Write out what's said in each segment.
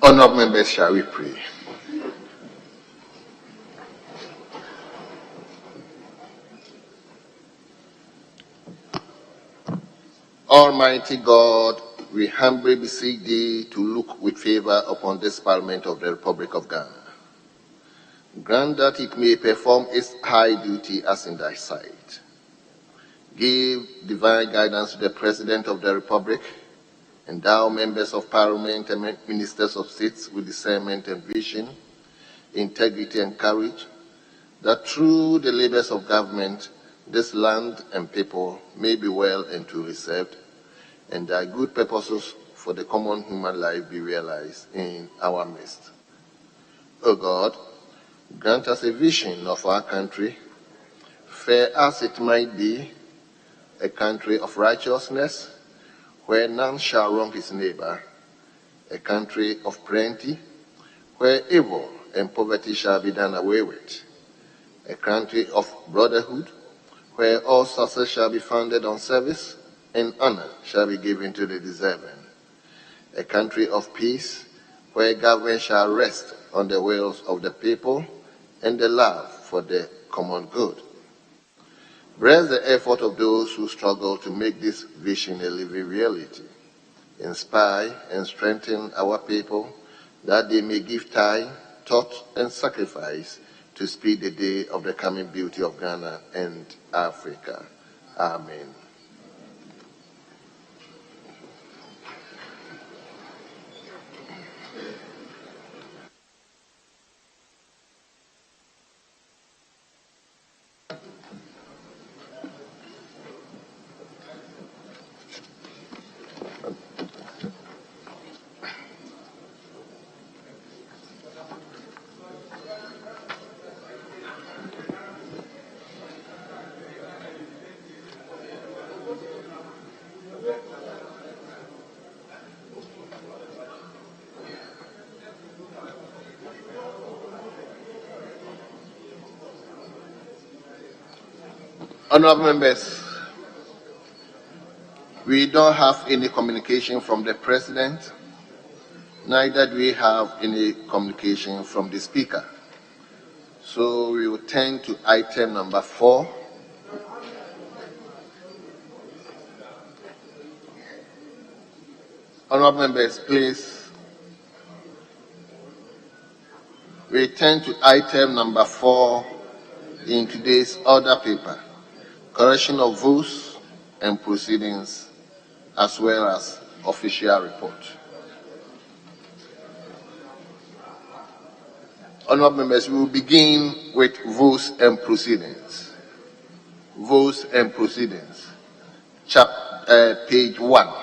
Honourable members, shall we pray? Almighty God, we humbly beseech thee to look with favour upon this Parliament of the Republic of Ghana. Grant that it may perform its high duty as in thy sight. Give divine guidance to the President of the Republic, endow members of Parliament and ministers of states with discernment and vision, integrity and courage, that through the labours of government, this land and people may be well and truly served, and thy good purposes for the common human life be realized in our midst. O God, grant us a vision of our country, fair as it might be, a country of righteousness, where none shall wrong his neighbor, a country of plenty, where evil and poverty shall be done away with, a country of brotherhood, where all success shall be founded on service and honor shall be given to the deserving, a country of peace, where government shall rest on the wills of the people and the love for the common good. Bless the effort of those who struggle to make this vision a living reality. Inspire and strengthen our people that they may give time, thought, and sacrifice to speed the day of the coming beauty of Ghana and Africa. Amen. Honourable members, we don't have any communication from the President, neither do we have any communication from the Speaker. So we will turn to item number 4. Honourable members, please. We turn to item number 4 in today's order paper, correction of votes and proceedings, as well as official report. Honourable members, we will begin with votes and proceedings. Votes and proceedings. Page 1.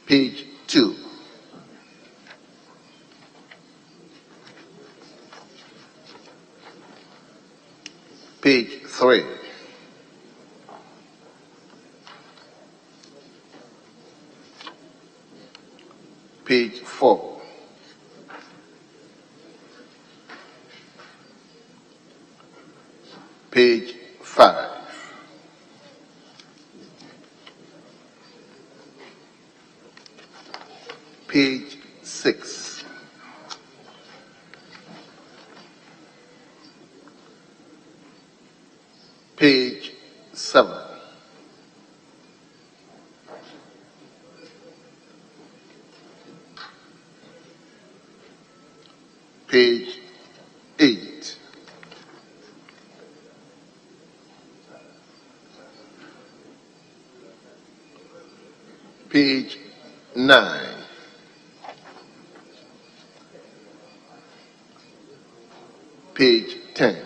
Page 2. Page 3. Page 4. Page 5. Page 6. Page 7. Page 8. Page 9. Page 10.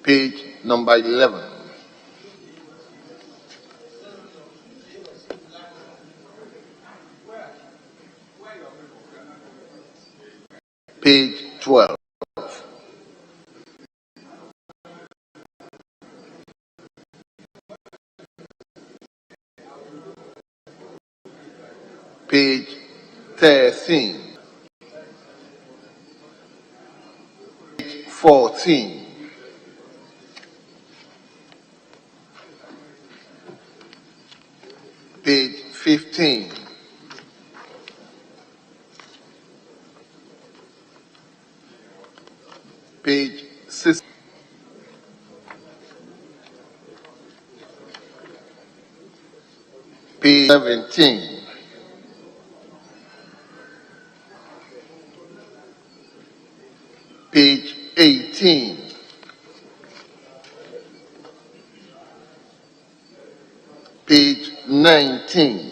Page number 11. Page 12. Page 13. Page 14. 15, page 6, page 17, page 18, page 19,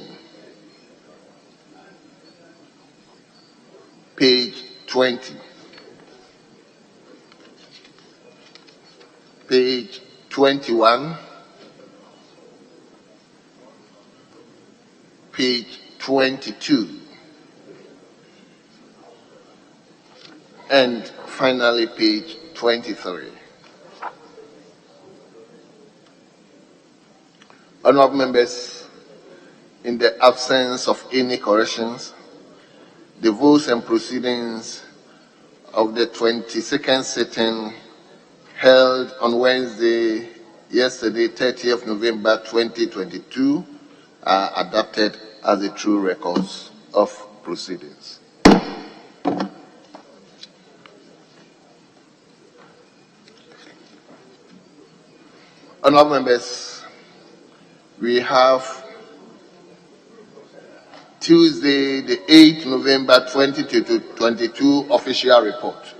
page 20, page 21, page 22, and finally page 23. Honorable members, in the absence of any corrections, the votes and proceedings of the 22nd sitting held on Wednesday, yesterday, 30th November 2022, are adopted as the true records of proceedings. Honorable members, we have Tuesday, the 8th November 2022 official report.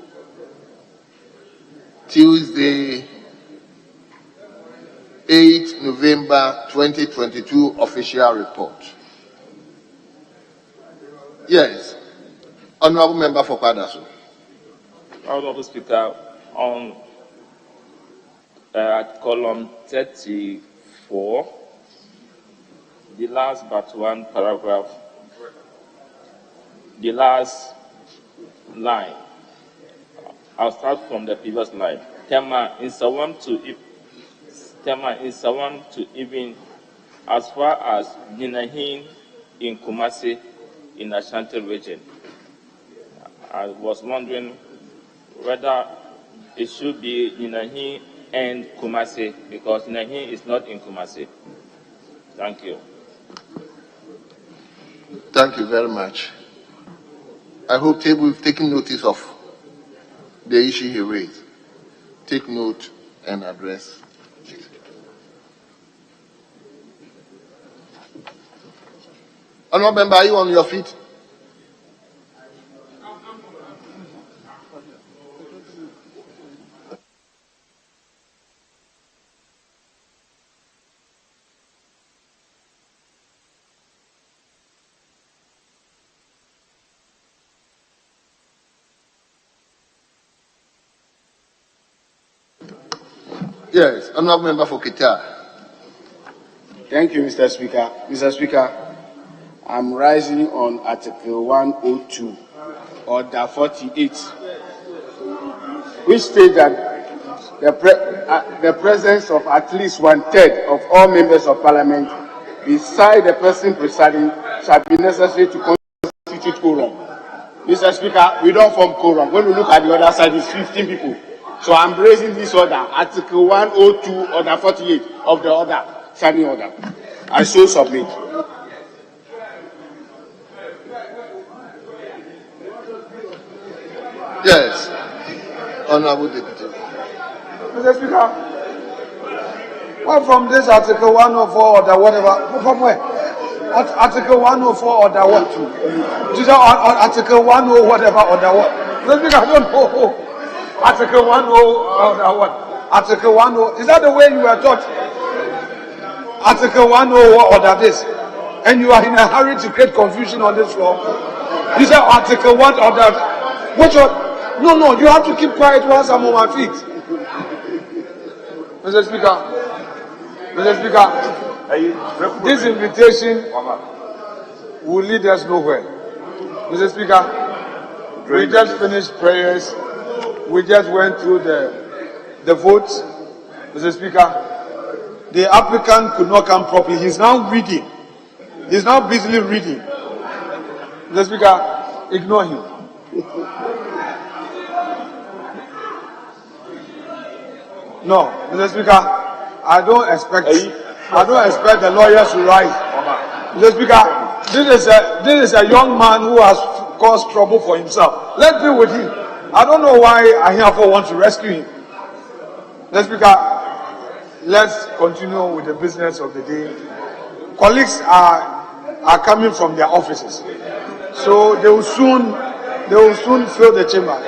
Tuesday, 8th November 2022 official report. Yes. Honorable Member for Kwadaso. Honorable Speaker, on column 34, the last but one paragraph, the last line. I'll start from the previous line. Tema is one to even as far as Ninahin in Kumasi in Ashanti region. I was wondering whether it should be Ninahin and Kumasi, because Ninahin is not in Kumasi. Thank you. Thank you very much. I hope we've taken notice of the issue he raised. Take note and address it. Honorable Member, are you on your feet? Yes, Honorable Member for Kita. Thank you, Mr. Speaker. Mr. Speaker, I'm rising on Article 102, Order 48, which states that the presence of at least 1/3 of all members of Parliament beside the person presiding shall be necessary to constitute quorum. Mr. Speaker, we don't form quorum. When we look at the other side, it's 15 people. So I'm raising this order, Article 102, Order 48 of the order, standing order. I so submit. Yes, Honorable Deputy. Mr. Speaker, what from this Article 104 order, whatever, from where? Article 104 order what? These are Article 10 whatever order what? Mr. Speaker, I don't know. Article 10 order what? Article 10, is that the way you were taught? Article 10 order this, and you are in a hurry to create confusion on this floor. These are Article 1 order. Which one? No, you have to keep quiet once I'm on my feet. Mr. Speaker, this invitation will lead us nowhere. Mr. Speaker, we just finished prayers. We just went through the votes. Mr. Speaker, the applicant could not come properly. He's now reading. He's now busily reading. Mr. Speaker, ignore him. No, Mr. Speaker, I don't expect the lawyers to rise. Mr. Speaker, this is a young man who has caused trouble for himself. Let's deal with him. I don't know why Ahiafo wants to rescue him. Mr. Speaker, let's continue with the business of the day. Colleagues are coming from their offices, so they will soon fill the chamber.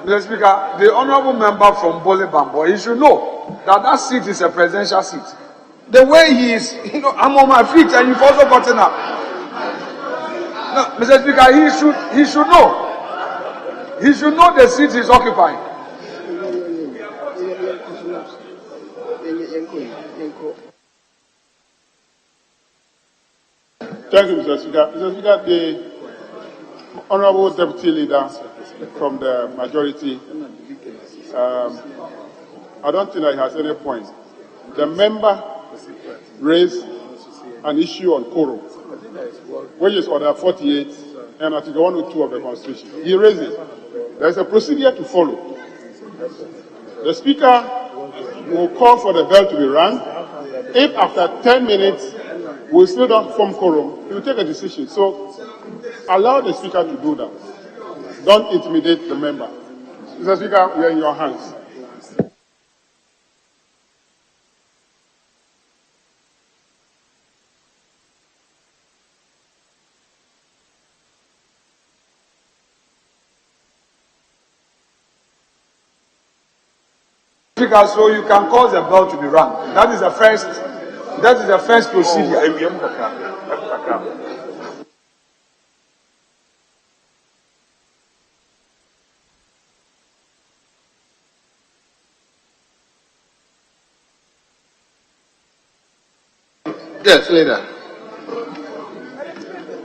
Mr. Speaker, the honourable member from Bole Bambo, he should know that seat is a presidential seat. The way he is, I'm on my feet and you've also gotten up. No, Mr. Speaker, he should know. He should know the seat he's occupying. Thank you, Mr. Speaker. Mr. Speaker, the Honourable Deputy Leader from the majority, I don't think that he has any point. The member raised an issue on Quorum, which is Order 48 and Article 102 of the Constitution. He raised it. There is a procedure to follow. The Speaker will call for the bell to be rung. If after 10 minutes we still don't form quorum, he will take a decision. So allow the Speaker to do that. Don't intimidate the member. Mr. Speaker, we are in your hands. Speaker, so you can cause the bell to be rung. That is the first procedure. Yes, Leader.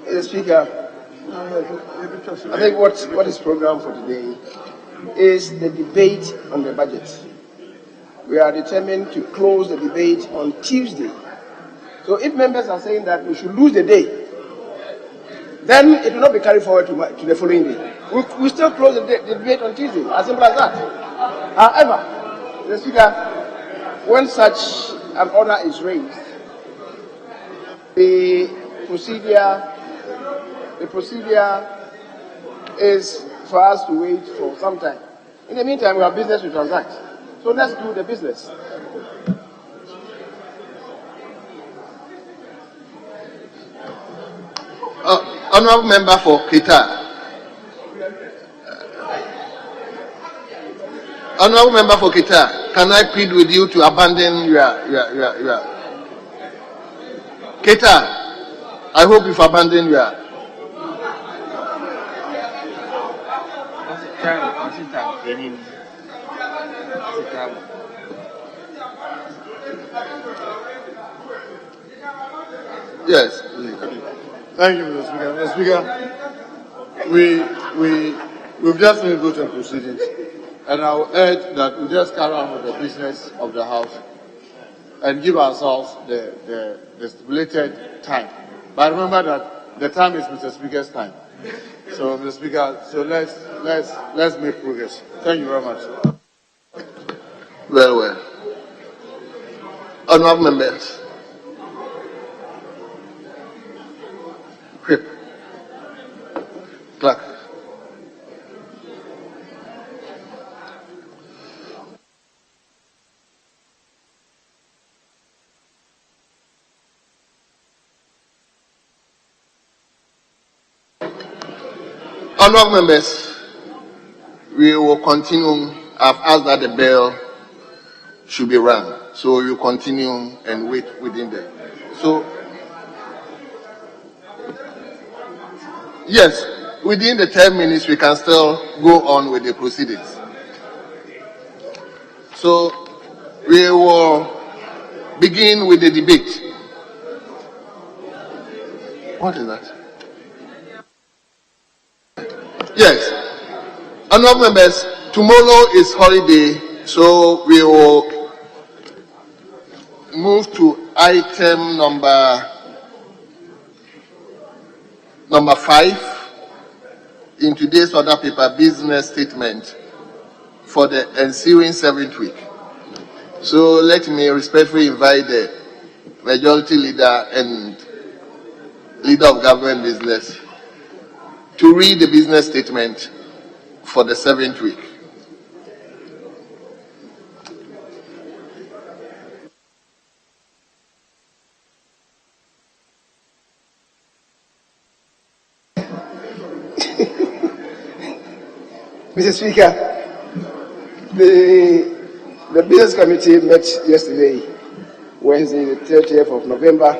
Mr. Speaker, I think what is programmed for today is the debate on the budget. We are determined to close the debate on Tuesday. So if members are saying that we should lose the day, then it will not be carried forward to the following day. We still close the debate on Tuesday, as simple as that. However, Mr. Speaker, when such an order is raised, the procedure is for us to wait for some time. In the meantime, we have business to transact. So let's do the business. Honourable Member for Kita. Honourable Member for Kita, can I plead with you to abandon your Kita, I hope you've abandoned your... Yes. Thank you, Mr. Speaker. Mr. Speaker, we've just finished voting proceedings, and I will urge that we just carry on with the business of the House and give ourselves the stipulated time. But remember that the time is Mr. Speaker's time. So, Mr. Speaker, so let's make progress. Thank you very much. Very well. Honourable members. Whip. Clerk. Honourable members, we will continue. I've asked that the bell should be rung, so you continue and wait within there. So, yes, within the 10 minutes, we can still go on with the proceedings. So, we will begin with the debate. What is that? Yes. Honourable members, tomorrow is holiday, so we will move to item number 5 in today's order paper, business statement for the ensuing 7th week. So let me respectfully invite the Majority Leader and Leader of Government Business to read the business statement for the 7th week. Mr. Speaker, the Business Committee met yesterday, Wednesday, the 30th of November,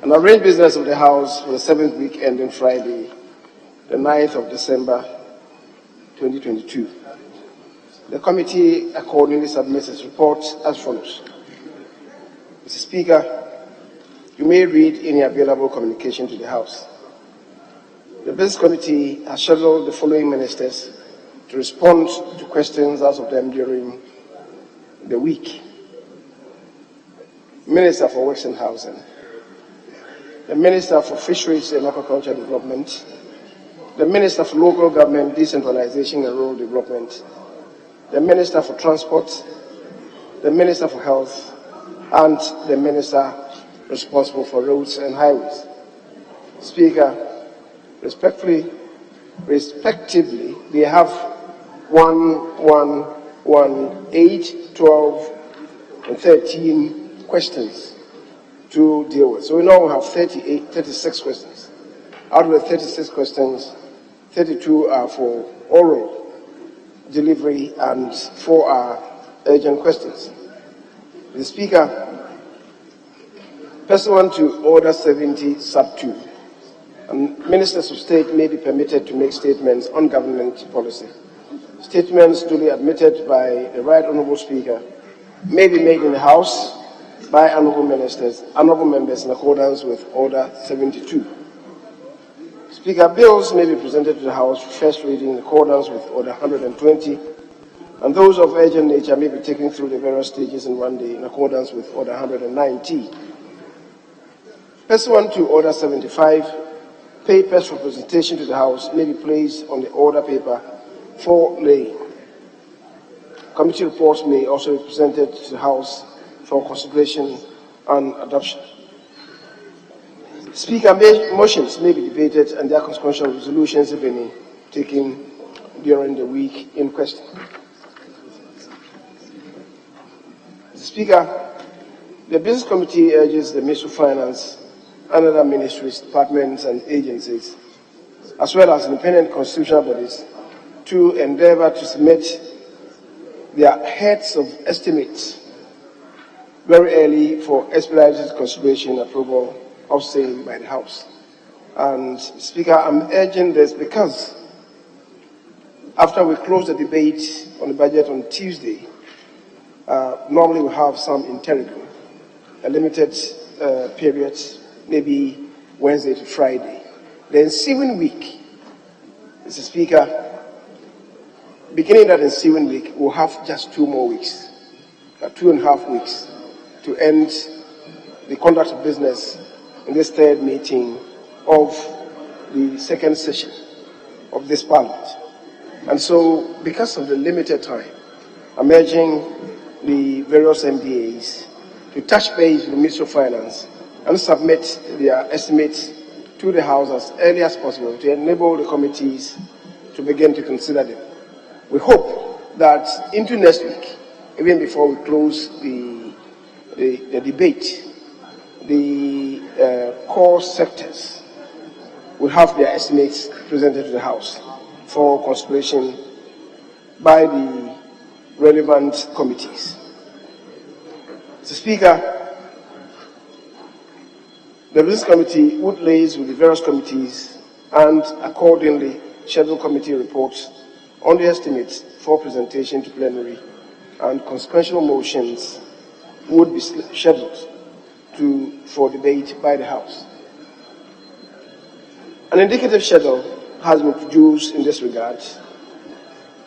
and arranged business of the House for the 7th week ending Friday, the 9th of December, 2022. The committee accordingly submits its report as follows. Mr. Speaker, you may read any available communication to the House. The Business Committee has scheduled the following ministers to respond to questions asked of them during the week. Minister for Works and Housing, the Minister for Fisheries and Aquaculture Development, the Minister for Local Government Decentralization and Rural Development, the Minister for Transport, the Minister for Health, and the Minister responsible for Roads and Highways. Speaker, respectively, they have 1, 1, 1, 8, 12, and 13 questions to deal with. So we now have 36 questions. Out of the 36 questions, 32 are for oral delivery and 4 are urgent questions. The Speaker, pursuant to Order 70, Sub 2, Ministers of State may be permitted to make statements on government policy. Statements duly admitted by the Right Honourable Speaker may be made in the House by honourable members in accordance with Order 72. Speaker, bills may be presented to the House for first reading in accordance with Order 120, and those of urgent nature may be taken through the various stages in one day in accordance with Order 190. Pursuant to Order 75, papers for presentation to the House may be placed on the order paper for laying. Committee reports may also be presented to the House for consideration and adoption. Speaker, motions may be debated and their consequential resolutions, if any, taken during the week in question. Speaker, the Business Committee urges the Ministry of Finance and other ministries, departments and agencies, as well as independent constitutional bodies, to endeavour to submit their heads of estimates very early for expedited consideration and approval of same by the House. And Speaker, I'm urging this because after we close the debate on the budget on Tuesday, normally we have some interregnum, a limited period, maybe Wednesday to Friday. The ensuing week, Mr. Speaker, beginning that ensuing week, we'll have just 2 more weeks, 2.5 weeks, to end the conduct of business in this 3rd meeting of the 2nd session of this Parliament. And so, because of the limited time, I'm urging the various MDAs to touch base with the Ministry of Finance and submit their estimates to the House as early as possible to enable the committees to begin to consider them. We hope that into next week, even before we close the debate, the core sectors will have their estimates presented to the House for consideration by the relevant committees. Mr. Speaker, the Business Committee would liaise with the various committees and accordingly schedule committee reports on the estimates for presentation to plenary, and consequential motions would be scheduled for debate by the House. An indicative schedule has been produced in this regard.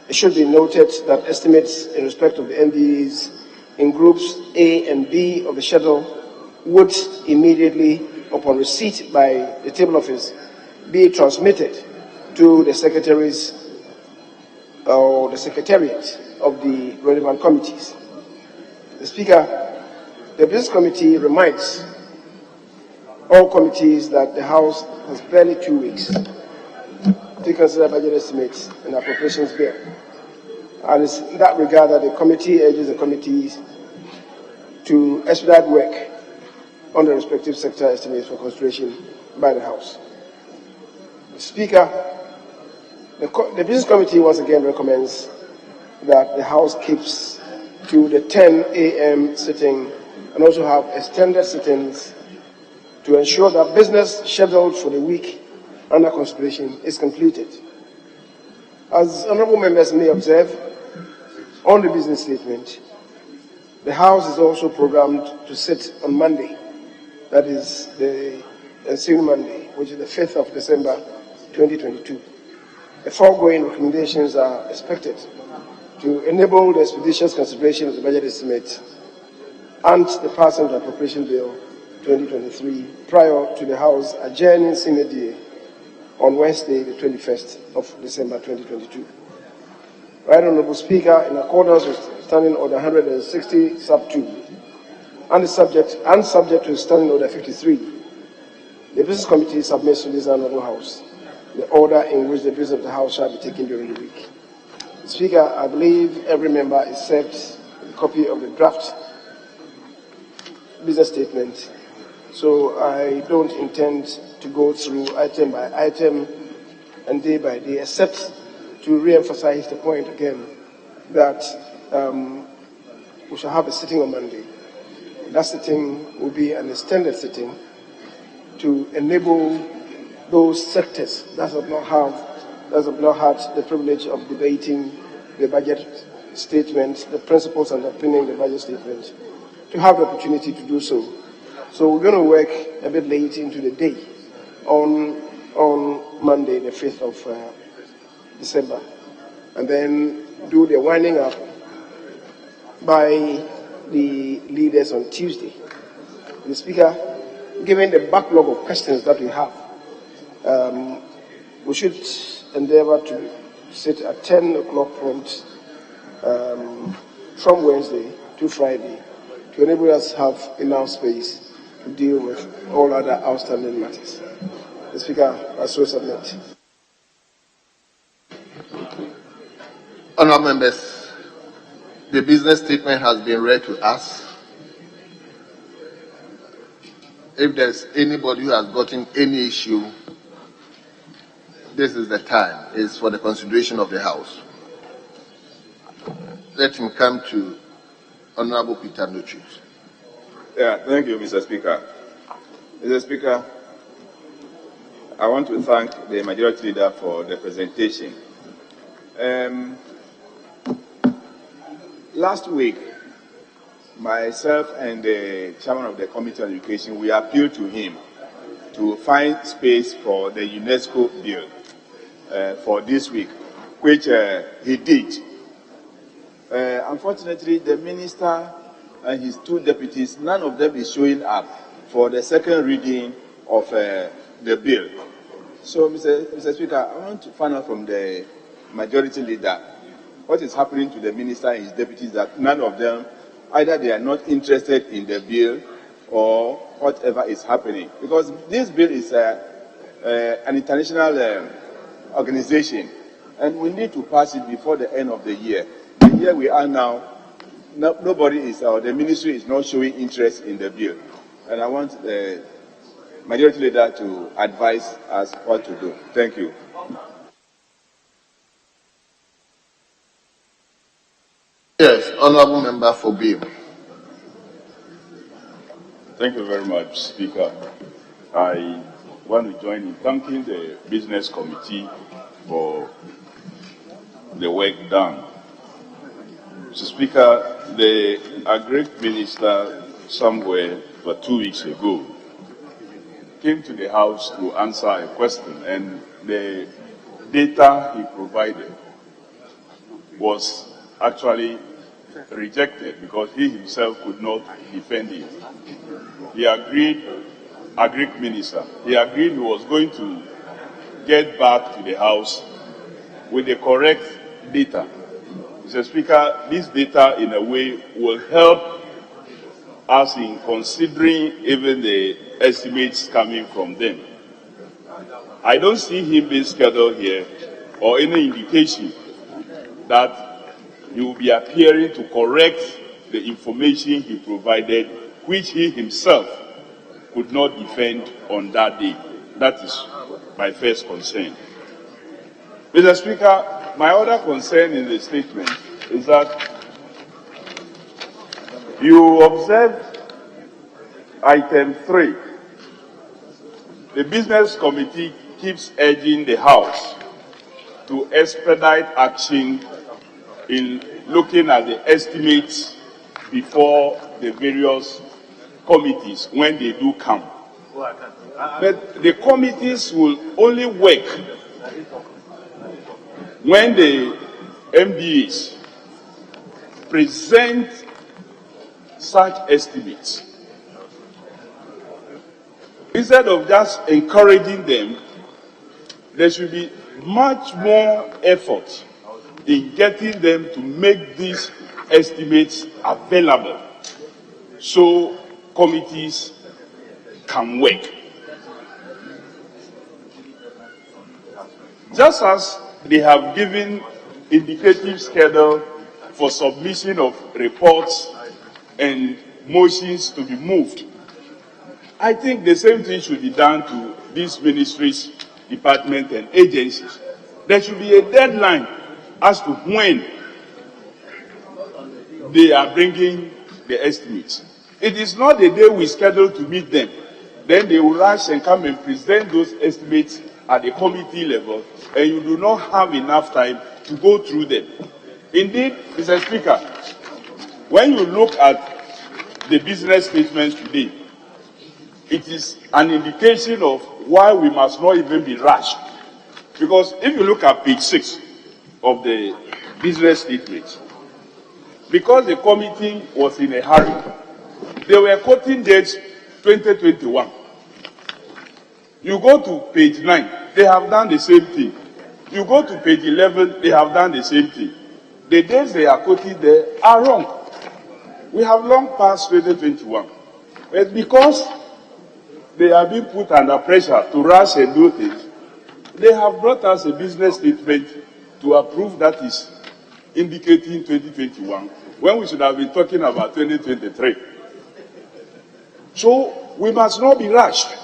It should be noted that estimates in respect of the MDAs in groups A and B of the schedule would immediately, upon receipt by the table office, be transmitted to the secretaries or the secretariat of the relevant committees. The Speaker, the Business Committee reminds all committees that the House has barely 2 weeks to consider budget estimates and appropriations bill. And it's in that regard that the committee urges the committees to expedite work on the respective sector estimates for consideration by the House. Speaker, the Business Committee once again recommends that the House keeps to the 10 a.m. sitting and also have extended sittings to ensure that business scheduled for the week under consideration is completed. As honourable members may observe, on the business statement, the House is also programmed to sit on Monday, that is the ensuing Monday, which is the 5th of December 2022. The foregoing recommendations are expected to enable the expeditious consideration of the budget estimate and the passing of the Appropriation Bill 2023 prior to the House adjourning sine die on Wednesday, the 21st of December 2022. Right Honourable Speaker, in accordance with Standing Order 160 sub 2 and subject to Standing Order 53, the Business Committee submits to this Honourable House the order in which the business of the House shall be taken during the week. Speaker, I believe every member is served a copy of the draft business statement, so I don't intend to go through item by item and day by day, except to re-emphasize the point again that we shall have a sitting on Monday. That sitting will be an extended sitting to enable those sectors that have not had the privilege of debating the budget statement, the principles underpinning the budget statement, to have the opportunity to do so. So we're going to work a bit late into the day on Monday, the 5th of December, and then do the winding up by the leaders on Tuesday. The Speaker, given the backlog of questions that we have, we should endeavor to sit at 10 o'clock prompt from Wednesday to Friday to enable us to have enough space to deal with all other outstanding matters. The Speaker, I so submit. Honourable members, the business statement has been read to us. If there's anybody who has gotten any issue, this is the time. It's for the consideration of the House. Let him come to Honourable Peter Nuchi. Yeah, thank you, Mr. Speaker. Mr. Speaker, I want to thank the Majority Leader for the presentation. Last week, myself and the Chairman of the Committee on Education, we appealed to him to find space for the UNESCO bill for this week, which he did. Unfortunately, the Minister and his two deputies, none of them is showing up for the second reading of the bill. So, Mr. Speaker, I want to find out from the Majority Leader what is happening to the Minister and his deputies, that none of them, either they are not interested in the bill or whatever is happening. Because this bill is an international organization, and we need to pass it before the end of the year. And here we are now, nobody is, or the ministry is not showing interest in the bill. And I want the Majority Leader to advise us what to do. Thank you. Yes, Honourable Member for Bill. Thank you very much, Speaker. I want to join in thanking the Business Committee for the work done. Mr. Speaker, the Agri Minister somewhere for 2 weeks ago came to the House to answer a question, and the data he provided was actually rejected because he himself could not defend it. He agreed, Agri Minister, he agreed he was going to get back to the House with the correct data. Mr. Speaker, this data in a way will help as in considering even the estimates coming from them. I don't see him being scheduled here or any indication that he will be appearing to correct the information he provided, which he himself could not defend on that day. That is my first concern. Mr. Speaker, my other concern in the statement is that you observe item 3. The Business Committee keeps urging the House to expedite action in looking at the estimates before the various committees when they do come. But the committees will only work when the MDAs present such estimates. Instead of just encouraging them, there should be much more effort in getting them to make these estimates available so committees can work. Just as they have given indicative schedule for submission of reports and motions to be moved, I think the same thing should be done to these ministries, departments, and agencies. There should be a deadline as to when they are bringing the estimates. It is not the day we schedule to meet them. Then they will rush and come and present those estimates at the committee level, and you do not have enough time to go through them. Indeed, Mr. Speaker, when you look at the business statements today, it is an indication of why we must not even be rushed. Because if you look at page 6 of the business statement, because the committee was in a hurry, they were quoting dates 2021. You go to page 9, they have done the same thing. You go to page 11, they have done the same thing. The dates they are quoting there are wrong. We have long passed 2021. But because they are being put under pressure to rush and do things, they have brought us a business statement to approve that is indicating 2021, when we should have been talking about 2023. So we must not be rushed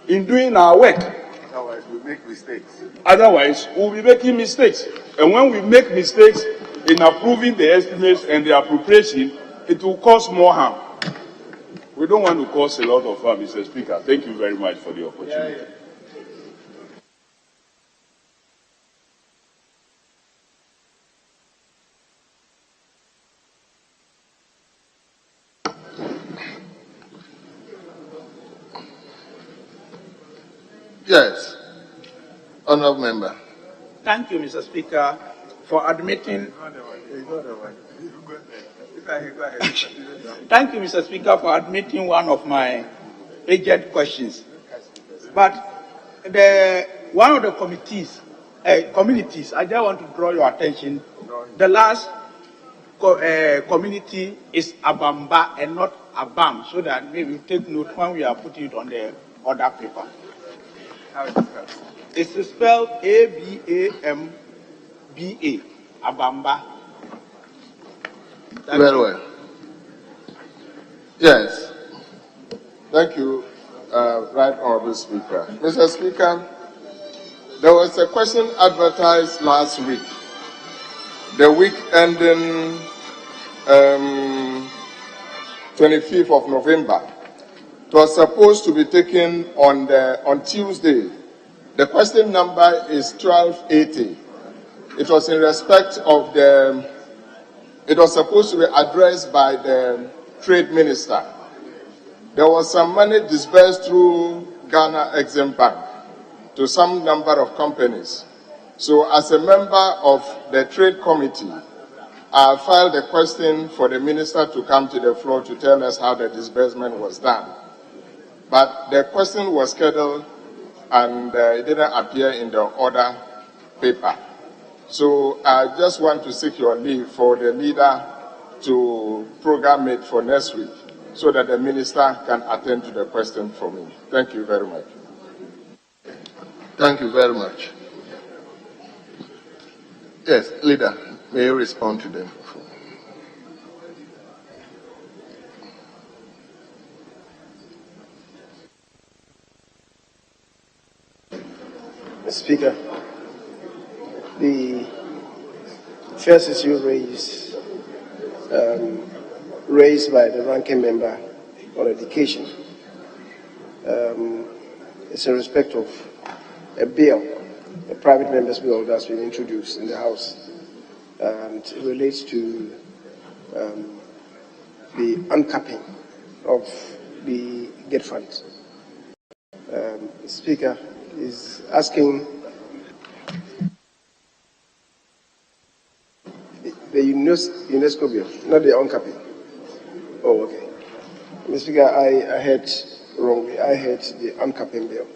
in doing our work. Otherwise, we make mistakes. Otherwise, we'll be making mistakes. And when we make mistakes in approving the estimates and the appropriation, it will cause more harm. We don't want to cause a lot of harm, Mr. Speaker. Thank you very much for the opportunity. Yes. Honourable Member. Thank you, Mr. Speaker, for admitting. Thank you, Mr. Speaker, for admitting one of my agent questions. But one of the communities, I just want to draw your attention. The last community is Abamba and not Abam, so that maybe you take note when we are putting it on the order paper. It's spelled A-B-A-M-B-A, Abamba. Very well. Yes. Thank you, Right Honourable Speaker. Mr. Speaker, there was a question advertised last week, the week ending 25th of November. It was supposed to be taken on Tuesday. The question number is 1280. It was in respect of it was supposed to be addressed by the Trade Minister. There was some money disbursed through Ghana Exim Bank to some number of companies. So as a member of the Trade Committee, I filed a question for the Minister to come to the floor to tell us how the disbursement was done. But the question was scheduled and it didn't appear in the order paper. So I just want to seek your leave for the leader to program it for next week so that the minister can attend to the question for me. Thank you very much. Thank you very much. Yes, leader, may you respond to them? Mr. Speaker, the first issue raised by the ranking member on education is in respect of a bill, a private member's bill that's been introduced in the House, and it relates to the uncapping of the GET fund. Speaker is asking the UNESCO bill, not the uncapping. Oh, okay. Mr. Speaker, I heard wrongly. I heard the uncapping bill.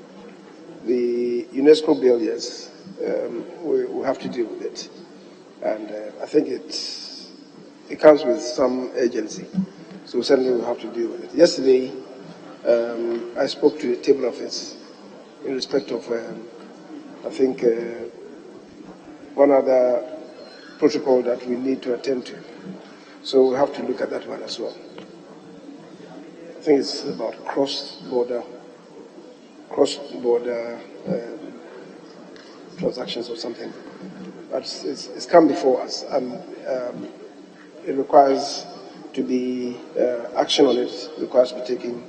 The UNESCO bill, yes, we have to deal with it. And I think it comes with some urgency. So certainly we have to deal with it. Yesterday, I spoke to the table office in respect of, I think, one other protocol that we need to attend to. So we have to look at that one as well. I think it's about cross-border transactions or something. But it's come before us, and it requires to be action on it requires to be taken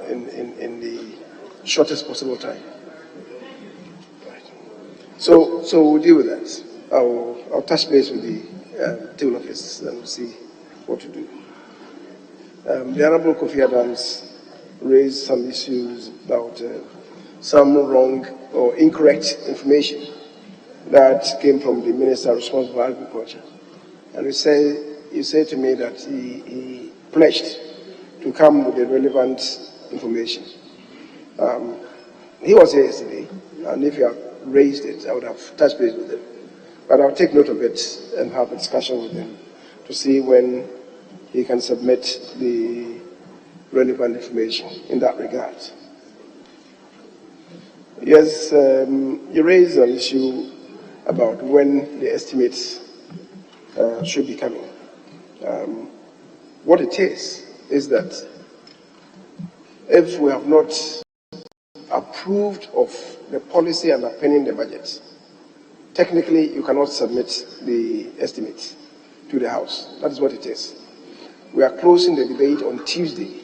in the shortest possible time. Right. So we'll deal with that. I'll touch base with the table office and see what to do. The Honorable Kofi Adams raised some issues about some wrong or incorrect information that came from the minister responsible for agriculture. And he said to me that he pledged to come with the relevant information. He was here yesterday, and if you have raised it, I would have touched base with him. But I'll take note of it and have a discussion with him to see when he can submit the relevant information in that regard. Yes, you raised an issue about when the estimates should be coming. What it is that if we have not approved of the policy underpinning the budget, technically you cannot submit the estimates to the House. That is what it is. We are closing the debate on Tuesday,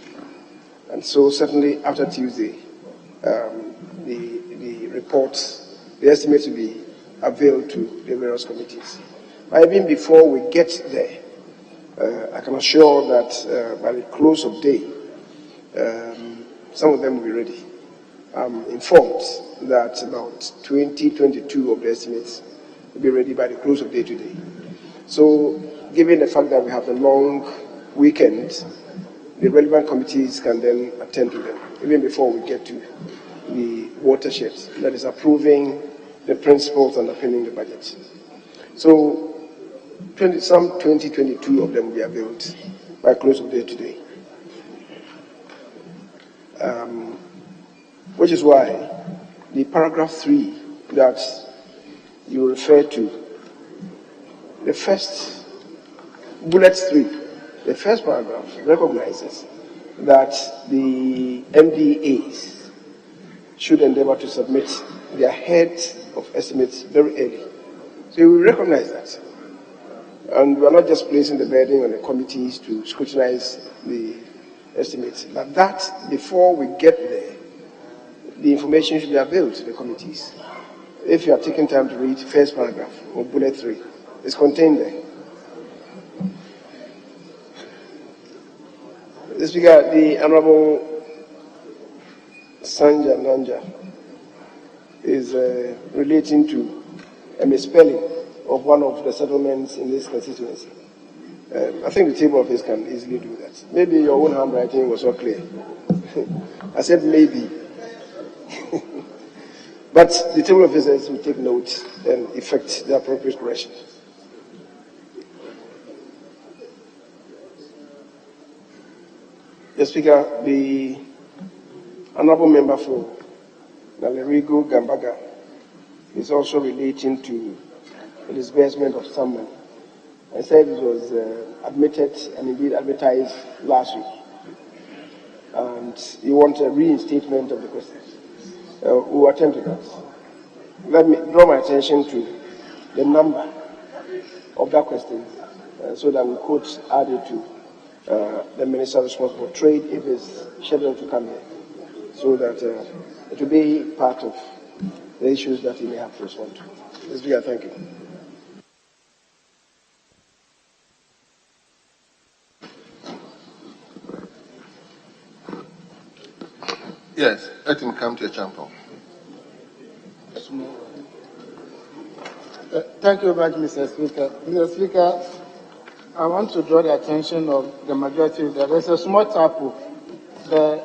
and so certainly after Tuesday, the reports, the estimates will be availed to the various committees. But even before we get there, I can assure that by the close of day, some of them will be ready. I'm informed that about 22 of the estimates will be ready by the close of day today. So, given the fact that we have a long weekend, the relevant committees can then attend to them, even before we get to the watershed, that is approving the principles underpinning the budget. So, 22 of them will be availed by close of day today. Which is why the paragraph 3 that you refer to, the first bullet 3, the first paragraph recognizes that the MDAs should endeavor to submit their heads of estimates very early. So we recognize that. And we are not just placing the burden on the committees to scrutinize the estimates, but that before we get there, the information should be available to the committees. If you are taking time to read first paragraph or bullet 3, it's contained there. Mr. Speaker, the Honorable Sanja Nanja is relating to a misspelling of one of the settlements in this constituency. I think the table office can easily do that. Maybe your own handwriting was not clear. I said maybe. But the table officers will take note and effect the appropriate correction. Mr. Speaker, the honorable member for Nalerigo Gambaga is also relating to the disbursement of some money. I said it was admitted and indeed advertised last week. And you want a reinstatement of the question. We'll attend to that. Let me draw my attention to the number of that question so that we could add it to the Minister responsible for trade if it's scheduled to come here, so that it will be part of the issues that he may have to respond to. Mr. Speaker, thank you. Yes, let him come to a champion. Thank you very much, Mr. Speaker. Mr. Speaker, I want to draw the attention of the majority. There's a small typo. The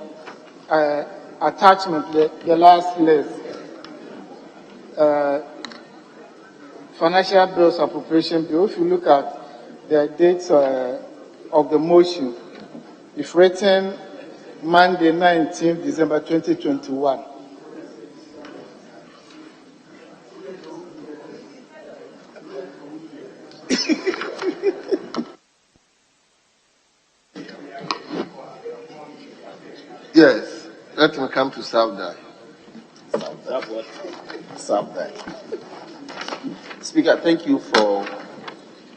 attachment, the last list, financial bills appropriation bill. If you look at the dates of the motion, it's written Monday, 19th December 2021. Yes, let him come to serve that. Serve that. Speaker, thank you for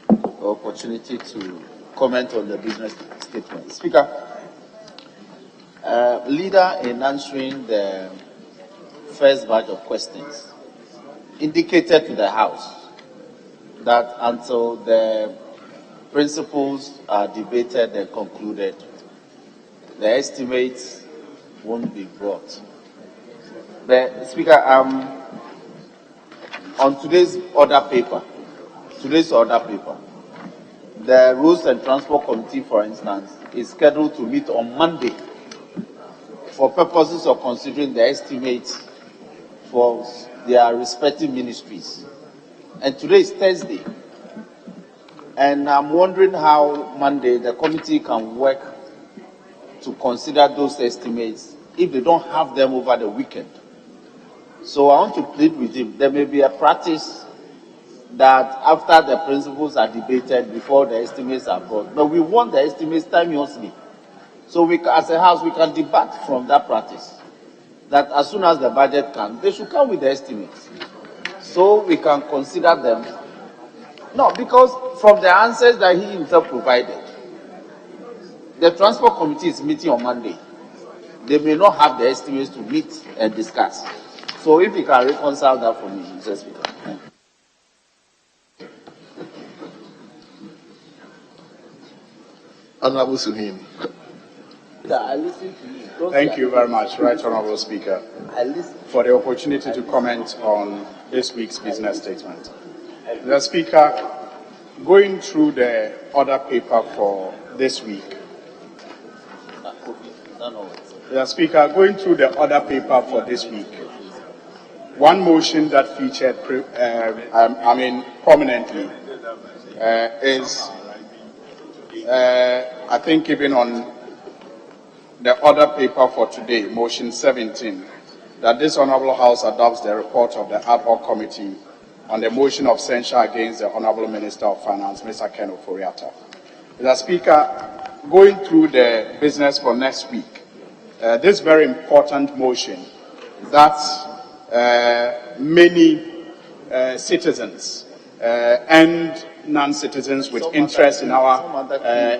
the opportunity to comment on the business statement. Speaker, leader in answering the first batch of questions indicated to the House that until the principles are debated and concluded, the estimates won't be brought. But Speaker, on today's order paper, the Rules and Transport Committee, for instance, is scheduled to meet on Monday for purposes of considering the estimates for their respective ministries. And today is Thursday. And I'm wondering how Monday the committee can work to consider those estimates if they don't have them over the weekend. So I want to plead with him. There may be a practice that after the principles are debated, before the estimates are brought, but we want the estimates timeously. So we, as a House, we can debate from that practice, that as soon as the budget comes, they should come with the estimates, so we can consider them. No, because from the answers that he himself provided, the Transport Committee is meeting on Monday. They may not have the estimates to meet and discuss. So if you can reconcile that for me, Mr. Speaker. Honorable Suhim. I listen to you. Thank you very much, Right Honorable Speaker, for the opportunity to comment on this week's business statement. Mr. Speaker, going through the order paper for this week, Mr. Speaker, going through the order paper for this week, one motion that featured prominently is, I think, even on the order paper for today, motion 17, that this Honourable House adopts the report of the ad hoc committee on the motion of censure against the Honourable Minister of Finance, Mr. Ken Ofori-Atta. Mr. Speaker, going through the business for next week, this very important motion that many citizens and non-citizens with interest in our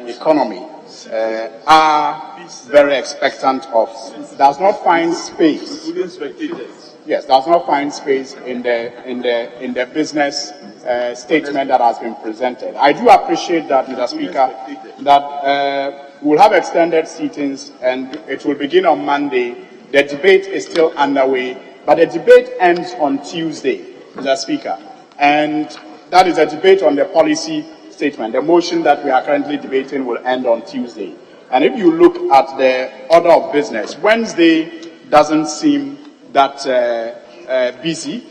economy are very expectant of, does not find space. Yes, does not find space in the business statement that has been presented. I do appreciate that, Mr. Speaker, that we'll have extended sittings and it will begin on Monday. The debate is still underway, but the debate ends on Tuesday, Mr. Speaker, and that is a debate on the policy statement. The motion that we are currently debating will end on Tuesday. And if you look at the order of business, Wednesday doesn't seem that busy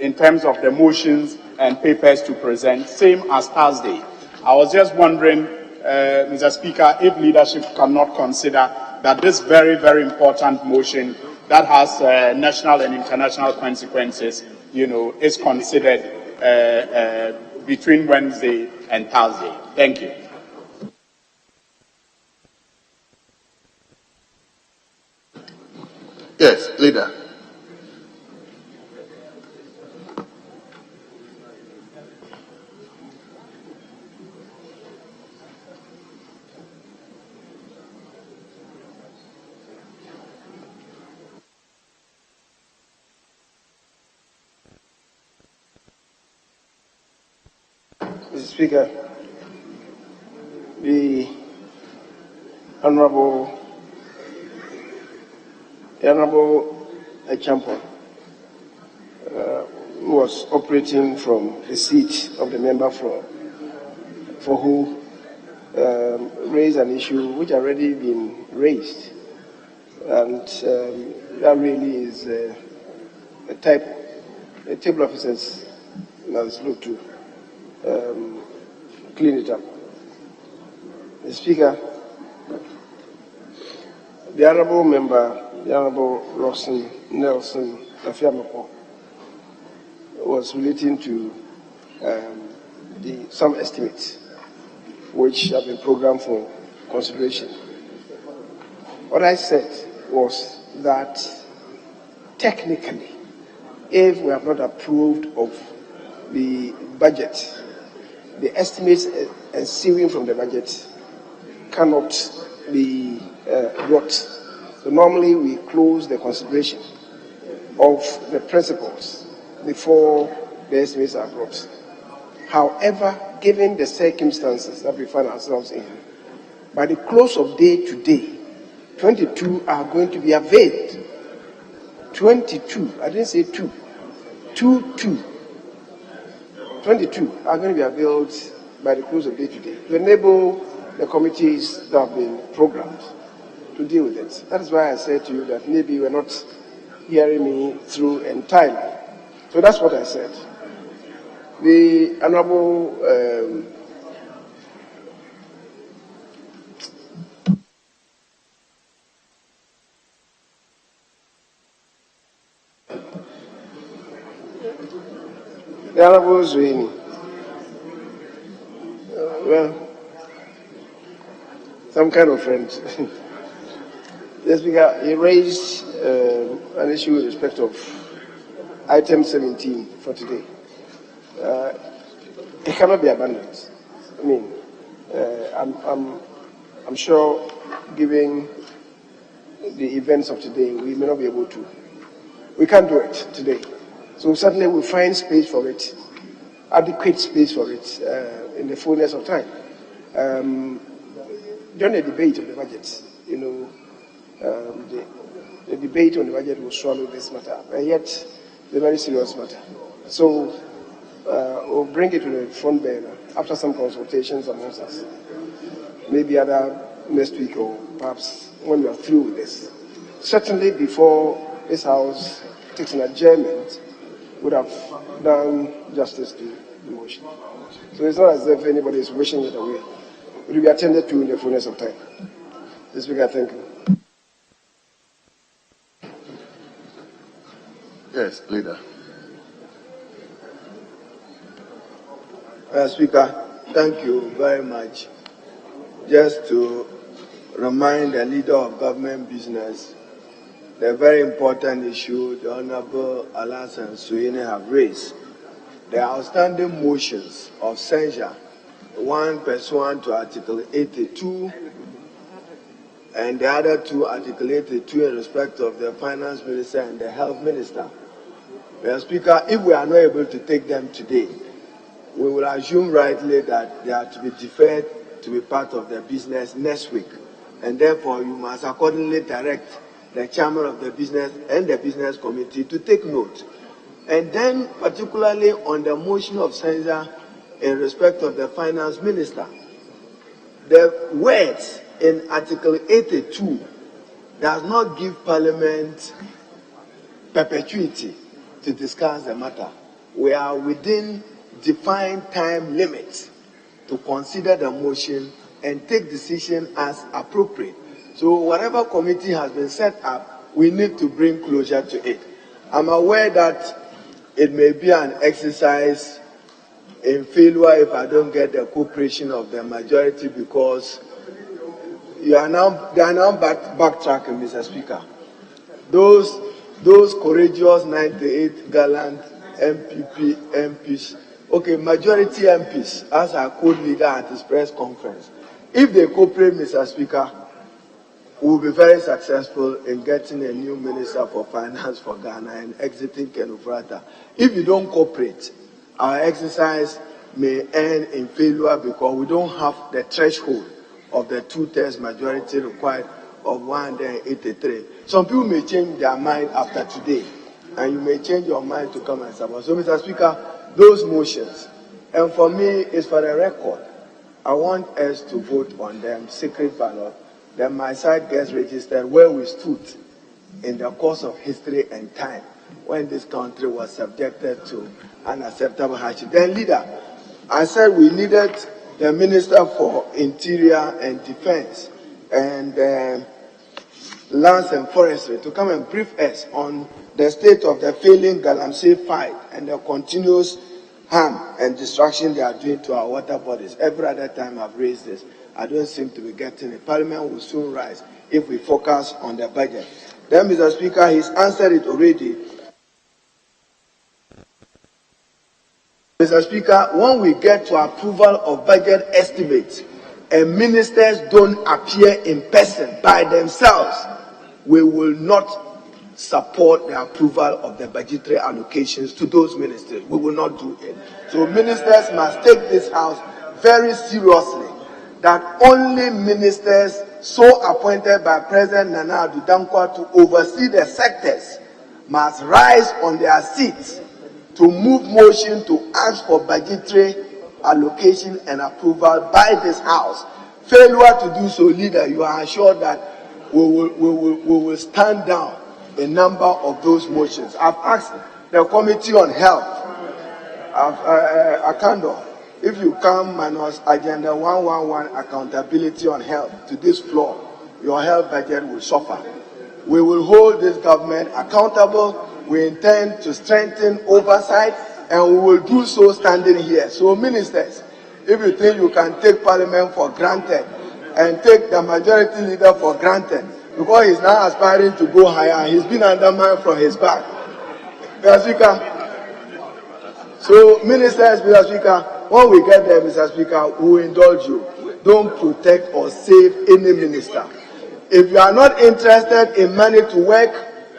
in terms of the motions and papers to present, same as Thursday. I was just wondering Mr. Speaker, if leadership cannot consider that this very, very important motion that has national and international consequences, is considered between Wednesday and Thursday. Thank you. Yes, Leader. Mr. Speaker, the Honorable Champon was operating from the seat of the member for who raised an issue which already been raised, and that really is a type. The table officers must look to clean it up. Mr. Speaker, the Honourable Member, the Honourable Nelson Afiamako, was relating to some estimates which have been programmed for consideration. What I said was that technically, if we have not approved of the budget, the estimates ensuing from the budget cannot be brought. So normally we close the consideration of the principles before the estimates are brought. However, given the circumstances that we find ourselves in, by the close of day today, 22 are going to be availed. 22, I didn't say 2. 22 are going to be availed by the close of day today to enable the committees that have been programmed to deal with it. That is why I said to you that maybe you are not hearing me through entirely. So that's what I said. The Honourable Zuini, well, some kind of friend. The Speaker, he raised an issue with respect of item 17 for today. It cannot be abandoned. I mean, I'm sure, given the events of today, we may not be able to. We can't do it today. So certainly we'll find space for it, adequate space for it in the fullness of time. During the debate of the budget, the debate on the budget will swallow this matter, and yet it's a very serious matter. So we'll bring it to the front burner after some consultations amongst us. Maybe either next week or perhaps when we are through with this. Certainly before this House takes an adjournment, would have done justice to the motion. So it's not as if anybody is wishing it away. It will be attended to in the fullness of time. Mr. Speaker, thank you. Yes, Leader. Speaker, thank you very much. Just to remind the leader of government business the very important issue the Honorable Alas and Suine have raised. The outstanding motions of censure, one pursuant to Article 82 and the other two Article 82 in respect of the Finance Minister and the Health Minister. Mr. Speaker, if we are not able to take them today, we will assume rightly that they are to be deferred to be part of the business next week. And therefore, you must accordingly direct the chairman of the business and the business committee to take note. And then, particularly on the motion of censure in respect of the finance minister, the words in Article 82 does not give Parliament perpetuity to discuss the matter. We are within defined time limits to consider the motion and take decision as appropriate. So whatever committee has been set up, we need to bring closure to it. I'm aware that it may be an exercise in failure if I don't get the cooperation of the majority, because they are now backtracking, Mr. Speaker. Those courageous 98 gallant MPs, okay, majority MPs, as our co-leader at his press conference, if they cooperate, Mr. Speaker, we will be very successful in getting a new Minister for Finance for Ghana and exiting Ken Ofori-Atta. If you don't cooperate, our exercise may end in failure because we don't have the threshold of the 2/3 majority required of 183. Some people may change their mind after today, and you may change your mind to come and support. So, Mr. Speaker, those motions, and for me, it's for the record. I want us to vote on them, secret ballot. Then my side gets registered where we stood in the course of history and time when this country was subjected to unacceptable hardship. Then, leader, I said we needed the Minister for Interior and Defense and Lands and Forestry to come and brief us on the state of the failing Galamsey fight and the continuous harm and destruction they are doing to our water bodies. Every other time I've raised this, I don't seem to be getting it. Parliament will soon rise if we focus on the budget. Then, Mr. Speaker, he's answered it already. Mr. Speaker, when we get to approval of budget estimates and ministers don't appear in person by themselves, we will not support the approval of the budgetary allocations to those ministers. We will not do it. So ministers must take this house very seriously, that only ministers so appointed by President Nana Addo Dankwa to oversee the sectors must rise on their seats to move motion to ask for budgetary allocation and approval by this house. Failure to do so, leader, you are assured that we will stand down a number of those motions. I've asked the Committee on Health, Akando, if you come minus Agenda 111, accountability on health, to this floor, your health budget will suffer. We will hold this government accountable. We intend to strengthen oversight, and we will do so standing here. So, ministers, if you think you can take Parliament for granted and take the majority leader for granted, because he's now aspiring to go higher, he's been undermined from his back. Mr. Speaker, so ministers, Mr. Speaker, when we get there, Mr. Speaker, we will indulge you. Don't protect or save any minister. If you are not interested in money to work,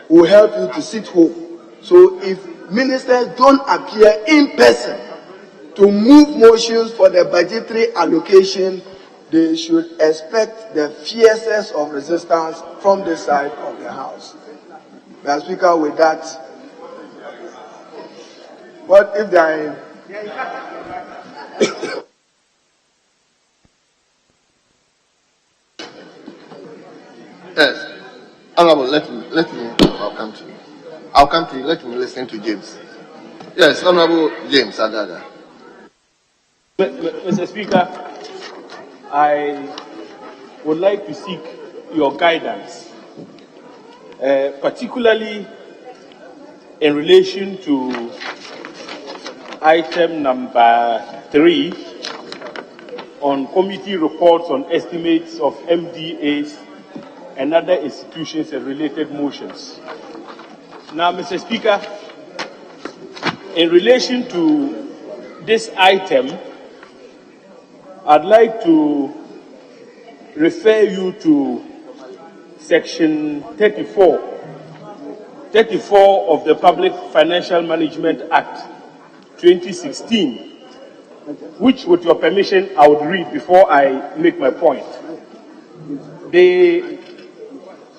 we'll help you to sit home. So if ministers don't appear in person to move motions for the budgetary allocation, they should expect the fiercest of resistance from the side of the House. Mr. Speaker, with that, what if they are in? Yes. Honorable, let me, I'll come to you. I'll come to you. Let me listen to James. Yes, Honorable James Adada. Mr. Speaker, I would like to seek your guidance, particularly in relation to item number 3 on committee reports on estimates of MDAs and other institutions and related motions. Now, Mr. Speaker, in relation to this item, I'd like to refer you to section 34 of the Public Financial Management Act 2016, which, with your permission, I would read before I make my point. The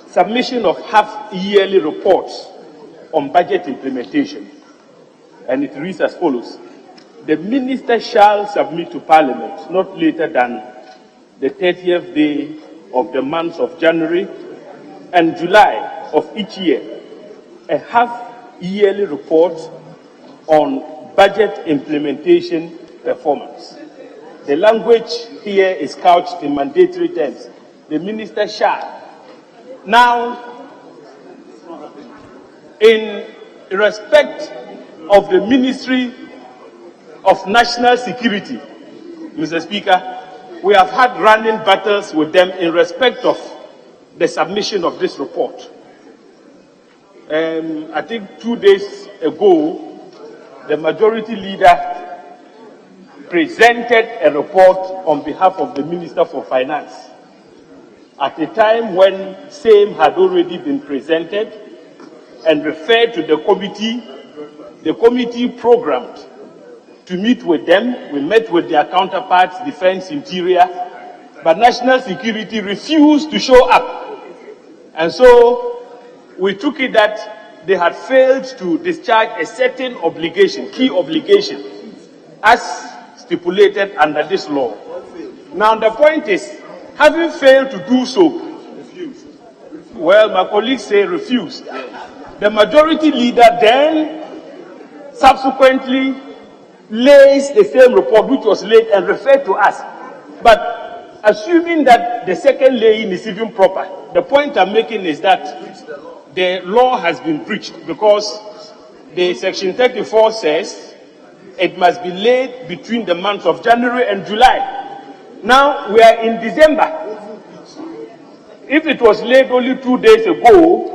submission of half-yearly reports on budget implementation, and it reads as follows. The minister shall submit to Parliament not later than the 30th day of the months of January and July of each year a half-yearly report on budget implementation performance. The language here is couched in mandatory terms. The minister shall. Now, in respect of the Ministry of National Security, Mr. Speaker, we have had running battles with them in respect of the submission of this report. I think 2 days ago, the majority leader presented a report on behalf of the Minister for Finance. At a time when same had already been presented and referred to the committee programmed to meet with them. We met with their counterparts, Defense, Interior, but National Security refused to show up. And so we took it that they had failed to discharge a certain obligation, key obligation, as stipulated under this law. Now the point is, having failed to do so, well, my colleagues say refused. The majority leader then subsequently lays the same report which was laid and referred to us. But assuming that the second laying is even proper, the point I'm making is that the law has been breached because the Section 34 says it must be laid between the months of January and July. Now we are in December. If it was laid only 2 days ago,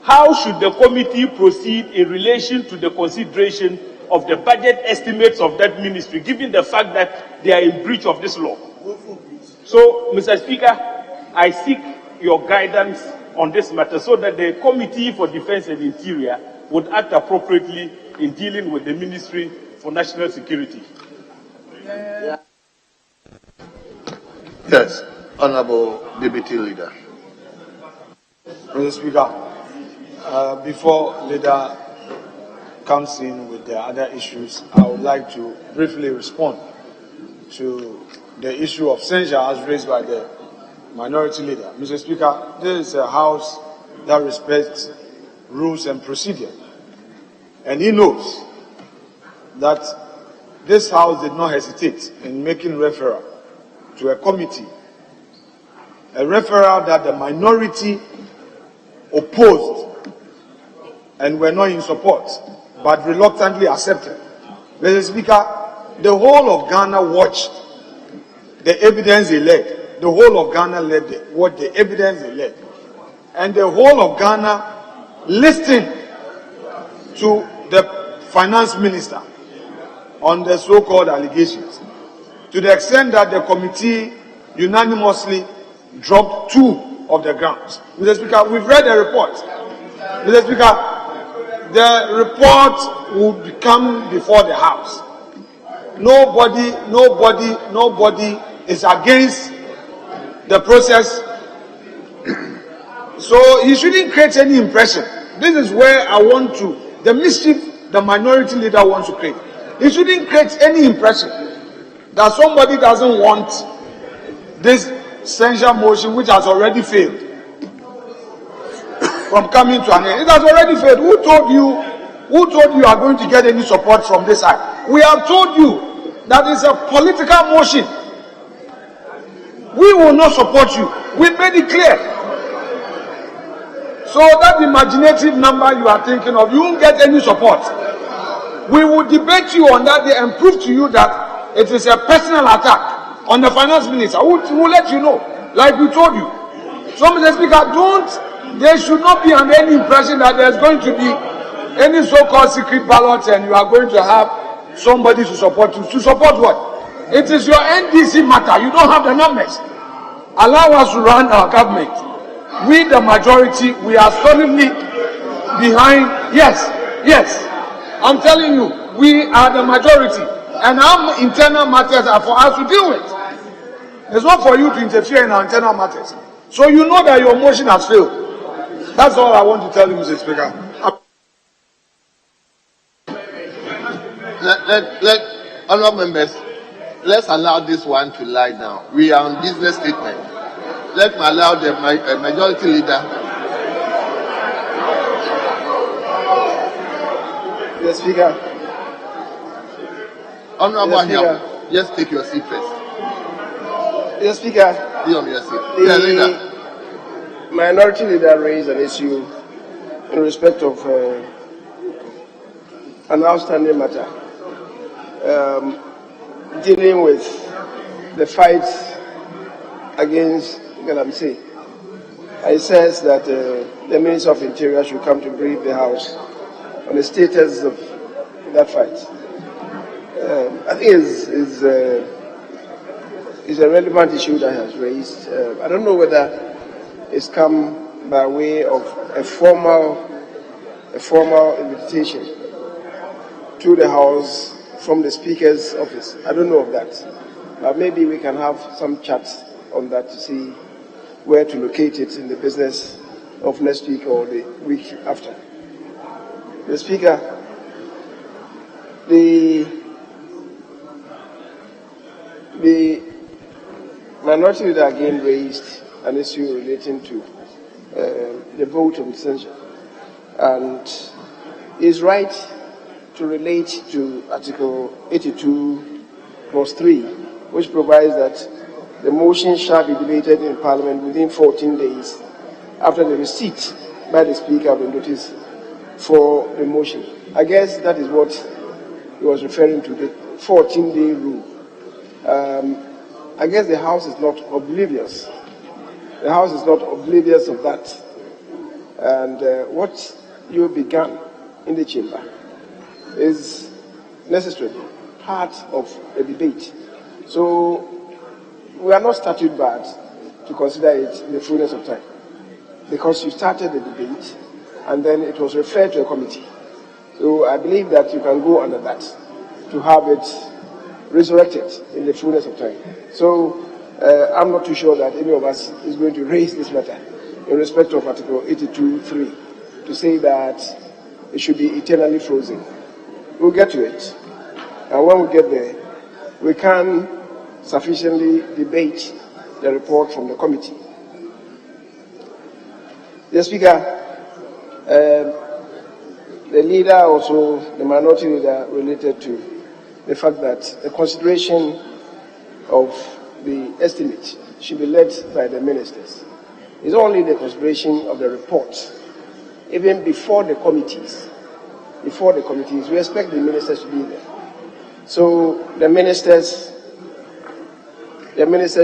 how should the committee proceed in relation to the consideration of the budget estimates of that ministry, given the fact that they are in breach of this law? So, Mr. Speaker, I seek your guidance on this matter so that the Committee for Defense and Interior would act appropriately in dealing with the Ministry for National Security. Yes, Honorable Deputy Leader. Mr. Speaker, before leader comes in with the other issues, I would like to briefly respond to the issue of censure as raised by the minority leader. Mr. Speaker, this is a house that respects rules and procedure, and he knows that this house did not hesitate in making referral to a committee, a referral that the minority opposed and were not in support, but reluctantly accepted. Mr. Speaker, the whole of Ghana watched the evidence they led. The whole of Ghana watched the evidence they led. And the whole of Ghana listened to the finance minister on the so-called allegations, to the extent that the committee unanimously dropped 2 of the grounds. Mr. Speaker, we've read the report. Mr. Speaker, the report will come before the House. Nobody is against the process. So he shouldn't create any impression. This is where I want to, the mischief the minority leader wants to create. He shouldn't create any impression that somebody doesn't want this censure motion, which has already failed, from coming to an end. It has already failed. Who told you are going to get any support from this side? We have told you that it's a political motion. We will not support you. We made it clear. So that imaginative number you are thinking of, you won't get any support. We will debate you on that day and prove to you that it is a personal attack on the finance minister. We'll let you know, like we told you. So, Mr. Speaker, there should not be under any impression that there's going to be any so-called secret ballot and you are going to have somebody to support you. To support what? It is your NDC matter. You don't have the numbers. Allow us to run our government. We, the majority, we are solidly behind. Yes. I'm telling you, we are the majority. And our internal matters are for us to deal with. It's not for you to interfere in our internal matters. So you know that your motion has failed. That's all I want to tell you, Mr. Speaker. Honourable members, let's allow this one to lie down. We are on business statement. Let me allow the majority leader. Mr. Speaker. Honourable Anyam, just take your seat first. Mr. Speaker, the minority leader raised an issue in respect of an outstanding matter dealing with the fight against Galamsey. It says that the Minister of Interior should come to brief the House on the status of that fight. I think it's a relevant issue that has raised. I don't know whether it's come by way of a formal invitation to the House from the Speaker's office. I don't know of that. But maybe we can have some chats on that to see where to locate it in the business of next week or the week after. The Speaker, the minority leader again raised an issue relating to the vote of censure, and is right to relate to Article 82 clause 3, which provides that the motion shall be debated in Parliament within 14 days after the receipt by the Speaker of the notice for the motion. I guess that is what he was referring to, the 14-day rule. I guess the House is not oblivious. The House is not oblivious of that. And what you began in the chamber is necessarily part of the debate. So we are not statute barred to consider it in the fullness of time, because you started the debate and then it was referred to a committee. So I believe that you can go under that to have it resurrected in the fullness of time. So I'm not too sure that any of us is going to raise this matter in respect of Article 82.3 to say that it should be eternally frozen. We'll get to it. And when we get there, we can sufficiently debate the report from the committee. The Speaker, the leader, also the minority leader, related to the fact that the consideration of the estimate should be led by the ministers. It's only the consideration of the report, even before the committees. Before the committees, we expect the ministers to be there. So the ministers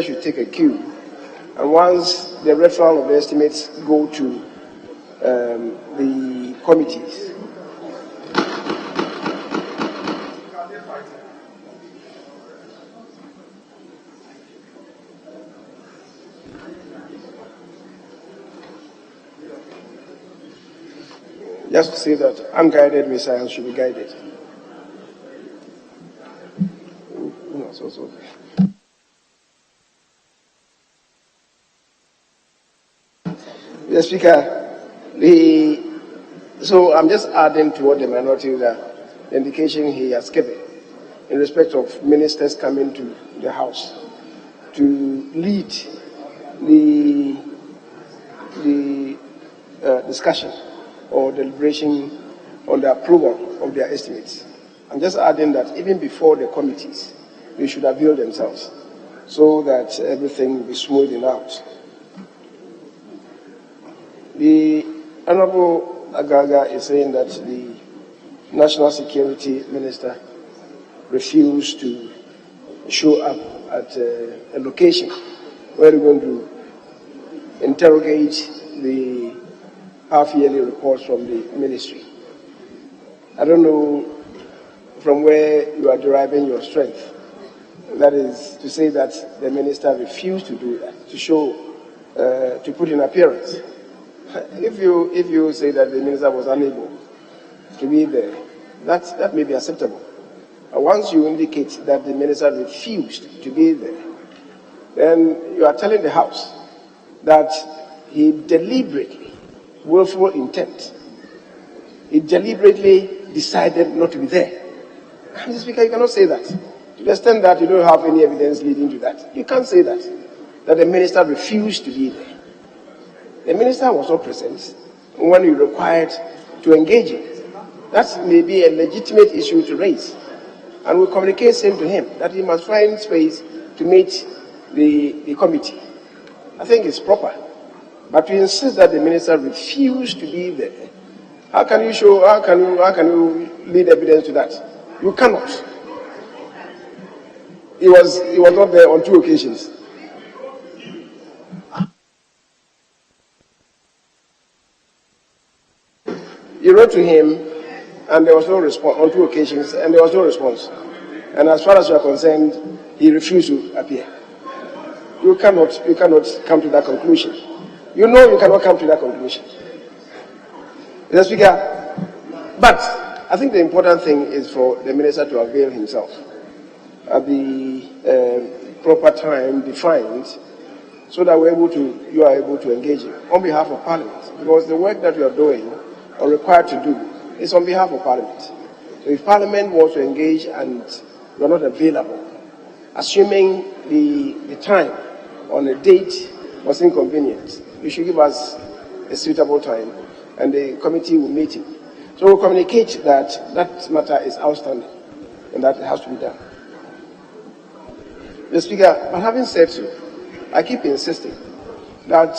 should take a cue, and once the referral of the estimates go to the committees, just to say that unguided missiles should be guided. The Speaker, so I'm just adding to what the minority leader, the indication he has given in respect of ministers coming to the House to lead the discussion or deliberation on the approval of their estimates. I'm just adding that even before the committees, they should avail themselves so that everything will be smoothed out. The Honorable Agaga is saying that the National Security Minister refused to show up at a location where we're going to interrogate the half-yearly reports from the ministry. I don't know from where you are deriving your strength. That is to say that the minister refused to do that, to show, to put in appearance. If you say that the minister was unable to be there, that may be acceptable. But once you indicate that the minister refused to be there, then you are telling the House that he deliberately, willful intent, he deliberately decided not to be there. Mr. Speaker, you cannot say that. To the extent that you don't have any evidence leading to that, you can't say that the minister refused to be there. The minister was not present when you required to engage him. That may be a legitimate issue to raise. And we'll communicate same to him, that he must find space to meet the committee, I think it's proper. But to insist that the minister refused to be there, how can you lead evidence to that? You cannot. He was not there on 2 occasions. You wrote to him, and there was no response on 2 occasions, and there was no response. And as far as you are concerned, he refused to appear. You cannot come to that conclusion. You know you cannot come to that conclusion. Mr. Speaker, but I think the important thing is for the minister to avail himself at the proper time defined, so that you are able to engage him on behalf of Parliament, because the work that you are doing or required to do is on behalf of Parliament. So if Parliament wants to engage and you are not available, assuming the time on a date was inconvenient, you should give us a suitable time and the committee will meet him. So we'll communicate that that matter is outstanding and that it has to be done. Mr. Speaker, but having said so, I keep insisting that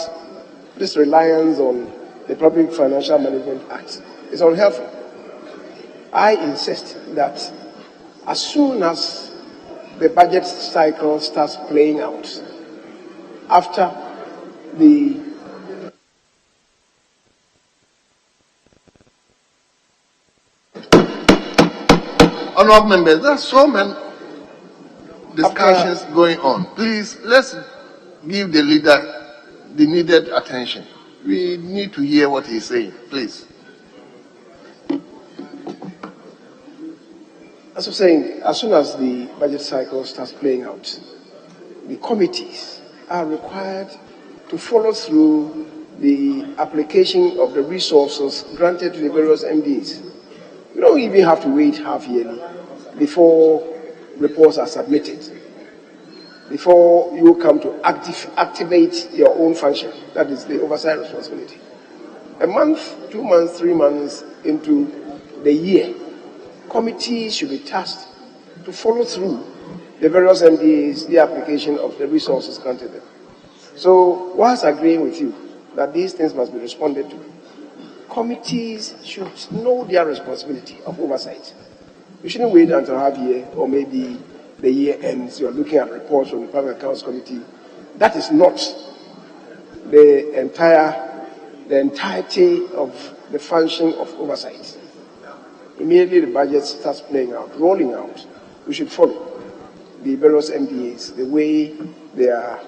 this reliance on the Public Financial Management Act is unhelpful. I insist that as soon as the budget cycle starts playing out, after the Honourable members, there are so many discussions going on. Please, let's give the leader the needed attention. We need to hear what he's saying, please. As I'm saying, as soon as the budget cycle starts playing out, the committees are required to follow through the application of the resources granted to the various MDs. You don't even have to wait half yearly before reports are submitted, before you come to activate your own function. That is the oversight responsibility. A month, 2 months, 3 months into the year, committees should be tasked to follow through the various MDAs, the application of the resources granted them. So, whilst agreeing with you that these things must be responded to, committees should know their responsibility of oversight. You shouldn't wait until half year or maybe the year ends. You are looking at reports from the Public Accounts Committee. That is not the entirety of the function of oversight. Immediately the budget starts playing out, rolling out, we should follow the various MDAs, the way they are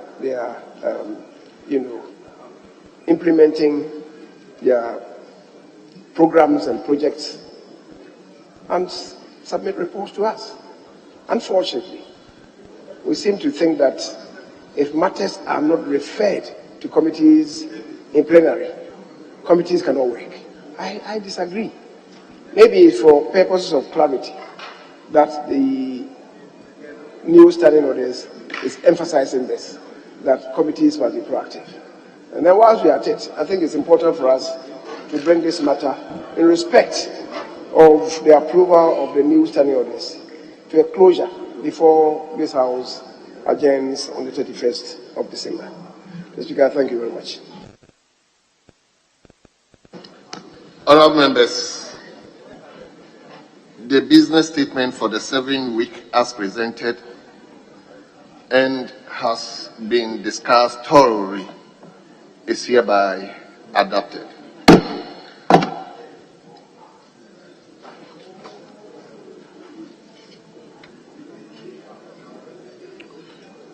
implementing their programs and projects, and submit reports to us. Unfortunately, we seem to think that if matters are not referred to committees in plenary, committees cannot work. I disagree. Maybe it's for purposes of clarity that the new standing orders is emphasizing this, that committees must be proactive. And then whilst we are at it, I think it's important for us to bring this matter in respect of the approval of the new standing orders to a closure before this House adjourns on the 31st of December. Mr. Speaker, thank you very much. Honourable members, the business statement for the 7-week as presented and has been discussed thoroughly is hereby adopted.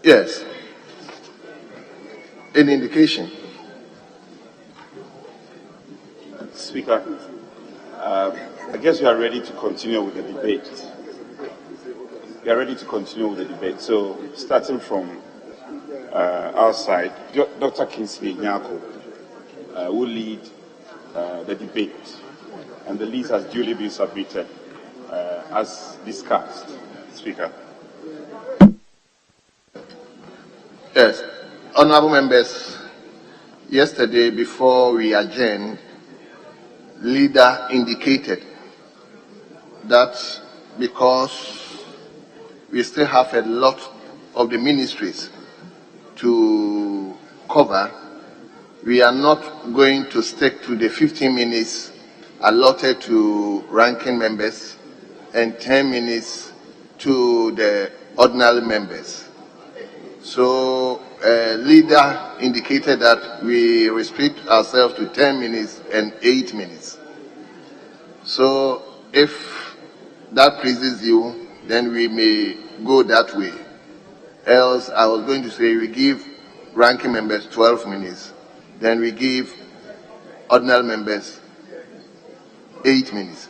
Yes. Any indication? Speaker, I guess we are ready to continue with the debate. We are ready to continue with the debate. So, starting from our side, Dr. Kingsley Nyako will lead the debate, and the list has duly been submitted as discussed. Speaker. Yes. Honourable members, yesterday before we adjourned, leader indicated that because we still have a lot of the ministries to cover, we are not going to stick to the 15 minutes allotted to ranking members and 10 minutes to the ordinary members. So, leader indicated that we restrict ourselves to 10 minutes and 8 minutes. So, if that pleases you, then we may go that way. Else, I was going to say we give ranking members 12 minutes, then we give ordinary members 8 minutes.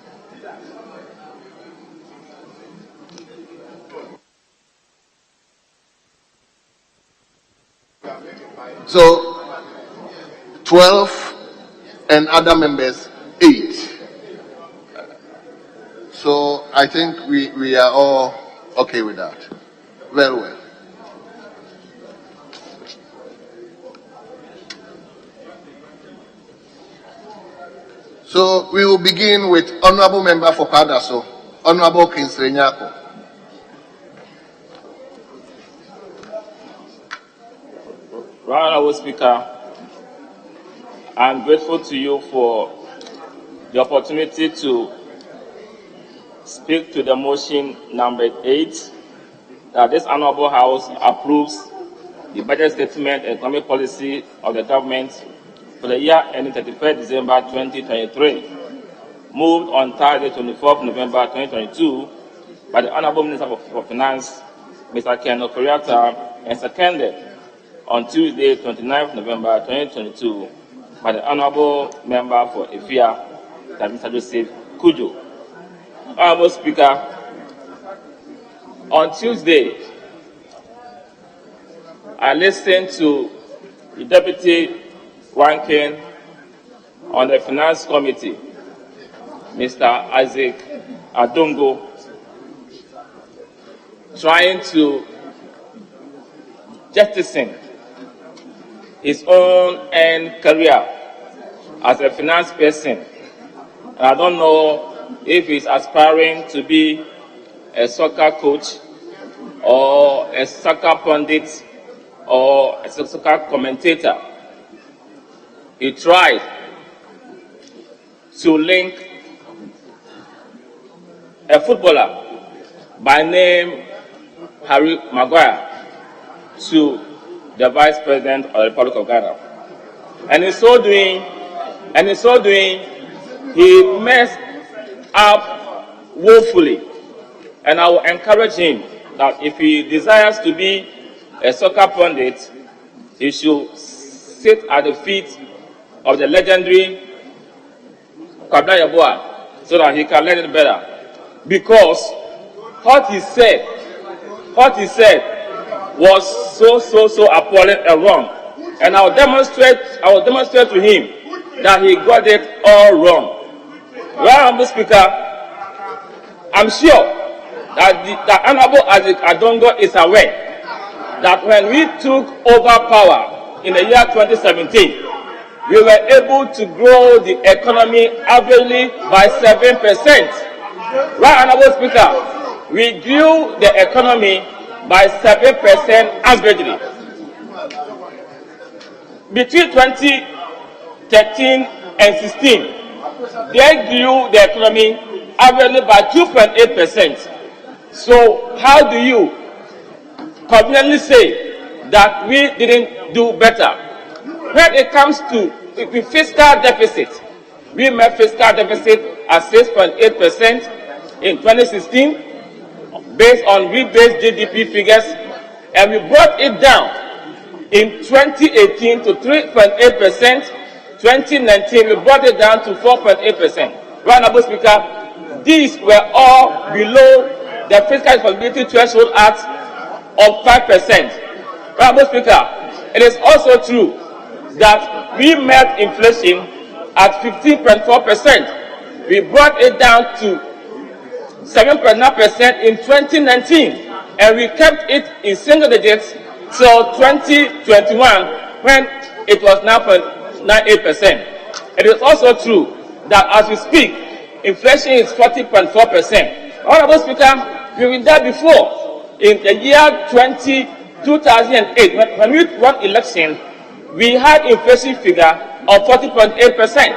So, 12 and other members 8. So, I think we are all okay with that. Very well. So, we will begin with Honorable Member for Padaso, Honorable Kingsley Nyako. Honorable Speaker, I'm grateful to you for the opportunity to speak to the motion number 8, that this Honorable House approves the budget statement and economic policy of the government for the year ending 31st December 2023, moved on Thursday, 24th November 2022, by the Honorable Minister for Finance, Mr. Ken Okoriata, and seconded on Tuesday, 29th November 2022, by the Honorable Member for Efia, Mr. Joseph Kujo. Honorable Speaker, on Tuesday, I listened to the Deputy Ranking on the Finance Committee, Mr. Isaac Adongo, trying to jettison his own end career as a finance person. And I don't know if he's aspiring to be a soccer coach or a soccer pundit or a soccer commentator. He tried to link a footballer by name Harry Maguire to the Vice President of the Republic of Ghana. And in so doing, he messed up woefully. And I will encourage him that if he desires to be a soccer pundit, he should sit at the feet of the legendary Kwabena Yeboah so that he can learn it better. Because what he said was so appalling and wrong. And I will demonstrate to him that he got it all wrong. Honorable Speaker, I'm sure that Honorable Isaac Adongo is aware that when we took over power in the year 2017, we were able to grow the economy averagely by 7%. Right, Honorable Speaker, we grew the economy by 7% averagely. Between 2013 and 16, they grew the economy averagely by 2.8%. So how do you conveniently say that we didn't do better? When it comes to the fiscal deficit, we met fiscal deficit at 6.8% in 2016 based on rebased GDP figures, and we brought it down in 2018 to 3.8%. 2019 we brought it down to 4.8%. Honorable Speaker, these were all below the Fiscal Responsibility Threshold Act of 5%. Honorable Speaker, it is also true that we met inflation at 15.4%. We brought it down to 7.9% in 2019, and we kept it in single digits till 2021 when it was 9.98%. It is also true that as we speak, inflation is 40.4%. Honorable Speaker, we were there before. In the year 2018, 2008, when we won election, we had inflation figure of 40.8%.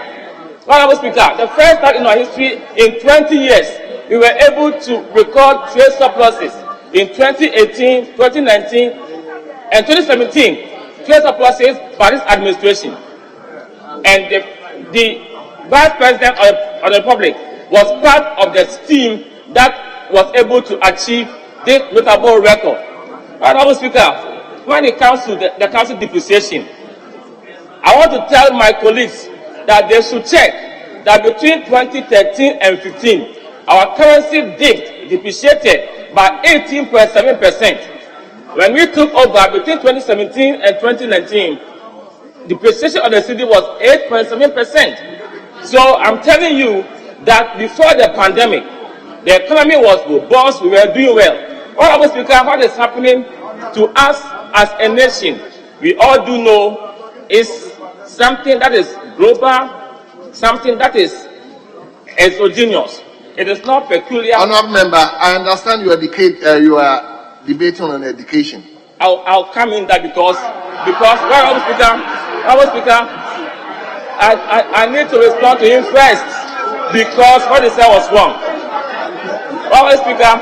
Honorable Speaker, the first time in our history in 20 years, we were able to record trade surpluses in 2018, 2019, and 2017. Trade surpluses by this administration. And the Vice President of the Republic was part of the team that was able to achieve this notable record. Honorable Speaker, when it comes to the council depreciation, I want to tell my colleagues that they should check that between 2013 and 15, our currency depreciated by 18.7%. When we took over between 2017 and 2019, depreciation of the city was 8.7%. So I'm telling you that before the pandemic, the economy was robust, we were doing well. Honorable Speaker, what is happening to us as a nation, we all do know, is something that is global, something that is exogenous. It is not peculiar. Honourable Member, I understand you are debating on education. I'll come in that because Honorable Speaker, I need to respond to him first because what he said was wrong. Honorable Speaker,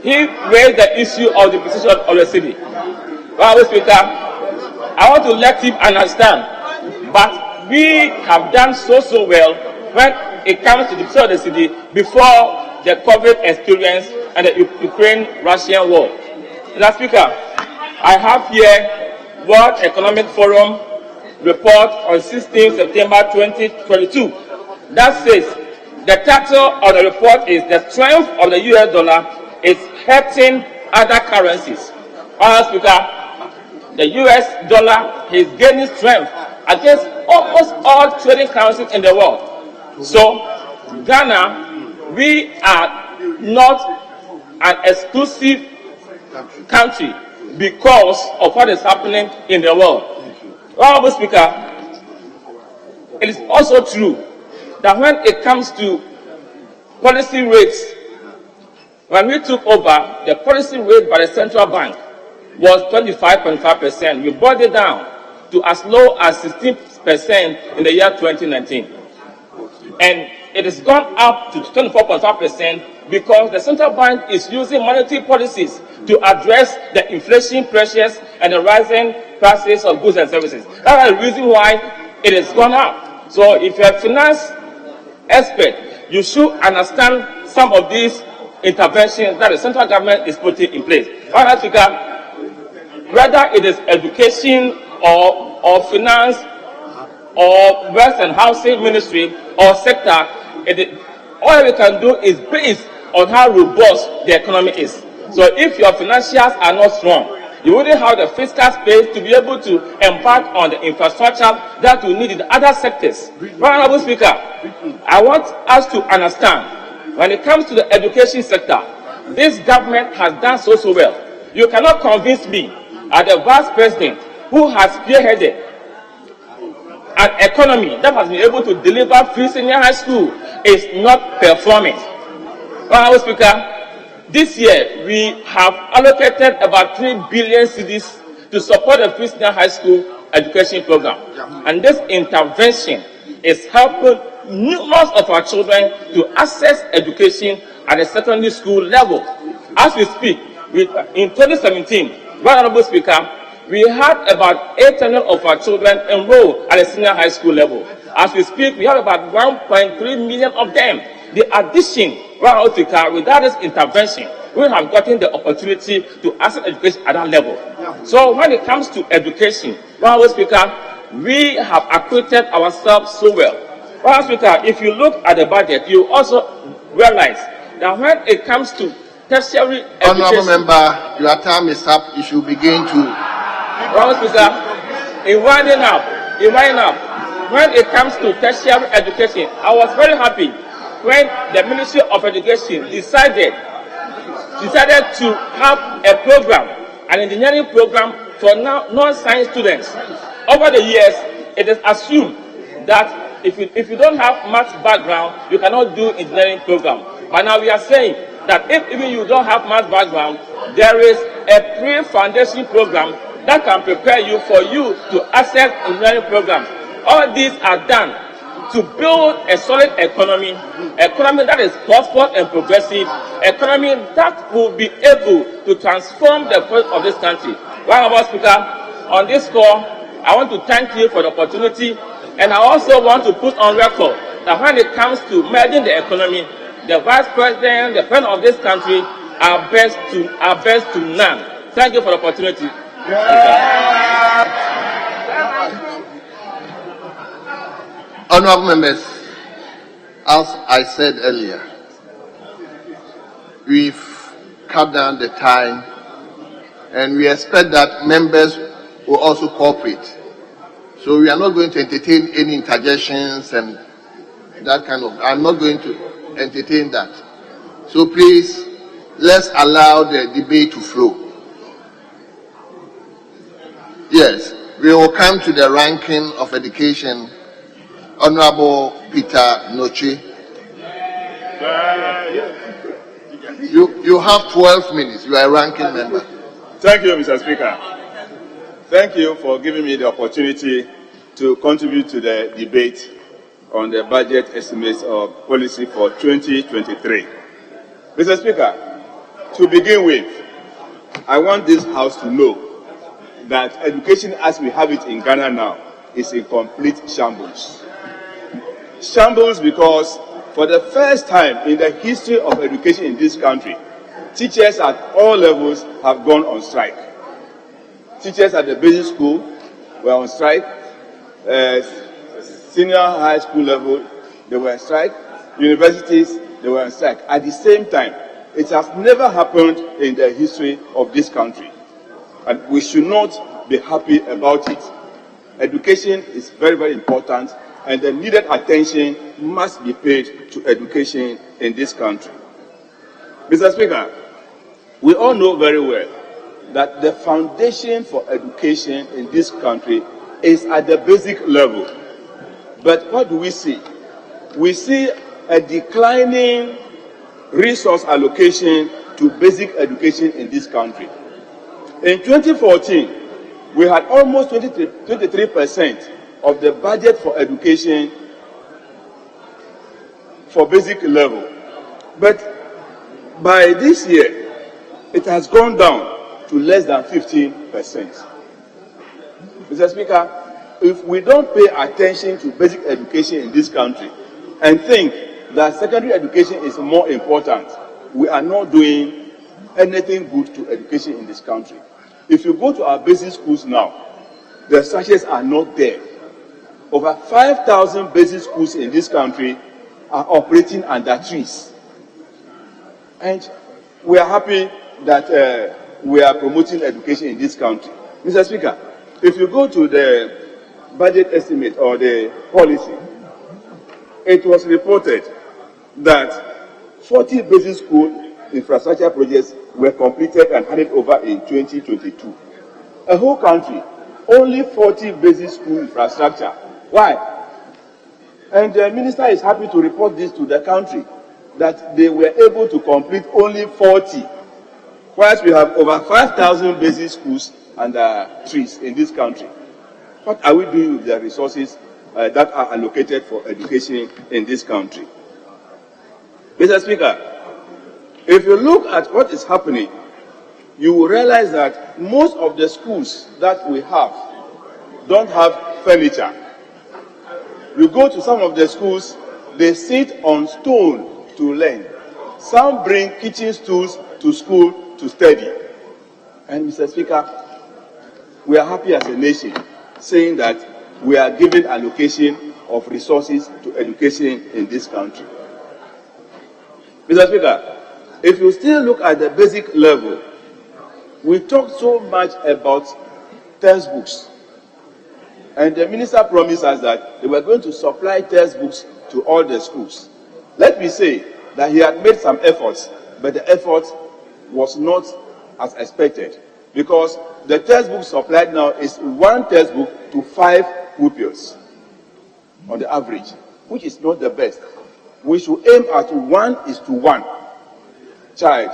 he raised the issue of the position of the city. Honorable Speaker, I want to let him understand, but we have done so well when it comes to the position of the city before the COVID experience and the Ukraine-Russian war. Mr. Speaker, I have here World Economic Forum report on 16 September 2022 that says the title of the report is "The Strength of the US Dollar is Hurting Other Currencies." Mr. Speaker, the US dollar is gaining strength against almost all trading currencies in the world. So, Ghana, we are not an exclusive country because of what is happening in the world. Honorable Speaker, it is also true that when it comes to policy rates, when we took over, the policy rate by the central bank was 25.5%. We brought it down to as low as 16% in the year 2019. And it has gone up to 24.5% because the central bank is using monetary policies to address the inflation pressures and the rising prices of goods and services. That's the reason why it has gone up. So if you're a finance expert, you should understand some of these interventions that the central government is putting in place. Honorable Speaker, whether it is education or finance or West and Housing Ministry or sector, all we can do is based on how robust the economy is. So if your financials are not strong, you wouldn't have the fiscal space to be able to embark on the infrastructure that we need in other sectors. Honorable Speaker, I want us to understand, when it comes to the education sector, this government has done so well. You cannot convince me as the Vice President who has spearheaded an economy that has been able to deliver free senior high school is not performing. Honorable Speaker, this year we have allocated about 3 billion cedis to support the free senior high school education program. And this intervention is helping numerous of our children to access education at the secondary school level. As we speak, in 2017, Honorable Speaker, we had about 800 of our children enrolled at the senior high school level. As we speak, we have about 1.3 million of them. The addition, Honorable Speaker, without this intervention, we have gotten the opportunity to access education at that level. So when it comes to education, Honorable Speaker, we have acquitted ourselves so well. Honorable Speaker, if you look at the budget, you also realize that when it comes to tertiary education... Honorable Member, your time is up. You should begin to... Honorable Speaker, in winding up, when it comes to tertiary education, I was very happy when the Ministry of Education decided to have a program, an engineering program for non-science students. Over the years, it is assumed that if you don't have math background, you cannot do engineering program. But now we are saying that if even you don't have math background, there is a pre-foundation program that can prepare you for you to access engineering programs. All these are done to build a solid economy that is prosperous and progressive, economy that will be able to transform the growth of this country. Honorable Speaker, on this call, I want to thank you for the opportunity, and I also want to put on record that when it comes to merging the economy, the Vice President, the President of this country are best to none. Thank you for the opportunity. Honorable members, as I said earlier, we've cut down the time and we expect that members will also cooperate. So we are not going to entertain any interjections and that kind of, I'm not going to entertain that. So please, let's allow the debate to flow. Yes, we will come to the ranking of education. Honorable Peter Noche. You have 12 minutes. You are a ranking member. Thank you, Mr. Speaker. Thank you for giving me the opportunity to contribute to the debate on the budget estimates of policy for 2023. Mr. Speaker, to begin with, I want this House to know that education as we have it in Ghana now is in complete shambles. Shambles because for the first time in the history of education in this country, teachers at all levels have gone on strike. Teachers at the basic school were on strike. Senior high school level, they were on strike. Universities, they were on strike. At the same time, it has never happened in the history of this country. And we should not be happy about it. Education is very, very important, and the needed attention must be paid to education in this country. Mr. Speaker, we all know very well that the foundation for education in this country is at the basic level. But what do we see? We see a declining resource allocation to basic education in this country. In 2014, we had almost 23% of the budget for education for basic level. But by this year, it has gone down to less than 15%. Mr. Speaker, if we don't pay attention to basic education in this country and think that secondary education is more important, we are not doing anything good to education in this country. If you go to our basic schools now, the structures are not there. Over 5,000 basic schools in this country are operating under trees. And we are happy that we are promoting education in this country. Mr. Speaker, if you go to the budget estimate or the policy, it was reported that 40 basic school infrastructure projects were completed and handed over in 2022. A whole country, only 40 basic school infrastructure. Why? And the minister is happy to report this to the country, that they were able to complete only 40, whilst we have over 5,000 basic schools under trees in this country. What are we doing with the resources that are allocated for education in this country? Mr. Speaker, if you look at what is happening, you will realize that most of the schools that we have don't have furniture. You go to some of the schools, they sit on stone to learn. Some bring kitchen stools to school to study. And Mr. Speaker, we are happy as a nation saying that we are giving allocation of resources to education in this country. Mr. Speaker, if you still look at the basic level, we talk so much about textbooks. And the minister promised us that they were going to supply textbooks to all the schools. Let me say that he had made some efforts, but the effort was not as expected, because the textbook supplied now is one textbook to 5 pupils on the average, which is not the best. We should aim at 1:1 child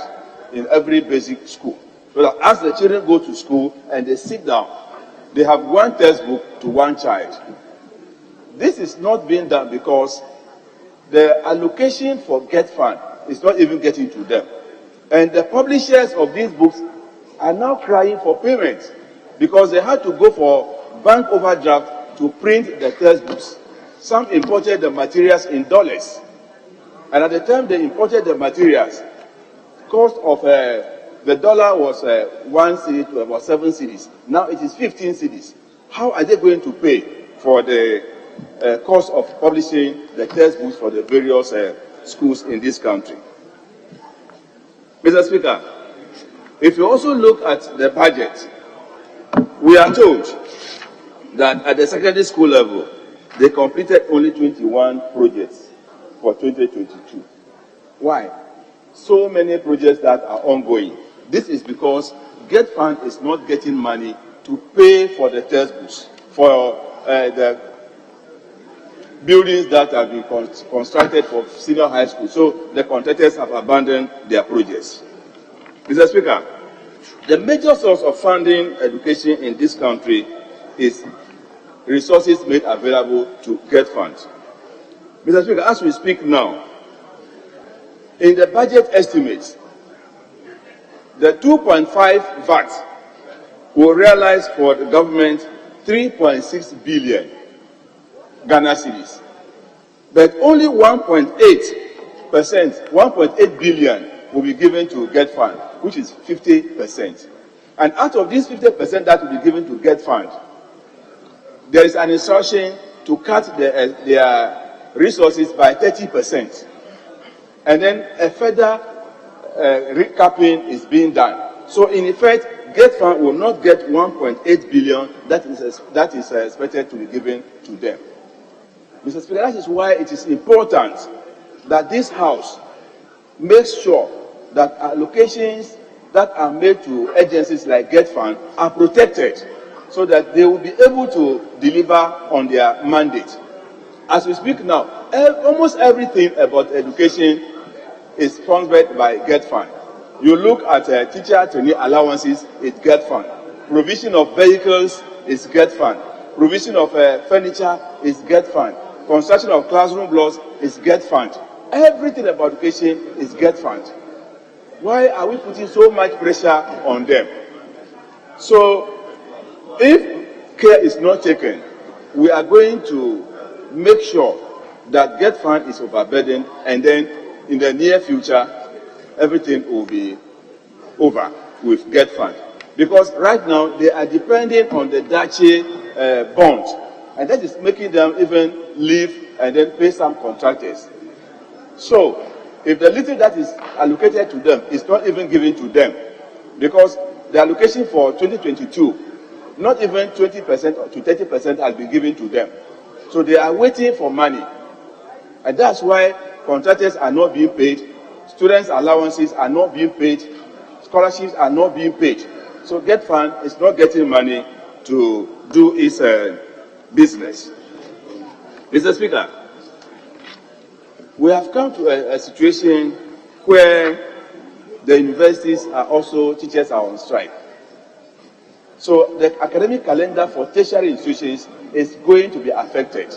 in every basic school. So that as the children go to school and they sit down, they have one textbook to one child. This is not being done because the allocation for Get Fund is not even getting to them. And the publishers of these books are now crying for payment because they had to go for bank overdraft to print the textbooks. Some imported the materials in dollars. And at the time they imported the materials, cost of the dollar was 1 cedi to about 7 cedis. Now it is 15 cedis. How are they going to pay for the cost of publishing the textbooks for the various schools in this country? Mr. Speaker, if you also look at the budget, we are told that at the secondary school level, they completed only 21 projects for 2022. Why? So many projects that are ongoing. This is because Get Fund is not getting money to pay for the textbooks, for the buildings that have been constructed for senior high school. So the contractors have abandoned their projects. Mr. Speaker, the major source of funding education in this country is resources made available to Get Fund. Mr. Speaker, as we speak now, in the budget estimates, the 2.5 VAT will realize for the government 3.6 billion Ghana cedis. But only 1.8%, 1.8 billion will be given to Get Fund, which is 50%. And out of this 50% that will be given to Get Fund, there is an instruction to cut their resources by 30%. And then a further recapping is being done. So in effect, Get Fund will not get 1.8 billion that is expected to be given to them. Mr. Speaker, that is why it is important that this House makes sure that allocations that are made to agencies like Get Fund are protected so that they will be able to deliver on their mandate. As we speak now, almost everything about education is sponsored by Get Fund. You look at teacher training allowances, it's Get Fund. Provision of vehicles is Get Fund. Provision of furniture is Get Fund. Construction of classroom blocks is Get Fund. Everything about education is Get Fund. Why are we putting so much pressure on them? So, if care is not taken, we are going to make sure that Get Fund is overburdened, and then in the near future, everything will be over with Get Fund. Because right now, they are depending on the Dachi bond, and that is making them even leave and then pay some contractors. So, if the little that is allocated to them is not even given to them, because the allocation for 2022, not even 20% to 30% has been given to them. So they are waiting for money. And that's why contractors are not being paid, students' allowances are not being paid, scholarships are not being paid. So Get Fund is not getting money to do its business. Mr. Speaker, we have come to a situation where the universities are also, teachers are on strike. So the academic calendar for tertiary institutions is going to be affected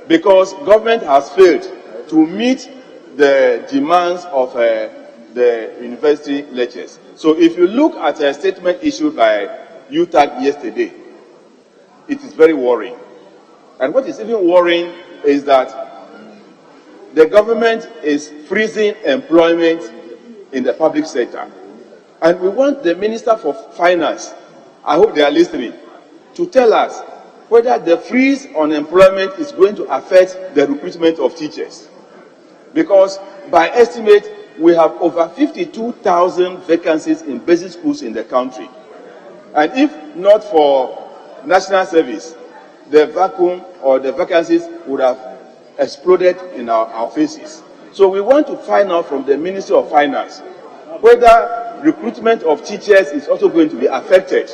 because government has failed to meet the demands of the university lectures. So if you look at a statement issued by UTAG yesterday, it is very worrying. And what is even worrying is that the government is freezing employment in the public sector. And we want the Minister for Finance, I hope they are listening, to tell us whether the freeze on employment is going to affect the recruitment of teachers. Because by estimate, we have over 52,000 vacancies in basic schools in the country. And if not for national service, the vacuum or the vacancies would have exploded in our faces. So we want to find out from the Ministry of Finance whether recruitment of teachers is also going to be affected.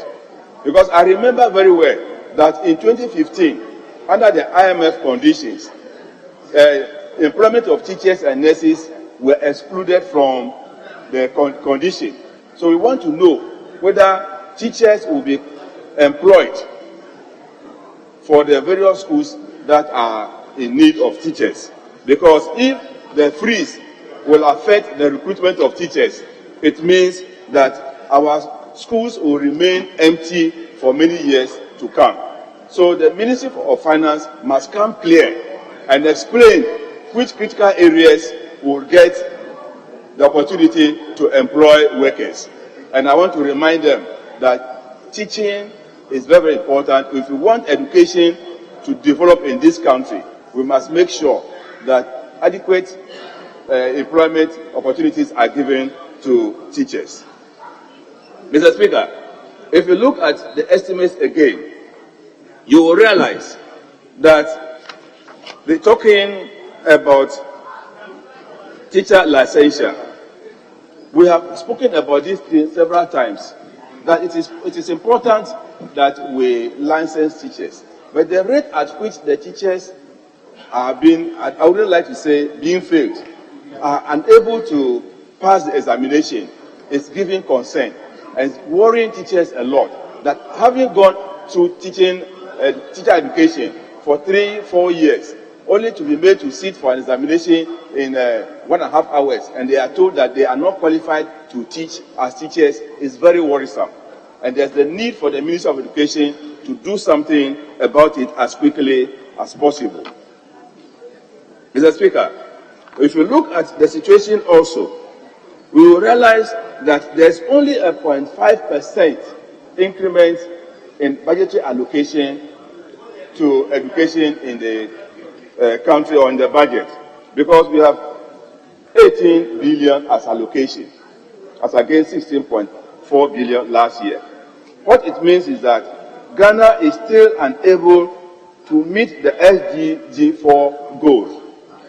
Because I remember very well that in 2015, under the IMF conditions, employment of teachers and nurses were excluded from the condition. So we want to know whether teachers will be employed for the various schools that are in need of teachers. Because if the freeze will affect the recruitment of teachers, it means that our schools will remain empty for many years to come. So the Ministry of Finance must come clear and explain which critical areas will get the opportunity to employ workers. And I want to remind them that teaching is very, very important. If we want education to develop in this country, we must make sure that adequate employment opportunities are given to teachers. Mr. Speaker, if you look at the estimates again, you will realize that the talking about teacher licensure, we have spoken about this thing several times, that it is important that we license teachers. But the rate at which the teachers are being, I wouldn't like to say being failed, are unable to pass the examination is giving concern and worrying teachers a lot. That having gone through teacher education for 3-4 years, only to be made to sit for an examination in 1.5 hours, and they are told that they are not qualified to teach as teachers, is very worrisome. And there's the need for the Ministry of Education to do something about it as quickly as possible. Mr. Speaker, if you look at the situation also, we will realize that there's only a 0.5% increment in budgetary allocation to education in the country or in the budget, because we have 18 billion as allocation, as against 16.4 billion last year. What it means is that Ghana is still unable to meet the SDG4 goals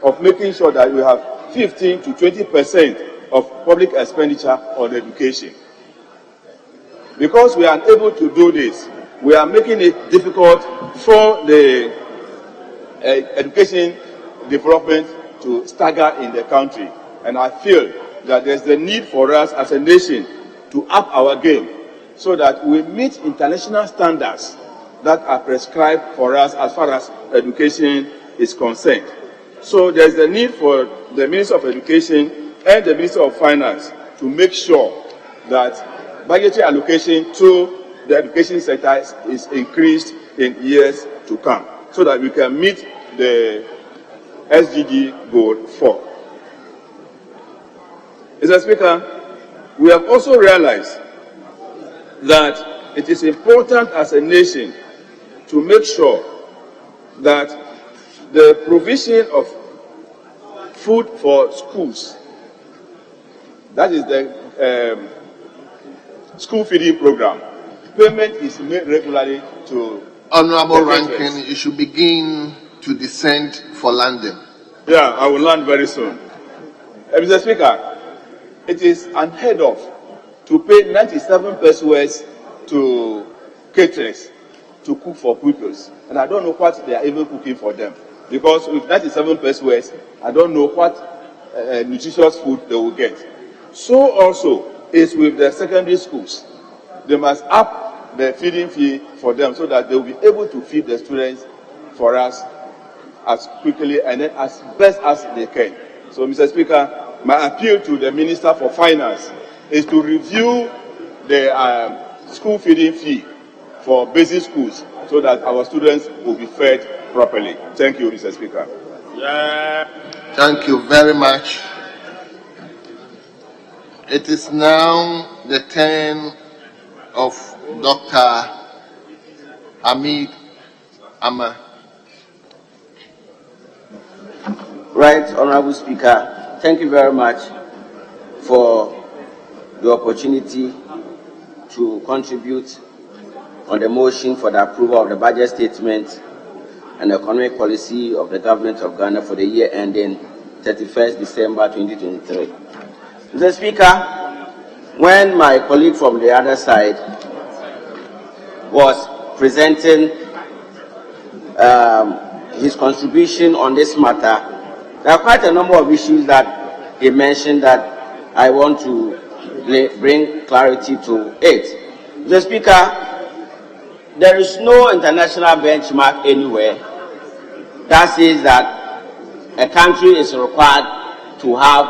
of making sure that we have 15 to 20% of public expenditure on education. Because we are unable to do this, we are making it difficult for the education development to stagger in the country. And I feel that there's the need for us as a nation to up our game so that we meet international standards that are prescribed for us as far as education is concerned. So there's the need for the Minister of Education and the Minister of Finance to make sure that budgetary allocation to the education sector is increased in years to come, so that we can meet the SDG goal 4. Mr. Speaker, we have also realized that it is important as a nation to make sure that the provision of food for schools, that is the school feeding program, payment is made regularly to Honorable Rankin, you should begin to descend for landing. Yeah, I will land very soon. Mr. Speaker, it is unheard of to pay 97 pesos to caterers to cook for pupils. And I don't know what they are even cooking for them. Because with 97 pesos, I don't know what nutritious food they will get. So also is with the secondary schools. They must up the feeding fee for them so that they will be able to feed the students for us as quickly and then as best as they can. So, Mr. Speaker, my appeal to the Minister for Finance is to review the school feeding fee for basic schools so that our students will be fed properly. Thank you, Mr. Speaker. Thank you very much. It is now the turn of Dr. Hamid Amma. Right, Honorable Speaker, thank you very much for the opportunity to contribute on the motion for the approval of the budget statement and economic policy of the government of Ghana for the year ending 31st December 2023. Mr. Speaker, when my colleague from the other side was presenting his contribution on this matter, there are quite a number of issues that he mentioned that I want to bring clarity to it. Mr. Speaker, there is no international benchmark anywhere that says that a country is required to have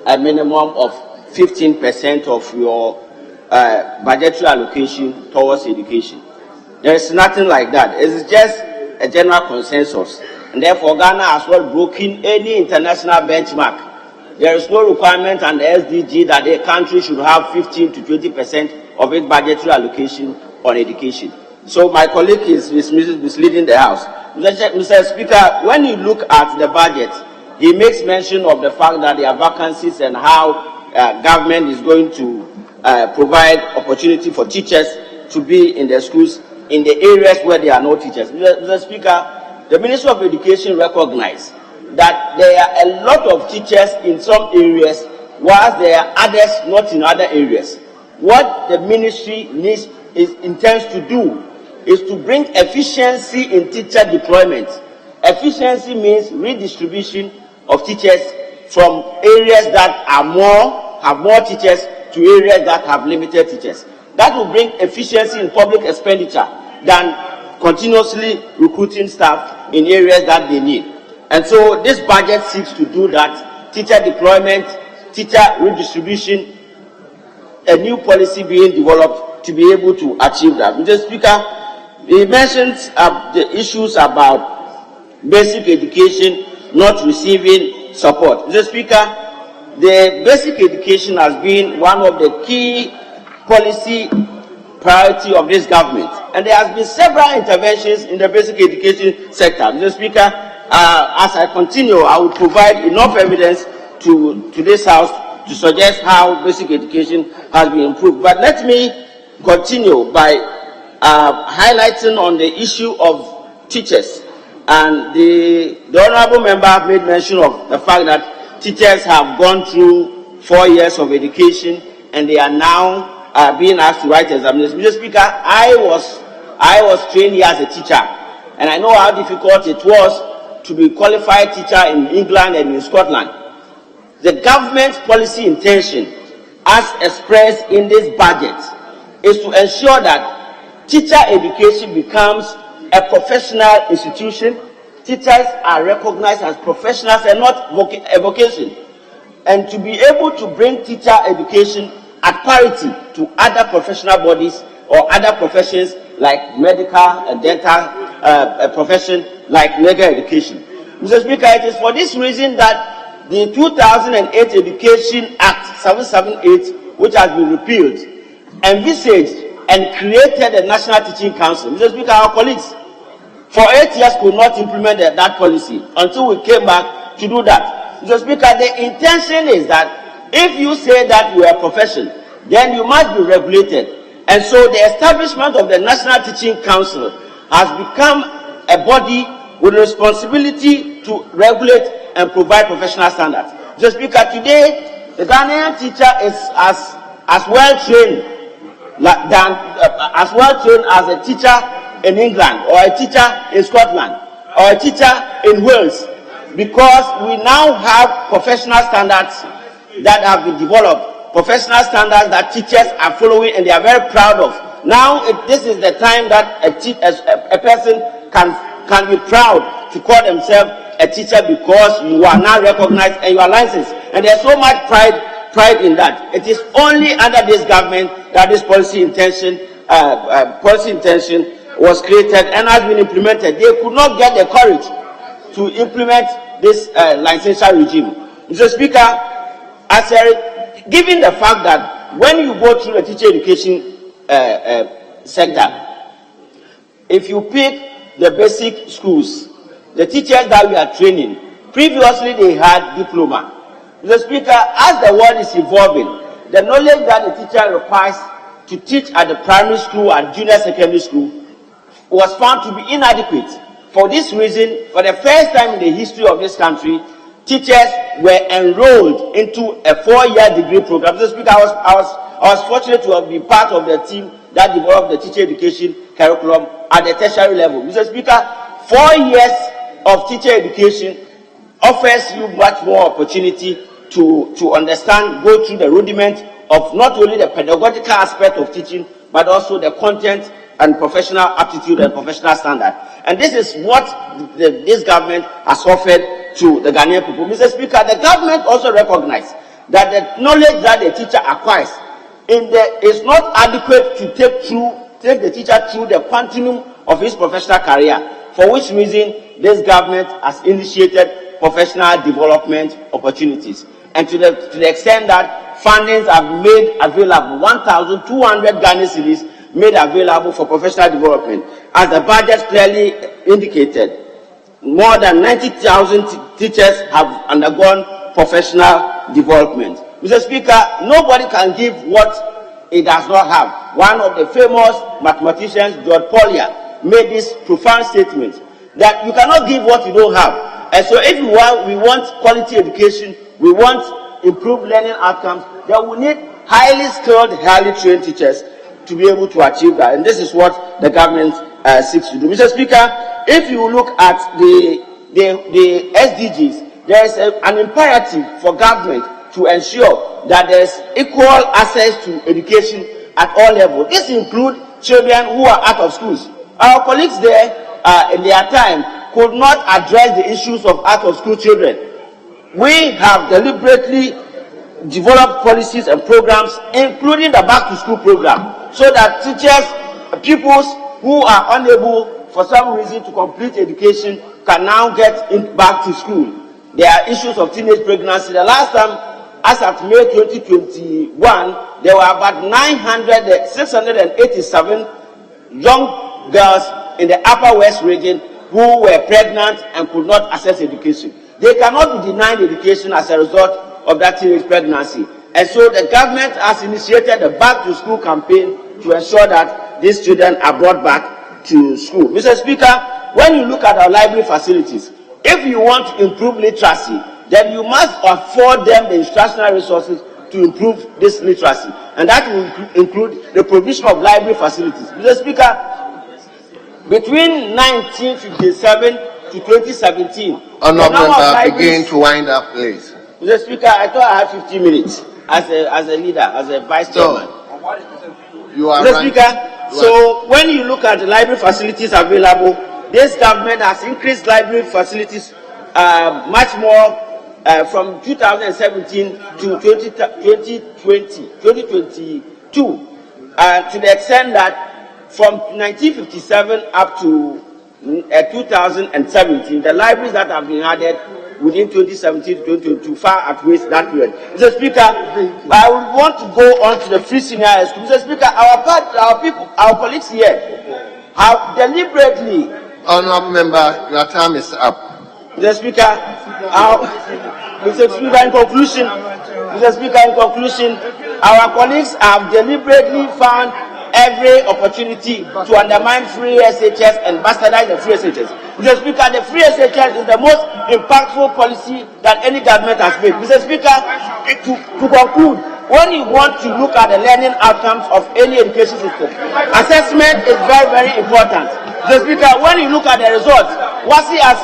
a minimum of 15% of your budgetary allocation towards education. There is nothing like that. It is just a general consensus. And therefore, Ghana has not broken any international benchmark. There is no requirement on the SDG that a country should have 15 to 20% of its budgetary allocation on education. So my colleague is misleading the House. Mr. Speaker, when you look at the budget, he makes mention of the fact that there are vacancies and how government is going to provide opportunity for teachers to be in the schools in the areas where there are no teachers. Mr. Speaker, the Ministry of Education recognized that there are a lot of teachers in some areas, whilst there are others not in other areas. What the ministry intends to do is to bring efficiency in teacher deployment. Efficiency means redistribution of teachers from areas that have more teachers to areas that have limited teachers. That will bring efficiency in public expenditure than continuously recruiting staff in areas that they need. And so this budget seeks to do that: teacher deployment, teacher redistribution, a new policy being developed to be able to achieve that. Mr. Speaker, he mentions the issues about basic education not receiving support. Mr. Speaker, the basic education has been one of the key policy priority of this government, and there has been several interventions in the basic education sector. Mr. Speaker, as I continue, I will provide enough evidence to this House to suggest how basic education has been improved. But let me continue by highlighting on the issue of teachers. And the honorable member made mention of the fact that teachers have gone through 4 years of education and they are now being asked to write examinations. Mr. Speaker, I was trained here as a teacher, and I know how difficult it was to be qualified teacher in England and in Scotland. The government's policy intention, as expressed in this budget, is to ensure that teacher education becomes a professional institution. Teachers are recognized as professionals and not a vocation. And to be able to bring teacher education at parity to other professional bodies or other professions like medical and dental profession, like legal education. Mr. Speaker, it is for this reason that the 2008 Education Act 778, which has been repealed, envisaged and created a National Teaching Council. Mr. Speaker, our colleagues for 8 years could not implement that policy until we came back to do that. Mr. Speaker, the intention is that if you say that you are a profession, then you must be regulated. And so the establishment of the National Teaching Council has become a body with responsibility to regulate and provide professional standards. Mr. Speaker, today the Ghanaian teacher is as well trained as a teacher in England, or a teacher in Scotland, or a teacher in Wales, because we now have professional standards that have been developed, professional standards that teachers are following and they are very proud of. Now, this is the time that a person can be proud to call themselves a teacher, because you are now recognized and you are licensed. And there's so much pride in that. It is only under this government that this policy intention was created and has been implemented. They could not get the courage to implement this licensure regime. Mr. Speaker, given the fact that when you go through the teacher education sector, if you pick the basic schools, the teachers that we are training, previously they had diploma. Mr. Speaker, as the world is evolving, the knowledge that the teacher requires to teach at the primary school and junior secondary school was found to be inadequate. For this reason, for the first time in the history of this country, teachers were enrolled into a 4-year degree program. Mr. Speaker, I was fortunate to be part of the team that developed the teacher education curriculum at the tertiary level. Mr. Speaker, 4 years of teacher education offers you much more opportunity to understand, go through the rudiment of not only the pedagogical aspect of teaching, but also the content and professional aptitude and professional standard. And this is what this government has offered to the Ghanaian people. Mr. Speaker, the government also recognized that the knowledge that the teacher acquires is not adequate to take the teacher through the continuum of his professional career, for which reason this government has initiated professional development opportunities. And to the extent that fundings have made available 1,200 Ghana cedis made available for professional development. As the budget clearly indicated, more than 90,000 teachers have undergone professional development. Mr. Speaker, nobody can give what it does not have. One of the famous mathematicians, George Polya, made this profound statement that you cannot give what you don't have. And so if we want quality education, we want improved learning outcomes, then we need highly skilled, highly trained teachers to be able to achieve that. And this is what the government seeks to do. Mr. Speaker, if you look at the SDGs, there is an imperative for government to ensure that there is equal access to education at all levels. This includes children who are out of schools. Our colleagues there, in their time, could not address the issues of out of school children. We have deliberately developed policies and programs, including the back to school program, so that teachers, pupils who are unable for some reason to complete education can now get back to school. There are issues of teenage pregnancy. The last time, as at May 2021, there were about 687 young girls in the Upper West region who were pregnant and could not access education. They cannot be denied education as a result of that teenage pregnancy. And so the government has initiated a back to school campaign to ensure that these children are brought back to school. Mr. Speaker, when you look at our library facilities, if you want to improve literacy, then you must afford them the instructional resources to improve this literacy. And that will include the provision of library facilities. Mr. Speaker, between 1957 to 2017, begin to wind up, please. Mr. Speaker, I thought I had 15 minutes as a leader, as a vice chairman. You are Mr. Speaker, so when you look at the library facilities available, this government has increased library facilities much more from 2017 to 2022, to the extent that from 1957 up to 2017, the libraries that have been added within 2017 to 2022 far outweighs that period. Mr. Speaker, I would want to go on to the free senior high school. Mr. Speaker, our colleagues here have deliberately. Honourable member, your time is up. Mr. Speaker, in conclusion, our colleagues have deliberately found every opportunity to undermine free SHS and bastardize the free SHS. Mr. Speaker, the free SHS is the most impactful policy that any government has made. Mr. Speaker, to conclude, when you want to look at the learning outcomes of any education system, assessment is very, very important. Mr. Speaker, when you look at the results, WASI has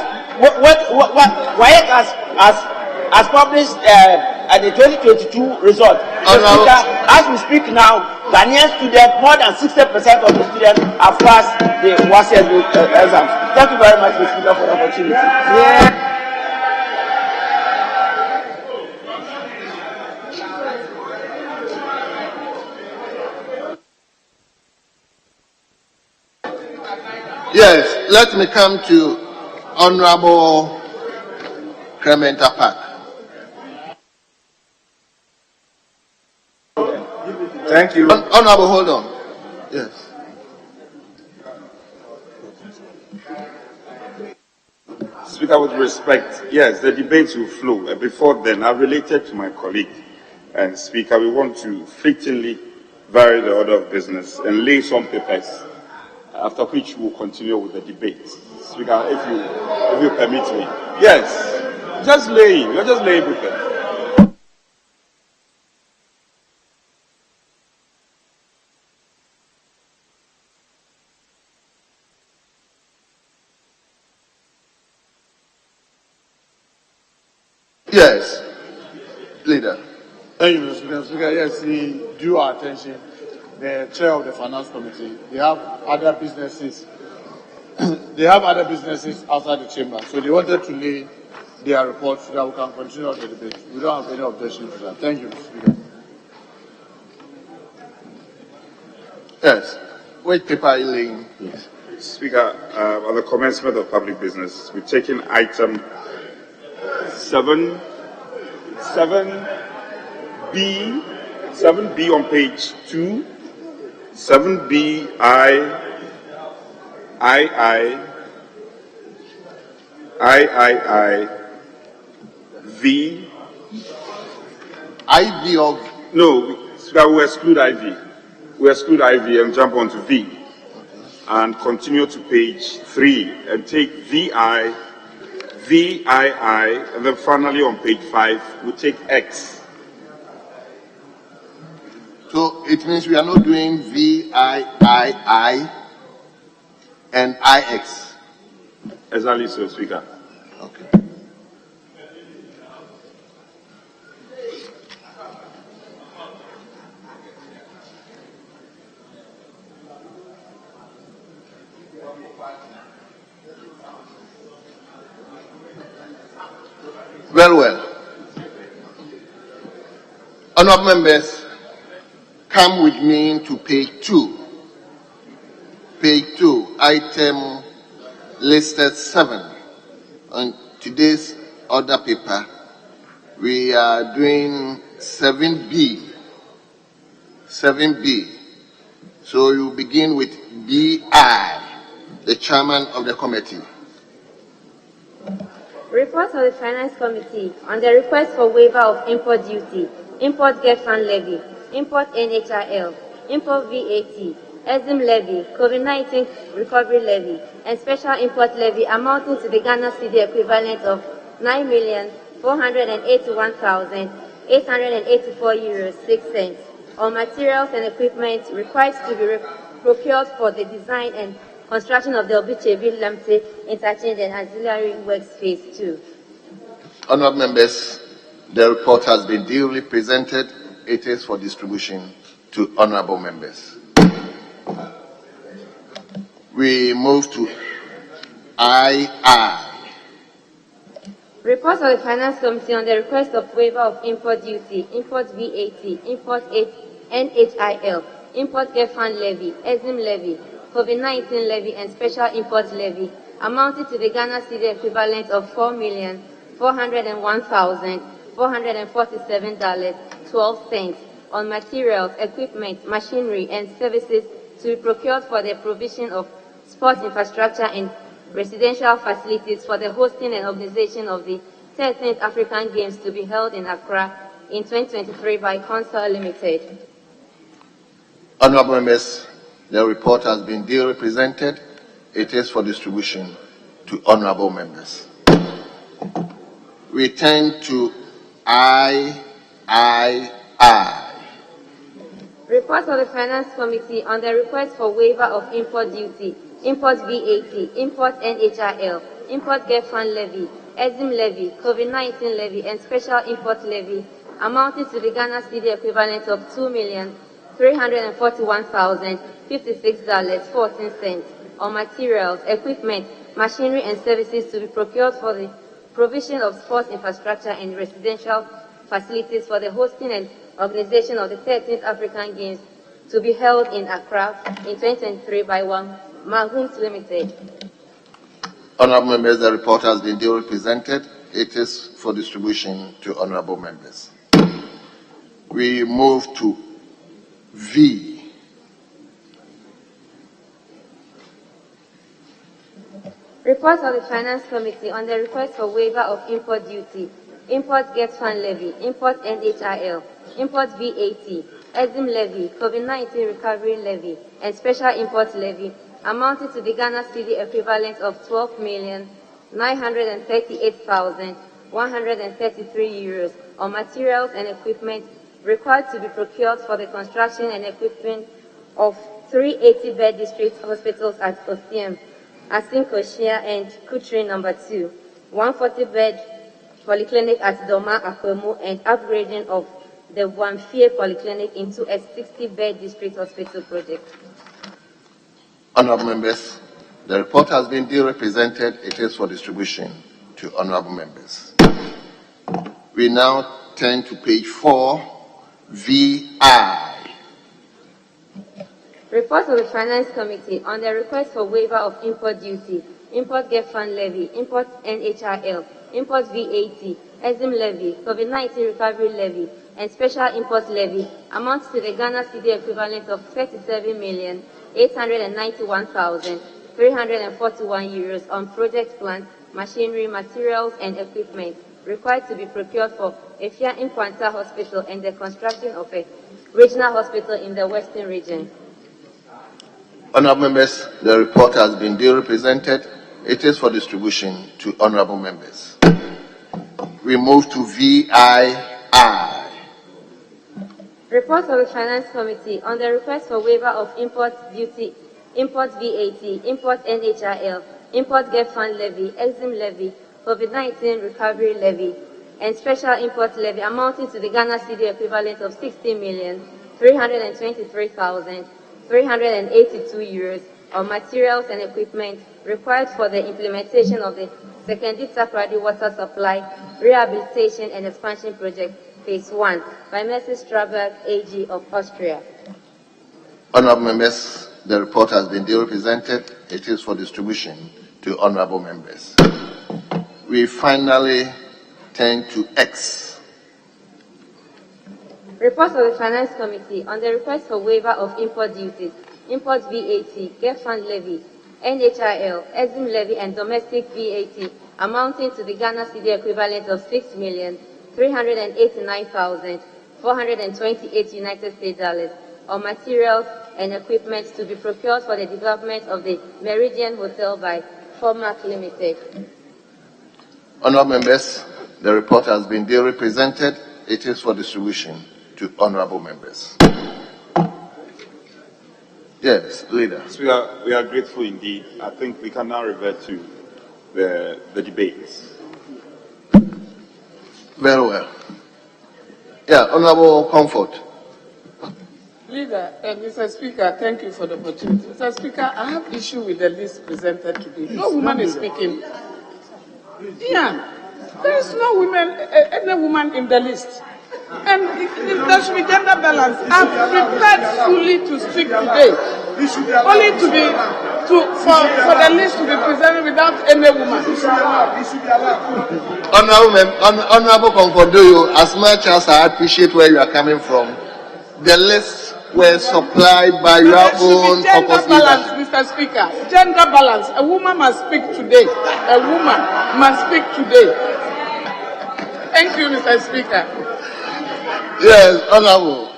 published the 2022 result. Mr. Speaker, as we speak now, Ghanaian students, more than 60% of the students have passed the WASI exams. Thank you very much, Mr. Speaker, for the opportunity. Yes, let me come to Honorable Clementa Park. Thank you. Honorable, hold on. Yes. Speaker, with respect, yes, the debates will flow. Before then, I've related to my colleague. And Speaker, we want to fittingly vary the order of business and lay some papers, after which we'll continue with the debate. Speaker, if you permit me. Yes, just laying. You're just laying papers. Yes. Leader. Thank you, Mr. Speaker. Yes, we due our attention. The chair of the Finance Committee, they have other businesses. They have other businesses outside the chamber, so they wanted to lay their report so that we can continue the debate. We don't have any objection to that. Thank you, Mr. Speaker. Yes. Which paper are you laying, please? Speaker, on the commencement of public business, we've taken item 7B on page 2, 7B II, V. IV of? No, Speaker, we exclude IV. We exclude IV and jump on to V. And continue to page 3 and take VI, VII, and then finally on page 5, we take X. So it means we are not doing VIII and IX. Exactly so, Speaker. Okay. Well. Honourable members, come with me to page 2. Page 2, item listed 7. On today's order paper, we are doing 7B. 7B. So you begin with BI, the chairman of the committee. Report of the Finance Committee on the request for waiver of import duty, import get fund levy, import NHIL, import VAT, EXIM levy, COVID-19 recovery levy, and special import levy amounting to the Ghana cedi equivalent of 9,481,884 euros 6 cents on materials and equipment required to be procured for the design and construction of the Obichevi Lamte Interchange and Auxiliary Works Phase 2. Honourable members, the report has been duly presented. It is for distribution to honourable members. We move to II. Report of the Finance Committee on the request of waiver of import duty, import VAT, import NHIL, import get fund levy, EXIM levy, COVID-19 levy, and special import levy amounting to the Ghana cedi equivalent of $4,401,447.12 on materials, equipment, machinery, and services to be procured for the provision of sports infrastructure and residential facilities for the hosting and organization of the 13th African Games to be held in Accra in 2023 by Council Limited. Honourable members, the report has been duly presented. It is for distribution to honourable members. We turn to III. Report of the Finance Committee on the request for waiver of import duty, import VAT, import NHIL, import get fund levy, EXIM levy, COVID-19 levy, and special import levy amounting to the Ghana cedi equivalent of $2,341,056.14 on materials, equipment, machinery, and services to be procured for the provision of sports infrastructure and residential facilities for the hosting and organization of the 13th African Games to be held in Accra in 2023 by Mahooms Limited. Honourable members, the report has been duly presented. It is for distribution to honourable members. We move to V. Report of the Finance Committee on the request for waiver of import duty, import get fund levy, import NHIL, import VAT, EXIM levy, COVID-19 recovery levy, and special import levy amounting to the Ghana cedi equivalent of €12,938,133 euros on materials and equipment required to be procured for the construction and equipping of 380-bed district hospitals at Osiem, Asinkoshia, and Kutri No. 2, 140-bed Polyclinic at Doma Akwemu and upgrading of the Wamfie Polyclinic into a 60-bed district hospital project. Honorable members, the report has been duly represented. It is for distribution to honorable members. We now turn to page 4, VI. Report of the Finance Committee on the request for waiver of import duty, import get fund levy, import NHRL, import VAT, EXIM levy, COVID-19 recovery levy, and special import levy amounts to the Ghana cedi equivalent of 37,891,341 euros on project plant, machinery, materials, and equipment required to be procured for Efia Nkwanta Hospital and the construction of a regional hospital in the Western region. Honorable members, the report has been duly presented. It is for distribution to honorable members. We move to VII. Report of the Finance Committee on the request for waiver of import duty, import VAT, import NHRL, import get fund levy, EXIM levy, COVID-19 recovery levy, and special import levy amounting to the Ghana cedi equivalent of 60,323,382 euros on materials and equipment required for the implementation of the Secondary Takrady Water Supply Rehabilitation and Expansion Project Phase 1 by Mrs. Strasberg AG of Austria. Honorable members, the report has been duly presented. It is for distribution to honorable members. We finally turn to X. Report of the Finance Committee on the request for waiver of import duties, import VAT, get fund levy, NHRL, EXIM levy, and domestic VAT amounting to the Ghana cedi equivalent of 6,389,428 United States dollars on materials and equipment to be procured for the development of the Meridian Hotel by Formac Limited. Honorable members, the report has been duly presented. It is for distribution to honorable members. Yes, leader. We are grateful indeed. I think we can now revert to the debates. Very well. Yeah, Honorable Comfort. Leader, Mr. Speaker, thank you for the opportunity. Mr. Speaker, I have issue with the list presented today. No woman is speaking. Yeah, there is no woman, any woman in the list. And there should be gender balance. I'm prepared fully to speak today. Only to be for the list to be presented without any woman. Honorable Comfort, as much as I appreciate where you are coming from, the lists were supplied by your own gender balance, Mr. Speaker. Gender balance. A woman must speak today. A woman must speak today. Thank you, Mr. Speaker. Yes, Honorable.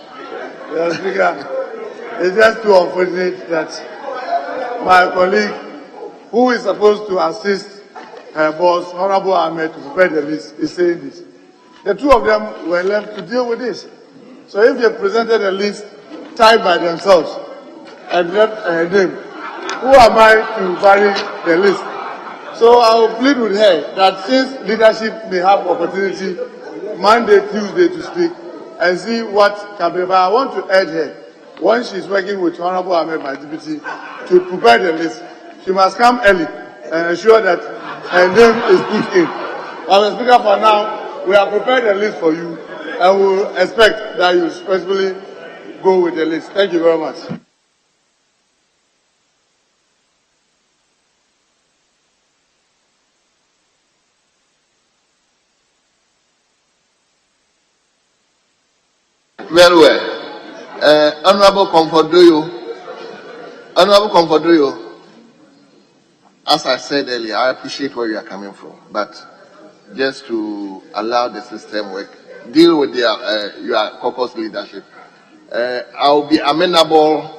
Mr. Speaker, it's just too unfortunate that my colleague, who is supposed to assist her boss, Honorable Ahmed, to prepare the list, is saying this. The two of them were left to deal with this. So if they presented a list tied by themselves and left her name, who am I to vary the list? So I will plead with her that since leadership may have opportunity Monday, Tuesday to speak and see what can be. But I want to urge her, when she's working with Honorable Ahmed, my deputy, to prepare the list, she must come early and ensure that her name is put in. Mr. Speaker, for now, we have prepared a list for you and we will expect that you respectfully go with the list. Thank you very much. Very well. Honorable Comfort, as I said earlier, I appreciate where you are coming from, but just to allow the system work, deal with your caucus leadership. I will be amenable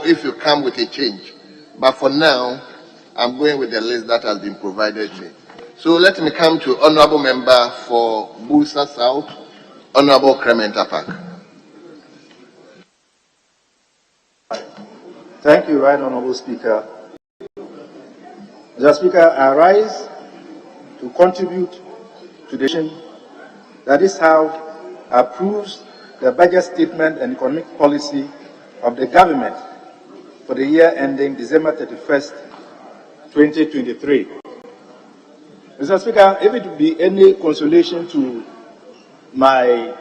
if you come with a change, but for now, I'm going with the list that has been provided me. So let me come to Honorable Member for Busa South, Honorable Clement Apak. Thank you, Right Honorable Speaker. Mr. Speaker, I rise to contribute to the nation that this House approves the budget statement and economic policy of the government for the year ending December 31st, 2023. Mr. Speaker, if it would be any consolation to my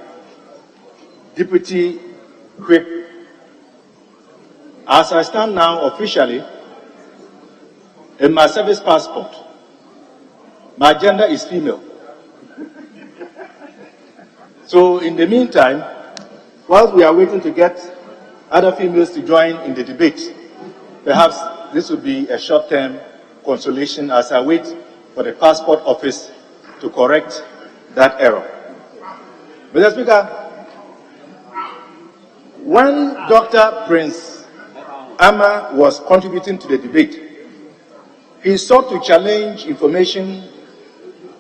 Deputy Whip, as I stand now officially, in my service passport, my gender is female. So in the meantime, whilst we are waiting to get other females to join in the debate, perhaps this will be a short-term consolation as I wait for the passport office to correct that error. Mr. Speaker, when Dr. Prince Ama was contributing to the debate, he sought to challenge information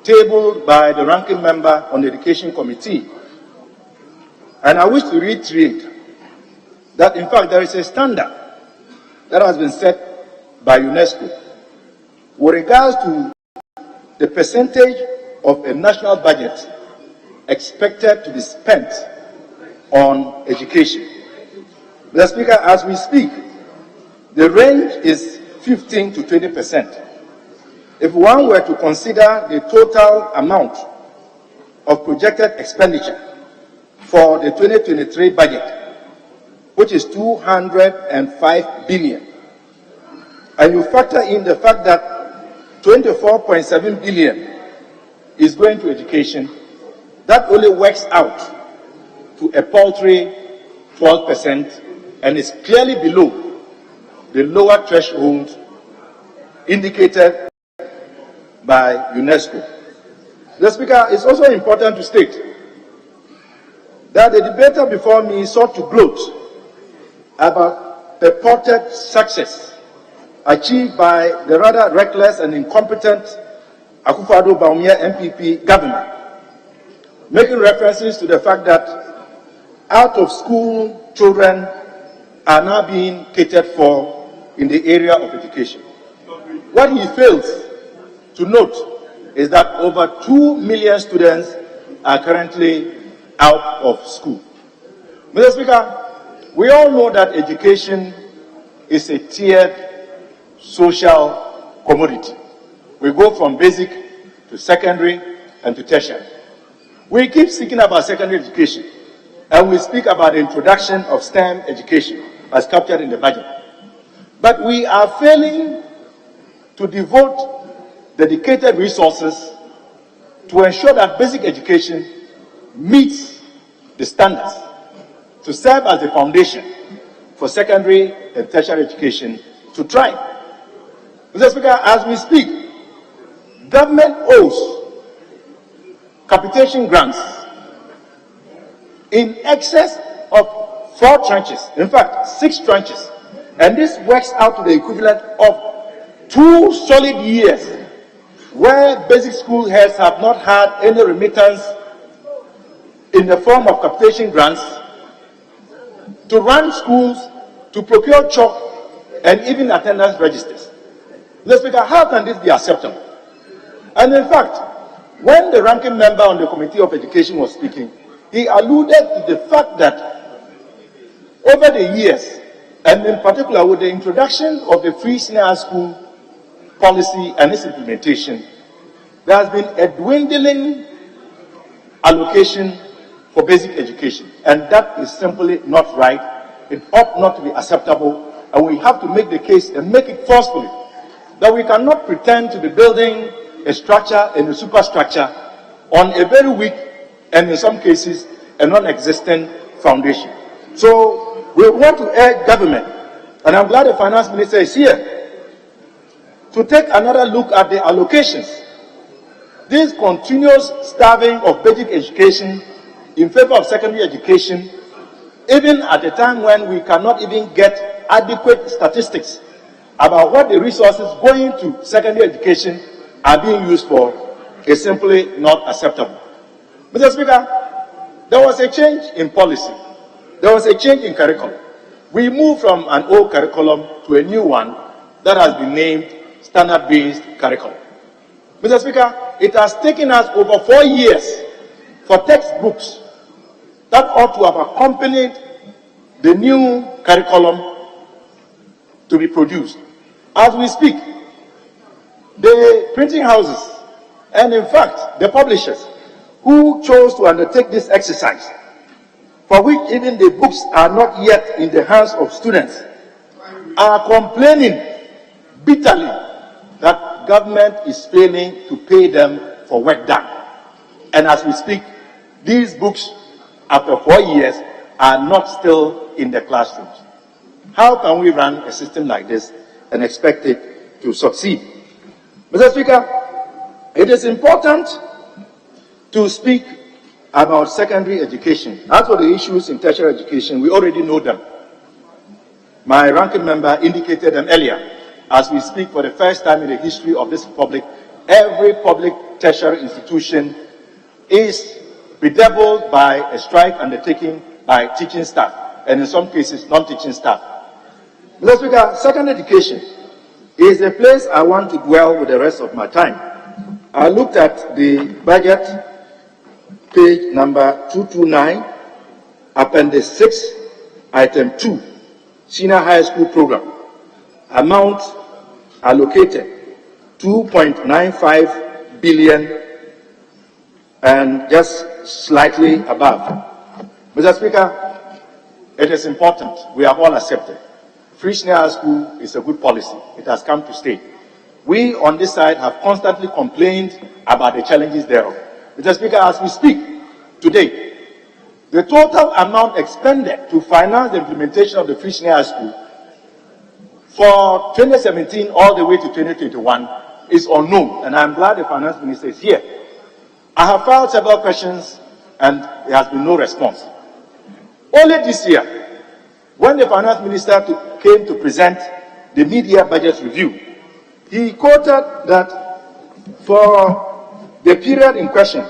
tabled by the ranking member on the Education Committee. And I wish to reiterate that, in fact, there is a standard that has been set by UNESCO with regards to the percentage of a national budget expected to be spent on education. Mr. Speaker, as we speak, the range is 15 to 20%. If one were to consider the total amount of projected expenditure for the 2023 budget, which is 205 billion, and you factor in the fact that 24.7 billion is going to education, that only works out to a paltry 12% and is clearly below the lower threshold indicated by UNESCO. The Speaker, it's also important to state that the debater before me sought to gloat about purported success achieved by the rather reckless and incompetent Akufo-Addo Bawumia MPP government, making references to the fact that out-of-school children are now being catered for in the area of education. What he fails to note is that over 2 million students are currently out of school. Mr. Speaker, we all know that education is a tiered social commodity. We go from basic to secondary and to tertiary. We keep speaking about secondary education, and we speak about the introduction of STEM education as captured in the budget. But we are failing to devote dedicated resources to ensure that basic education meets the standards to serve as the foundation for secondary and tertiary education to thrive. Mr. Speaker, as we speak, government owes capitation grants in excess of 4 tranches, in fact 6 tranches, and this works out to the equivalent of 2 solid years where basic school heads have not had any remittance in the form of capitation grants to run schools, to procure chalk, and even attendance registers. Mr. Speaker, how can this be acceptable? And in fact, when the ranking member on the Committee of Education was speaking, he alluded to the fact that over the years, and in particular with the introduction of the free senior high school policy and its implementation, there has been a dwindling allocation for basic education, and that is simply not right. It ought not to be acceptable, and we have to make the case and make it forcefully that we cannot pretend to be building a structure and a superstructure on a very weak and in some cases a non-existent foundation. So we want to urge government, and I'm glad the finance minister is here, to take another look at the allocations. This continuous starving of basic education in favor of secondary education, even at a time when we cannot even get adequate statistics about what the resources going to secondary education are being used for, is simply not acceptable. Mr. Speaker, there was a change in policy. There was a change in curriculum. We moved from an old curriculum to a new one that has been named standard-based curriculum. Mr. Speaker, it has taken us over 4 years for textbooks that ought to have accompanied the new curriculum to be produced. As we speak, the printing houses and in fact the publishers who chose to undertake this exercise, for which even the books are not yet in the hands of students, are complaining bitterly that government is failing to pay them for work done. And as we speak, these books, after 4 years, are not still in the classrooms. How can we run a system like this and expect it to succeed? Mr. Speaker, it is important to speak about secondary education. As for the issues in tertiary education, we already know them. My ranking member indicated them earlier. As we speak, for the first time in the history of this republic, every public tertiary institution is bedeviled by a strike undertaken by teaching staff, and in some cases, non-teaching staff. Mr. Speaker, secondary education is a place I want to dwell with the rest of my time. I looked at the budget, page number 229, appendix 6, item 2, senior high school program. Amount allocated 2.95 billion and just slightly above. Mr. Speaker, it is important. We have all accepted. Free senior high school is a good policy. It has come to stay. We on this side have constantly complained about the challenges thereof. Mr. Speaker, as we speak today, the total amount expended to finance the implementation of the free senior high school for 2017 all the way to 2021 is unknown, and I'm glad the finance minister is here. I have filed several questions and there has been no response. Only this year, when the finance minister came to present the mid-year budget review, he quoted that for the period in question,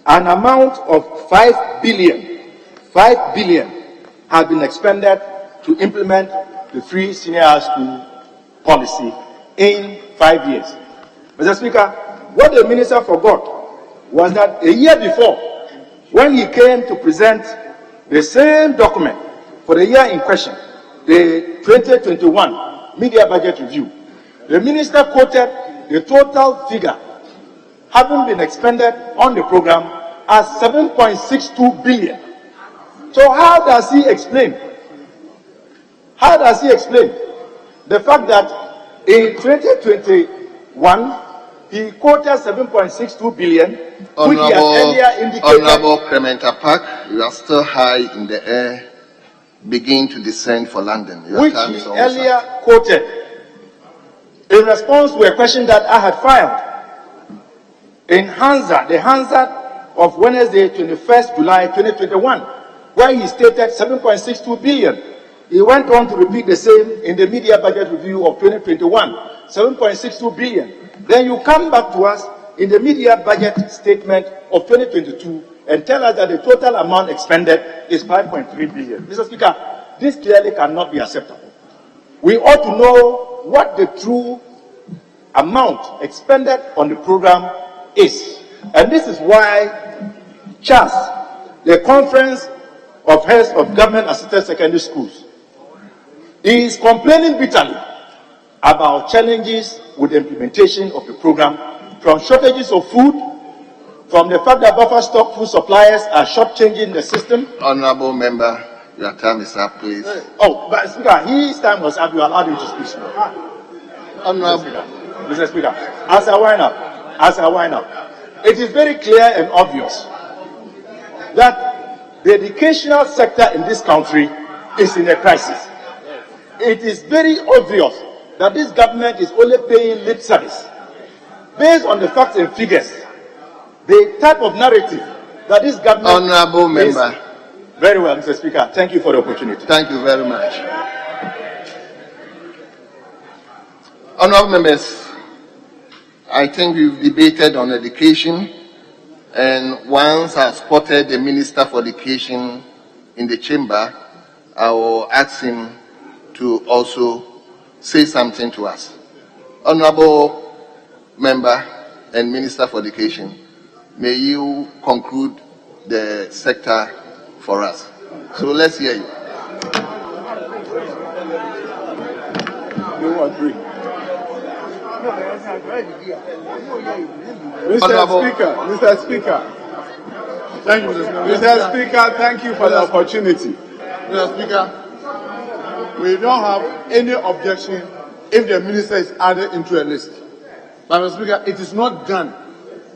an amount of 5 billion have been expended to implement the free senior high school policy in 5 years. Mr. Speaker, what the minister forgot was that a year before, when he came to present the same document for the year in question, the 2021 mid-year budget review, the minister quoted the total figure having been expended on the program as 7.62 billion. So how does he explain? How does he explain the fact that in 2021 he quoted 7.62 billion, which he had earlier indicated? Honorable Clement Park, you are still high in the air. Begin to descend for London. Which he earlier quoted in response to a question that I had filed in Hansa, the Hansa of Wednesday, 21st July 2021, where he stated 7.62 billion. He went on to repeat the same in the mid-year budget review of 2021, 7.62 billion. Then you come back to us in the mid-year budget statement of 2022 and tell us that the total amount expended is 5.3 billion. Mr. Speaker, this clearly cannot be acceptable. We ought to know what the true amount expended on the program is. And this is why CHAS, the Conference of Heads of Government Assisted Secondary Schools, is complaining bitterly about challenges with the implementation of the program, from shortages of food, from the fact that buffer stock food suppliers are shortchanging the system. Honorable member, your time is up, please. Oh, but Speaker, his time was up. You allowed him to speak. Honorable Mr. Speaker, as I wind up, it is very clear and obvious that the educational sector in this country is in a crisis. It is very obvious that this government is only paying lip service based on the facts and figures. The type of narrative that this government Honorable member. Very well, Mr. Speaker. Thank you for the opportunity. Thank you very much. Honorable members, I think we've debated on education, and once I've spotted the Minister for Education in the chamber, I will ask him to also say something to us. Honorable member, and Minister for Education, may you conclude the sector for us. So let's hear you. You agree? Mr. Speaker. Thank you, Mr. Speaker, thank you for the opportunity. Mr. Speaker, we don't have any objection if the minister is added into a list. But Mr. Speaker, it is not done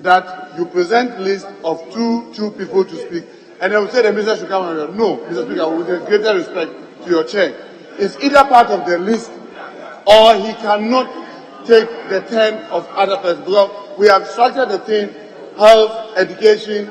that you present list of two people to speak, and then we say the minister should come and no, Mr. Speaker, with the greater respect to your chair, it's either part of the list or he cannot take the turn of other persons. Because we have structured the thing, health, education,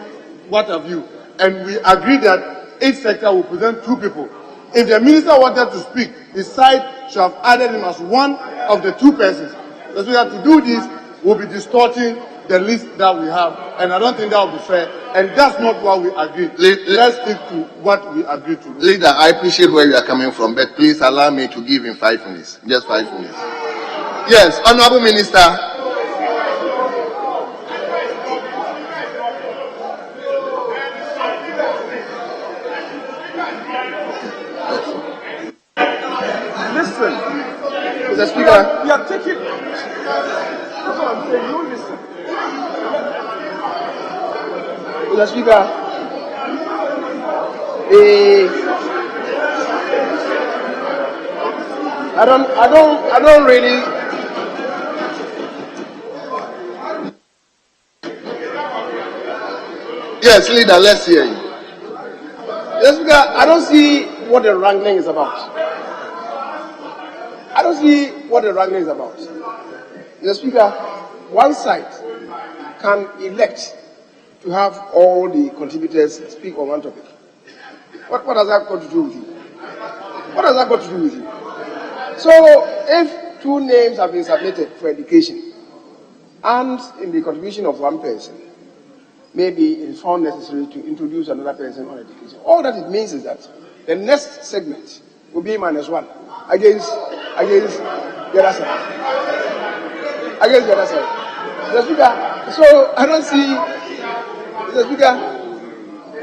what have you, and we agree that each sector will present two people. If the minister wanted to speak, his side should have added him as one of the two persons. Because we have to do this, we'll be distorting the list that we have, and I don't think that will be fair, and that's not what we agreed. Let's stick to what we agreed to. Leader, I appreciate where you are coming from, but please allow me to give him 5 minutes. Just 5 minutes. Yes, Honorable Minister. Listen, Mr. Speaker. You are taking. That's what I'm saying. You listen. Mr. Speaker, I don't really. Yes, leader, let's hear you. Mr. Speaker, I don't see what the wrangling is about. I don't see what the wrangling is about. Mr. Speaker, one side can elect to have all the contributors speak on one topic. What has that got to do with you? What has that got to do with you? So, if 2 names have been submitted for education, and in the contribution of one person, maybe it is found necessary to introduce another person on education. All that it means is that the next segment will be -1 against the other side. Against the other side. Mr. Speaker, so I don't see. Mr. Speaker,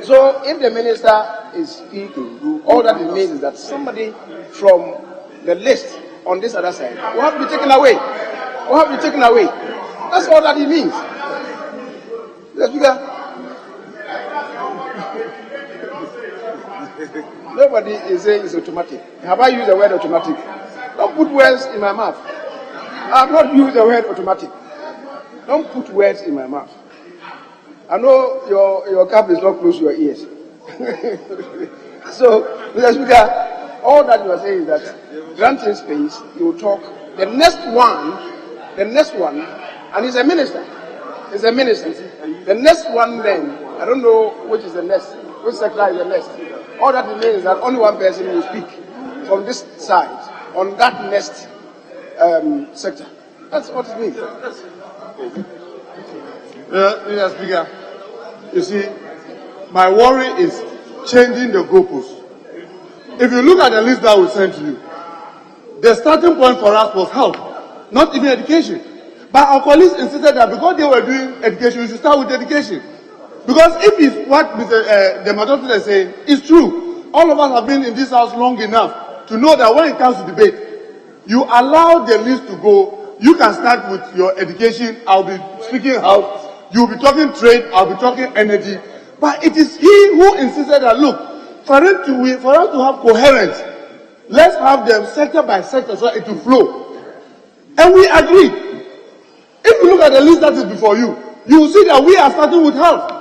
so if the minister is speaking, all that it means is that somebody from the list on this other side will have to be taken away. Will have to be taken away. That's all that it means. Mr. Speaker, nobody is saying it's automatic. Have I used the word automatic? Don't put words in my mouth. I have not used the word automatic. Don't put words in my mouth. I know your cap is not close to your ears. So, Mr. Speaker, all that you are saying is that granting space, you will talk. The next one, and he's a minister. He's a minister. The next one then, I don't know which is the next, which sector is the next. All that it means is that only one person will speak from this side on that next sector. That's what it means. Mr. Speaker, you see, my worry is changing the goalposts. If you look at the list that we sent to you, the starting point for us was health, not even education. But our colleagues insisted that because they were doing education, we should start with education. Because if it's what the majority is saying is true, all of us have been in this house long enough to know that when it comes to debate, you allow the list to go. You can start with your education. I'll be speaking health. You'll be talking trade. I'll be talking energy. But it is he who insisted that, look, for us to have coherence, let's have them sector by sector so it will flow. And we agreed. If you look at the list that is before you, you will see that we are starting with health.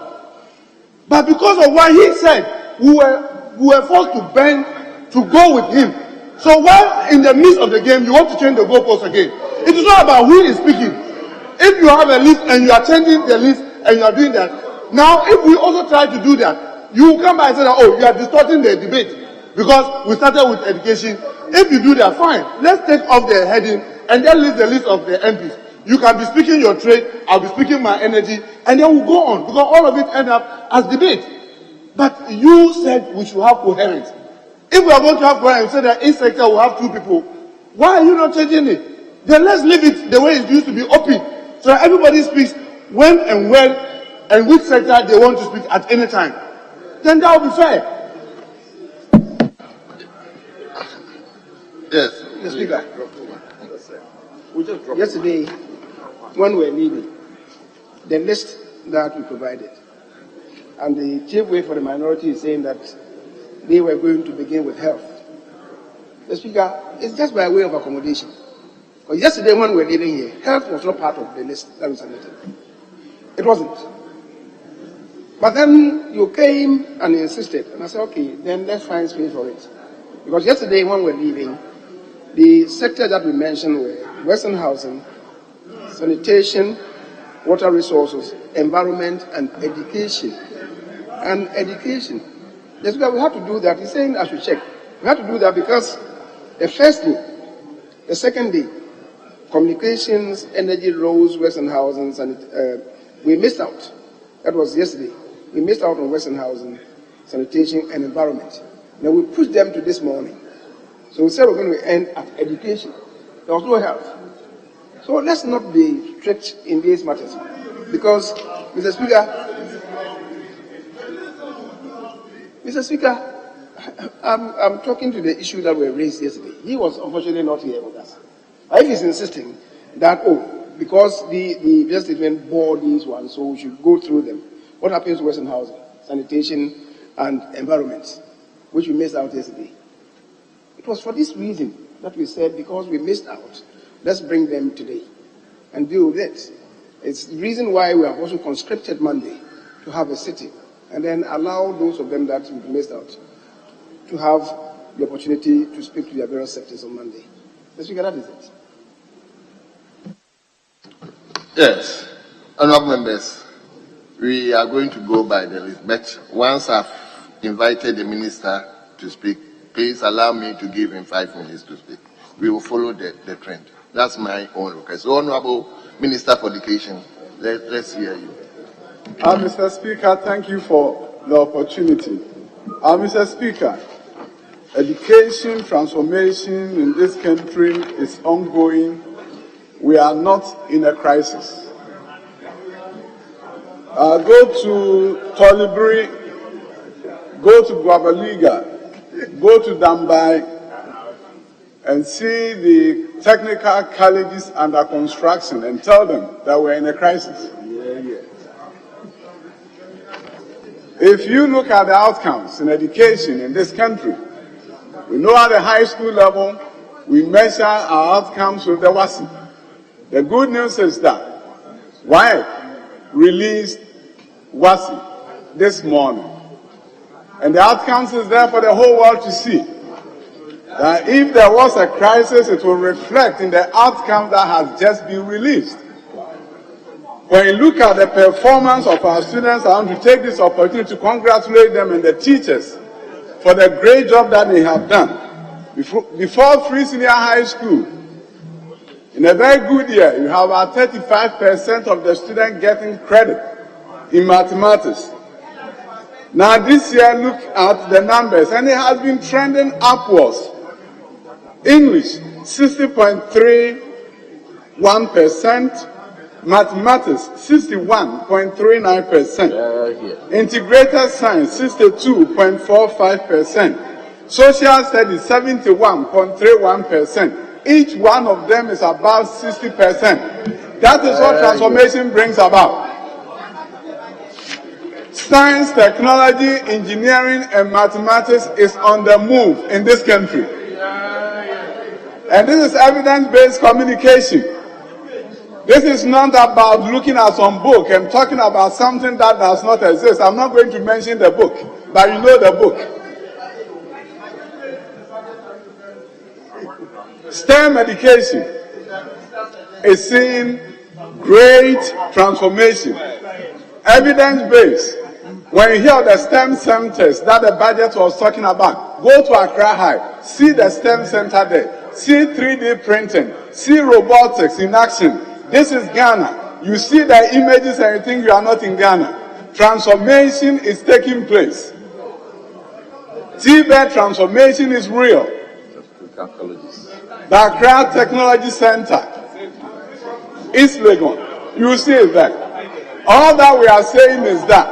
But because of what he said, we were forced to bend to go with him. So while in the midst of the game, you want to change the goalposts again. It is not about who is speaking. If you have a list and you are changing the list and you are doing that, now if we also try to do that, you will come back and say that, oh, you are distorting the debate because we started with education. If you do that, fine. Let's take off the heading and then list the list of the MPs. You can be speaking your trade, I'll be speaking my energy, and then we'll go on because all of it end up as debate. But you said we should have coherence. If we are going to have coherence, you said that each sector will have 2 people. Why are you not changing it? Then let's leave it the way it used to be, open, so that everybody speaks when and where and which sector they want to speak at any time, then that will be fair. Yes. Mr. Speaker, yesterday, when we were leaving, the list that we provided, and the chief whip for the minority is saying that they were going to begin with health. The Speaker, it's just by way of accommodation. Because yesterday, when we were leaving here, health was not part of the list that we submitted. It wasn't. But then you came and insisted, and I said, okay, then let's find space for it. Because yesterday, when we were leaving, the sectors that we mentioned were Western housing, sanitation, water resources, environment, and education. And education. That's why we have to do that. He's saying I should check. We have to do that because the first day, the second day, communications, energy, roads, Western housing, we missed out. That was yesterday. We missed out on Western housing, sanitation, and environment. Now we pushed them to this morning. So we said we're going to end at education. There was no health. So let's not be strict in these matters. Because, Mr. Speaker, I'm talking to the issue that were raised yesterday. He was unfortunately not here with us. If he's insisting that, because the just statement bore these ones, so we should go through them. What happens to Western housing, sanitation, and environment, which we missed out yesterday? It was for this reason that we said, because we missed out, let's bring them today and deal with it. It's the reason why we have also conscripted Monday to have a sitting and then allow those of them that we missed out to have the opportunity to speak to their various sectors on Monday. Mr. Speaker, that is it. Yes. Honourable members, we are going to go by the list. But once I've invited the minister to speak, please allow me to give him 5 minutes to speak. We will follow the trend. That's my own request. So, Honourable Minister for Education, let's hear you. Mr. Speaker, thank you for the opportunity. Mr. Speaker, education transformation in this country is ongoing. We are not in a crisis. Go to Tolibri, go to Guavaliga, go to Dambai, and see the technical colleges under construction and tell them that we're in a crisis. If you look at the outcomes in education in this country, we know at the high school level, we measure our outcomes with the WASI. The good news is that WAEC released WASI this morning. And the outcomes is there for the whole world to see. That if there was a crisis, it will reflect in the outcome that has just been released. When you look at the performance of our students, I want to take this opportunity to congratulate them and the teachers for the great job that they have done. Before free senior high school, in a very good year, you have about 35% of the students getting credit in mathematics. Now this year, look at the numbers, and it has been trending upwards. English, 60.31%. Mathematics, 61.39%. Integrated science, 62.45%. Social studies, 71.31%. Each one of them is about 60%. That is what transformation brings about. Science, technology, engineering, and mathematics is on the move in this country. And this is evidence-based communication. This is not about looking at some book and talking about something that does not exist. I'm not going to mention the book, but you know the book. STEM education is seeing great transformation. Evidence-based. When you hear the STEM centers that the budget was talking about, go to Accra High, see the STEM center there, see 3D printing, see robotics in action. This is Ghana. You see the images and you think you are not in Ghana. Transformation is taking place. Tibet transformation is real. The Accra Technology Center, East Legon, you see it there. All that we are saying is that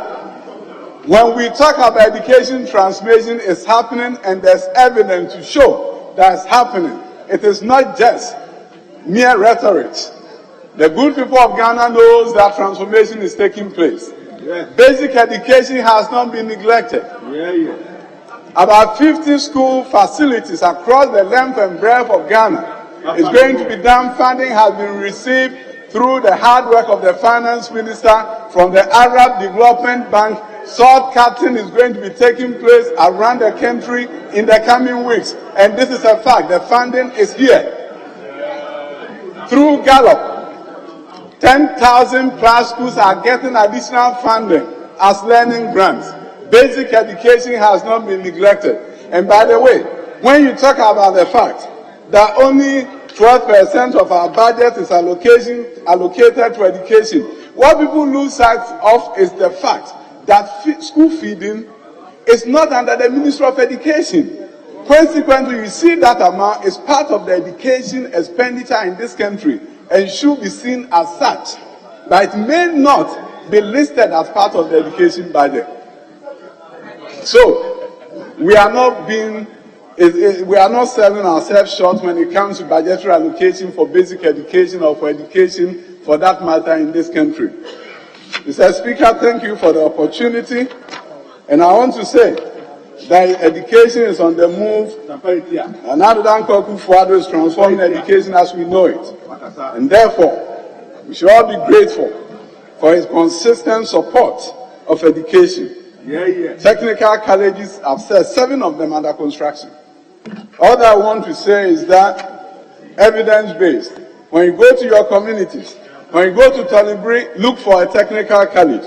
when we talk about education transformation, it's happening, and there's evidence to show that it's happening. It is not just mere rhetoric. The good people of Ghana knows that transformation is taking place. Yeah. Basic education has not been neglected. About 50 school facilities across the length and breadth of Ghana is going to be done. Funding has been received through the hard work of the finance minister from the Arab Development Bank. Sword cutting is going to be taking place around the country in the coming weeks. And this is a fact. The funding is here. Through Gallup, 10,000 plus schools are getting additional funding as learning grants. Basic education has not been neglected. And by the way, when you talk about the fact that only 12% of our budget is allocated to education, what people lose sight of is the fact that school feeding is not under the Ministry of Education. Consequently, you see that amount is part of the education expenditure in this country and should be seen as such, but it may not be listed as part of the education budget. So, we are not selling ourselves short when it comes to budgetary allocation for basic education or for education for that matter in this country. Mr. Speaker, thank you for the opportunity, and I want to say that education is on the move, and Adedan Kwaku-Fuado is transforming education as we know it. And therefore, we should all be grateful for his consistent support of education. Technical colleges, I've said 7 of them under construction. All that I want to say is that evidence-based, when you go to your communities, when you go to Tolibri, look for a technical college.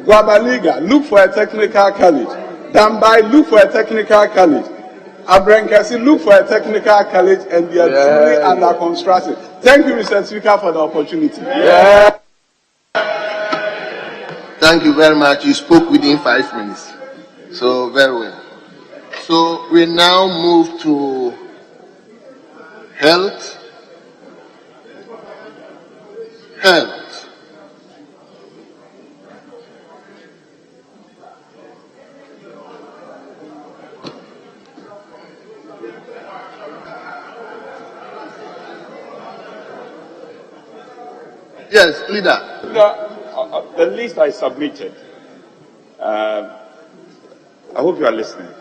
Guabaliga, look for a technical college. Dambai, look for a technical college. Abrenkasi, look for a technical college, and they are truly under construction. Thank you, Mr. Speaker, for the opportunity. Thank you very much. You spoke within 5 minutes. So, very well. So, we now move to health. Yes, leader. The list I submitted, I hope you are listening.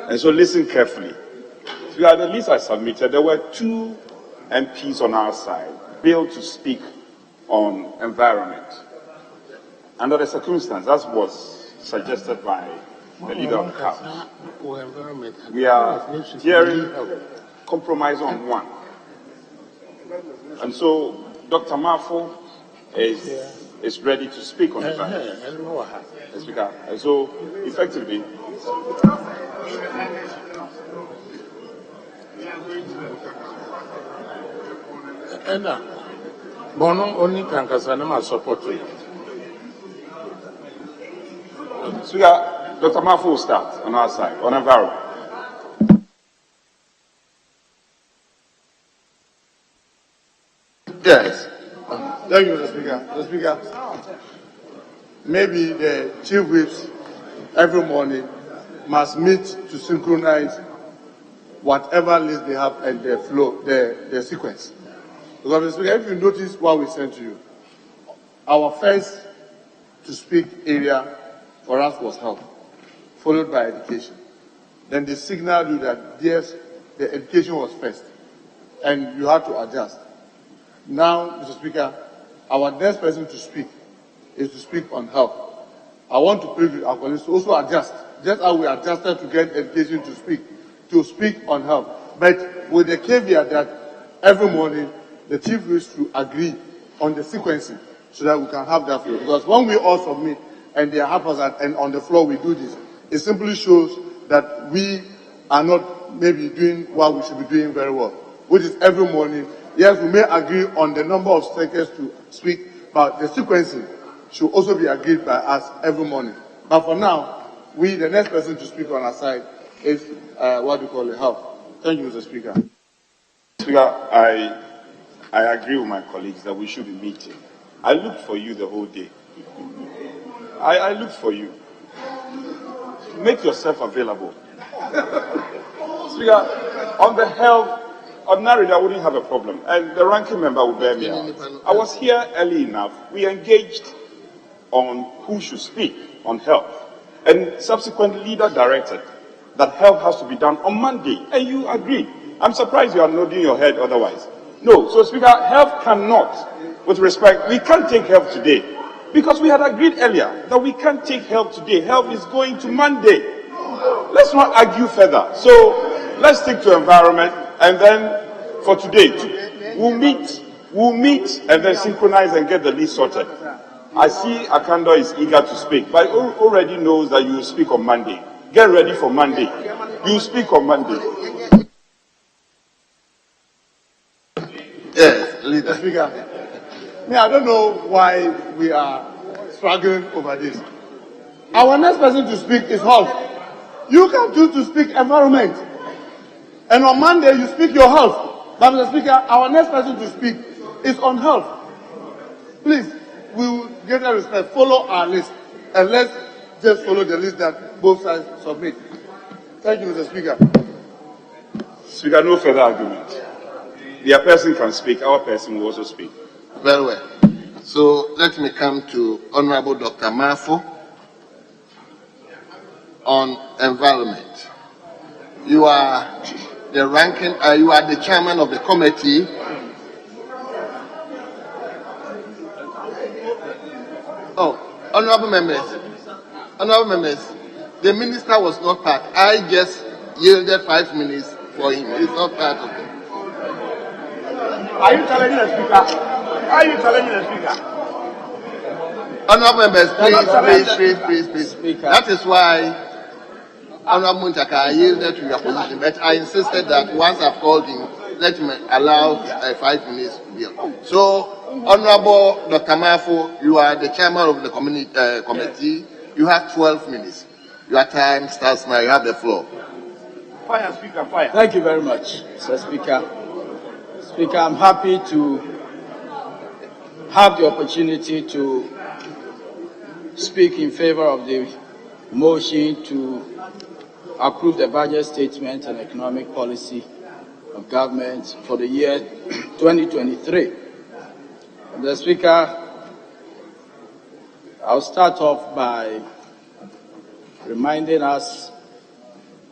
And so listen carefully. The list I submitted, there were 2 MPs on our side billed to speak on environment. Under the circumstance, as was suggested by the leader of the House, we are hearing compromise on 1. And so Dr. Mafo is ready to speak on environment. And so effectively, Bono only can Casanama support you. So Dr. Mafo will start on our side, on environment. Yes. Thank you, Mr. Speaker. Mr. Speaker, maybe the chief whips every morning must meet to synchronize whatever list they have and the flow, the sequence. Because, Mr. Speaker, if you notice what we sent to you, our first to speak area for us was health, followed by education. Then they signaled you that yes, the education was first, and you had to adjust. Now, Mr. Speaker, our next person to speak is to speak on health. I want to plead with our colleagues to also adjust, just how we adjusted to get education to speak on health. But with the caveat that every morning the chief is to agree on the sequencing so that we can have that flow. Because when we all submit and they are haphazard and on the floor we do this, it simply shows that we are not maybe doing what we should be doing very well, which is every morning. Yes, we may agree on the number of speakers to speak, but the sequencing should also be agreed by us every morning. But for now, the next person to speak on our side is what we call the health. Thank you, Mr. Speaker. Speaker, I agree with my colleagues that we should be meeting. I looked for you the whole day. I look for you. Make yourself available. Speaker, on the health, ordinarily I wouldn't have a problem, and the ranking member will bear me out. I was here early enough. We engaged on who should speak on health, and subsequently leader directed that health has to be done on Monday, and you agreed. I'm surprised you are nodding your head otherwise. No, so Speaker, health cannot, with respect, we can't take health today, because we had agreed earlier that we can't take health today. Health is going to Monday. Let's not argue further. So let's stick to environment, and then for today, we'll meet and then synchronize and get the list sorted. I see Akando is eager to speak, but already knows that you will speak on Monday. Get ready for Monday. You will speak on Monday. Yes, leader. Speaker, I don't know why we are struggling over this. Our next person to speak is health. You can choose to speak environment. And on Monday, you speak your health. But Mr. Speaker, our next person to speak is on health. Please, we will get a respect. Follow our list. And let's just follow the list that both sides submit. Thank you, Mr. Speaker. Speaker, no further argument. Their person can speak, our person will also speak. Very well. So let me come to Honorable Dr. Mafo on environment. You are the ranking, you are the chairman of the committee. Oh, honorable members, the minister was not part. I just yielded 5 minutes for him. He's not part of it. Are you challenging the speaker? Are you challenging the speaker? Honorable members, please. That is why Honorable Muntaka, I yielded to your position, but I insisted that once I've called him, let him allow 5 minutes to be on. So, Honorable Dr. Mafo, you are the chairman of the committee. You have 12 minutes. Your time starts now. You have the floor. Fire, Speaker, fire. Thank you very much, Mr. Speaker. Speaker, I'm happy to have the opportunity to speak in favor of the motion to approve the budget statement and economic policy of government for the year 2023. Mr. Speaker, I'll start off by reminding us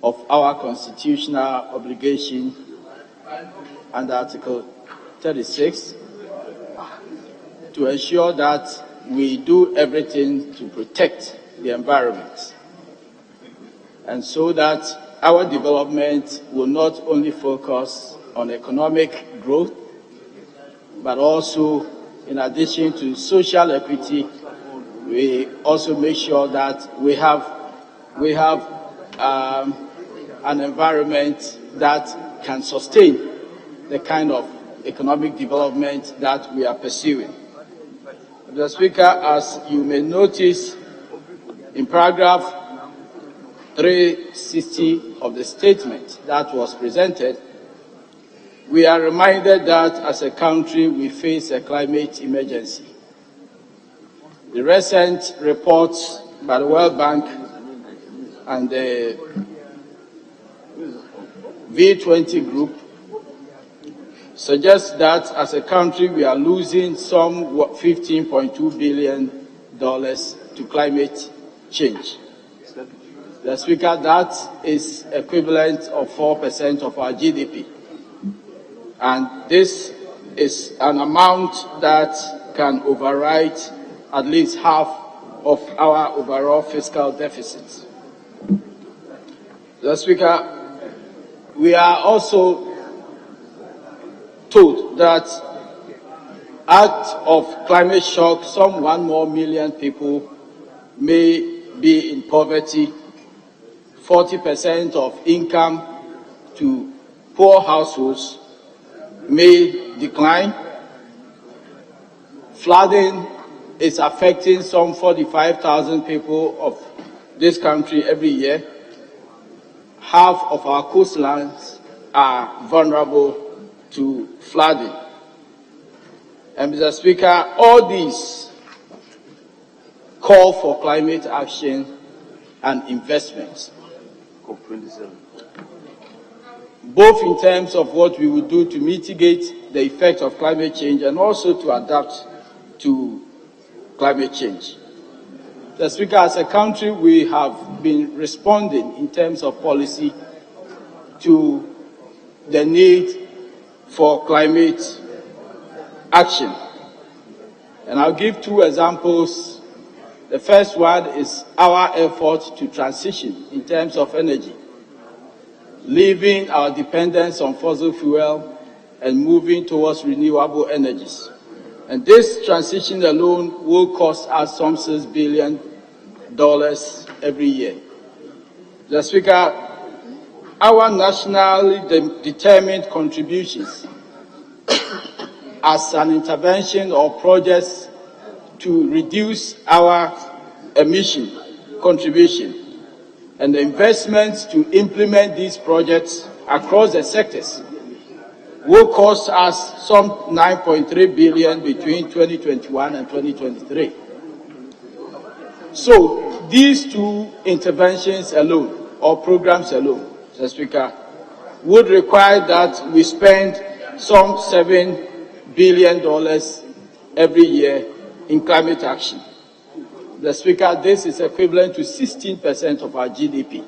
of our constitutional obligation under Article 36 to ensure that we do everything to protect the environment, and so that our development will not only focus on economic growth, but also, in addition to social equity, we also make sure that we have an environment that can sustain the kind of economic development that we are pursuing. Mr. Speaker, as you may notice in paragraph 360 of the statement that was presented, we are reminded that as a country we face a climate emergency. The recent reports by the World Bank and the V20 group suggest that as a country we are losing some $15.2 billion to climate change. The Speaker, that is equivalent of 4% of our GDP. And this is an amount that can overwrite at least half of our overall fiscal deficit. The Speaker, we are also told that out of climate shock, some 1 more million people may be in poverty, 40% of income to poor households may decline. Flooding is affecting some 45,000 people of this country every year. Half of our coastlines are vulnerable to flooding. And Mr. Speaker, all these call for climate action and investments. COP27. Both in terms of what we will do to mitigate the effect of climate change and also to adapt to climate change. Mr. Speaker, as a country, we have been responding in terms of policy to the need for climate action. And I'll give two examples. The first one is our effort to transition in terms of energy, leaving our dependence on fossil fuel and moving towards renewable energies. And this transition alone will cost us some $6 billion every year. Mr. Speaker, our nationally determined contributions as an intervention or projects to reduce our emission contribution and the investments to implement these projects across the sectors will cost us some $9.3 billion between 2021 and 2023. So these two interventions alone, or programs alone, Mr. Speaker, would require that we spend some $7 billion every year in climate action. Mr. Speaker, this is equivalent to 16% of our GDP.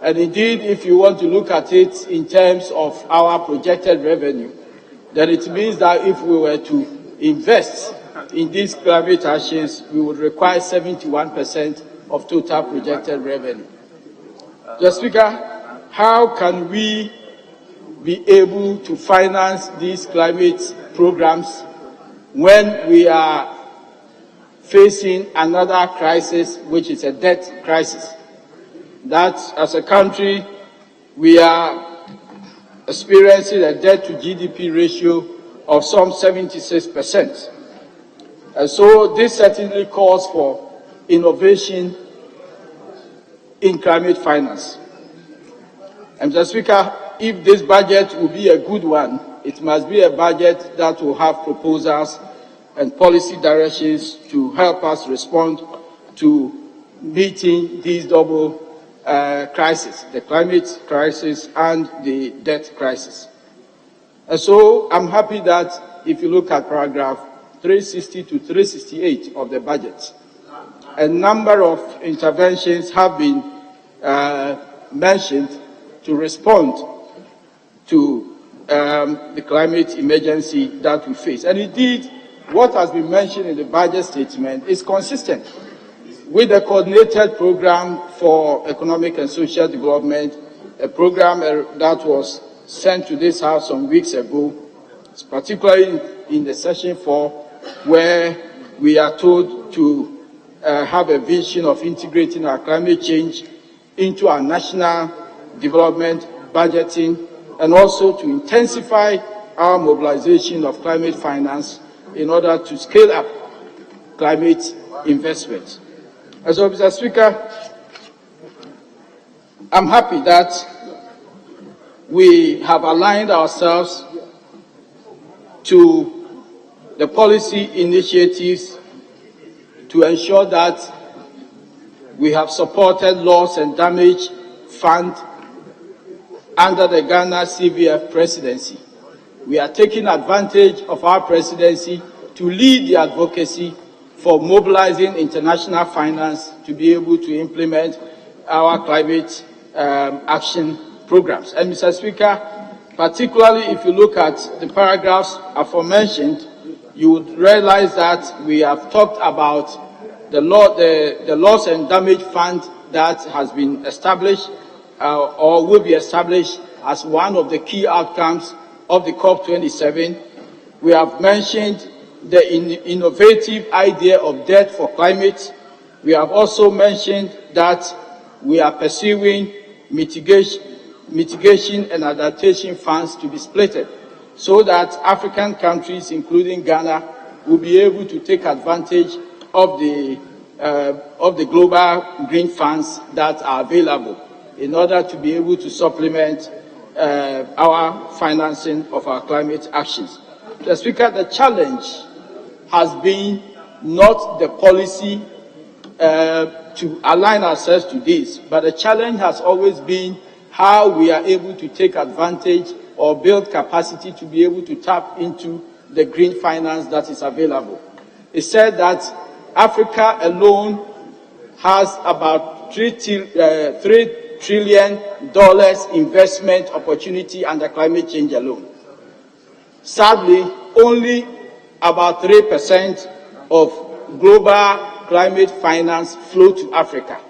And indeed, if you want to look at it in terms of our projected revenue, then it means that if we were to invest in these climate actions, we would require 71% of total projected revenue. Mr. Speaker, how can we be able to finance these climate programs when we are facing another crisis, which is a debt crisis? That as a country, we are experiencing a debt to GDP ratio of some 76%. And so this certainly calls for innovation in climate finance. And Mr. Speaker, if this budget will be a good one, it must be a budget that will have proposals and policy directions to help us respond to meeting these double crisis, the climate crisis and the debt crisis. And so I'm happy that if you look at paragraph 360 to 368 of the budget, a number of interventions have been mentioned to respond to the climate emergency that we face. And indeed, what has been mentioned in the budget statement is consistent with the coordinated program for economic and social development, a program that was sent to this House some weeks ago, particularly in the session 4, where we are told to have a vision of integrating our climate change into our national development budgeting, and also to intensify our mobilization of climate finance in order to scale up climate investment. And so, Mr. Speaker, I'm happy that we have aligned ourselves to the policy initiatives to ensure that we have supported loss and damage fund under the Ghana CVF presidency. We are taking advantage of our presidency to lead the advocacy for mobilizing international finance to be able to implement our climate action programs. And Mr. Speaker, particularly if you look at the paragraphs aforementioned, you would realize that we have talked about the loss and damage fund that has been established or will be established as one of the key outcomes of the COP27. We have mentioned the innovative idea of debt for climate. We have also mentioned that we are pursuing mitigation and adaptation funds to be splitted so that African countries, including Ghana, will be able to take advantage of the global green funds that are available in order to be able to supplement our financing of our climate actions. Mr. Speaker, the challenge has been not the policy to align ourselves to this, but the challenge has always been how we are able to take advantage or build capacity to be able to tap into the green finance that is available. It said that Africa alone has about $3 trillion investment opportunity under climate change alone. Sadly, only about 3% of global climate finance flow to Africa,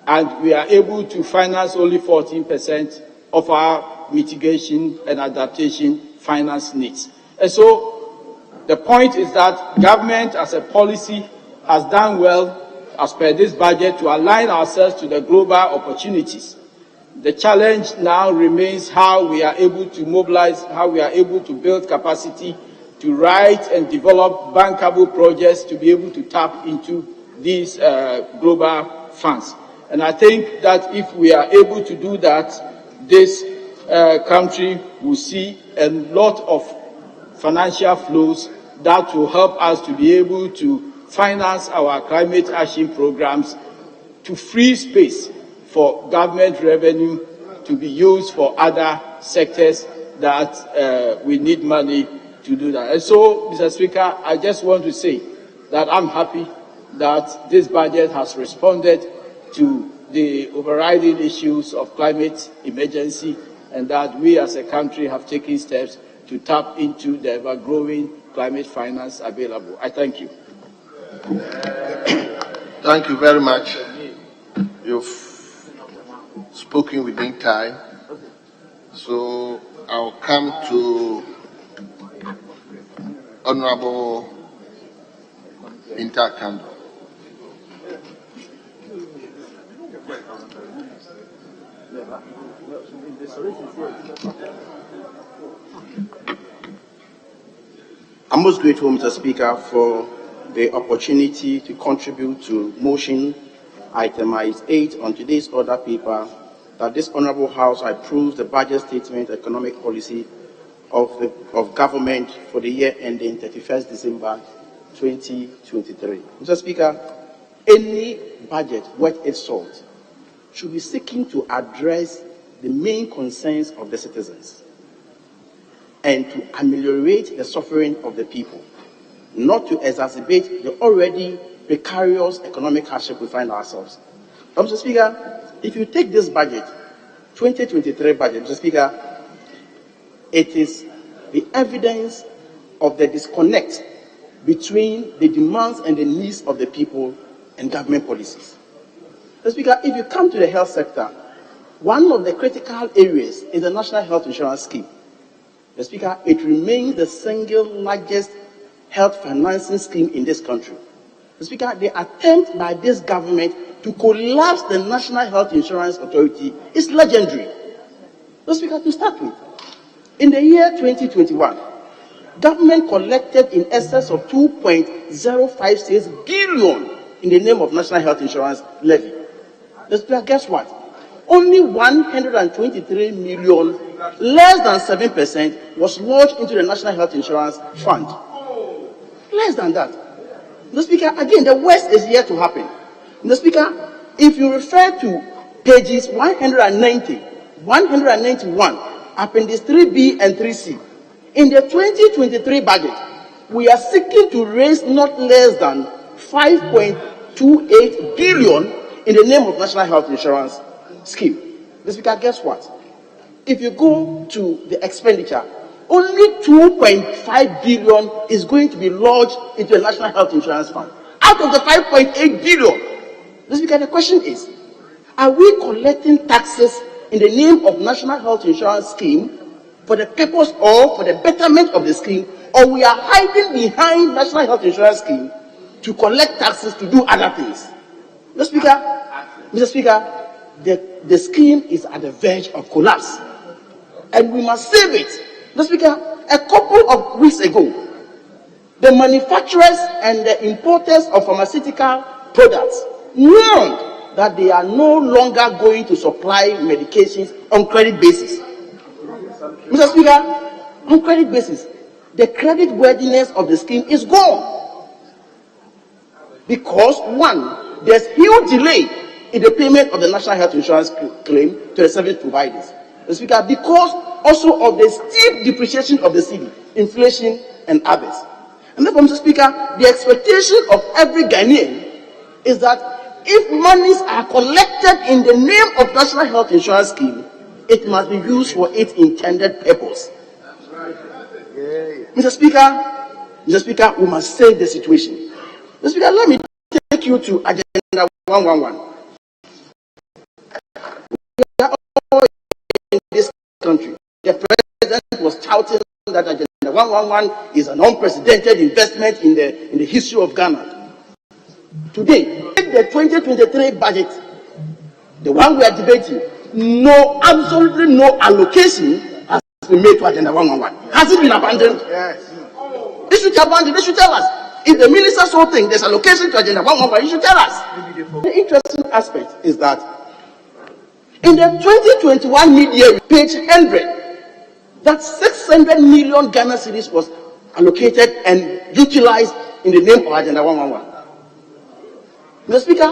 and we are able to finance only 14% of our mitigation and adaptation finance needs. And so the point is that government as a policy has done well as per this budget to align ourselves to the global opportunities. The challenge now remains how we are able to mobilize, how we are able to build capacity to write and develop bankable projects to be able to tap into these global funds. And I think that if we are able to do that, this country will see a lot of financial flows that will help us to be able to finance our climate action programs, to free space for government revenue to be used for other sectors that we need money to do that. And so, Mr. Speaker, I just want to say that I'm happy that this budget has responded to the overriding issues of climate emergency, and that we as a country have taken steps to tap into the ever-growing climate finance available. I thank you. Thank you very much. You've spoken within time. So I'll come to Honorable Intercandle. I'm most grateful, Mr. Speaker, for the opportunity to contribute to motion item 8 on today's order paper, that this Honourable House approves the budget statement economic policy of government for the year ending 31st December 2023. Mr. Speaker, any budget worth its salt should be seeking to address the main concerns of the citizens and to ameliorate the suffering of the people, not to exacerbate the already precarious economic hardship we find ourselves. Mr. Speaker, if you take this budget, 2023 budget, Mr. Speaker, it is the evidence of the disconnect between the demands and the needs of the people and government policies. Mr. Speaker, if you come to the health sector, one of the critical areas is the National Health Insurance Scheme. Mr. Speaker, it remains the single largest health financing scheme in this country. Mr. Speaker, the attempt by this government to collapse the National Health Insurance Authority is legendary. Mr. Speaker, to start with, in the year 2021, government collected in excess of 2.056 billion in the name of National Health Insurance levy. Mr. Speaker, guess what? Only 123 million, less than 7%, was lodged into the National Health Insurance Fund. Less than that. Mr. Speaker, again, the worst is yet to happen. Mr. Speaker, if you refer to pages 190, 191, Appendix 3B and 3C, in the 2023 budget, we are seeking to raise not less than 5.28 billion in the name of National Health Insurance Scheme. Mr. Speaker, guess what? If you go to the expenditure, only 2.5 billion is going to be lodged into the National Health Insurance Fund. Out of the 5.8 billion, Mr. Speaker, the question is, are we collecting taxes in the name of National Health Insurance Scheme for the purpose or for the betterment of the scheme, or we are hiding behind National Health Insurance Scheme to collect taxes to do other things? Mr. Speaker, the scheme is at the verge of collapse, and we must save it. Mr. Speaker, a couple of weeks ago, the manufacturers and the importers of pharmaceutical products warned that they are no longer going to supply medications on credit basis. Mr. Speaker, on credit basis, the credit worthiness of the scheme is gone. Because, one, there's huge delay in the payment of the national health insurance claim to the service providers. Mr. Speaker, because also of the steep depreciation of the cedi, inflation, and others. And therefore, Mr. Speaker, the expectation of every Ghanaian is that if monies are collected in the name of national health insurance scheme, it must be used for its intended purpose. Mr. Speaker, we must save the situation. Mr. Speaker, let me take you to Agenda 111. We are all in this country. The president was touting that Agenda 111 is an unprecedented investment in the history of Ghana. Today, the 2023 budget, the one we are debating, absolutely no allocation has been made to Agenda 111. Has it been abandoned? Yes. They should abandon. They should tell us. If the minister so think there's allocation to Agenda 111, he should tell us. The interesting aspect is that in the 2021 mid-year, page 100, that 600 million Ghana cedis was allocated and utilized in the name of Agenda 111. Mr. Speaker,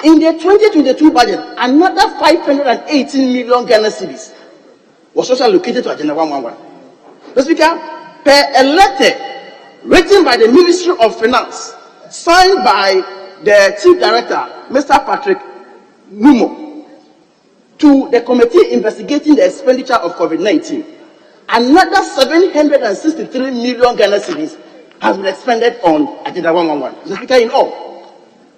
in the 2022 budget, another 518 million Ghana cedis was also allocated to Agenda 111. Mr. Speaker, per a letter written by the Ministry of Finance, signed by the Chief Director, Mr. Patrick Numo, to the committee investigating the expenditure of COVID-19, another 763 million Ghana cedis has been expended on Agenda 111. Mr. Speaker, in all,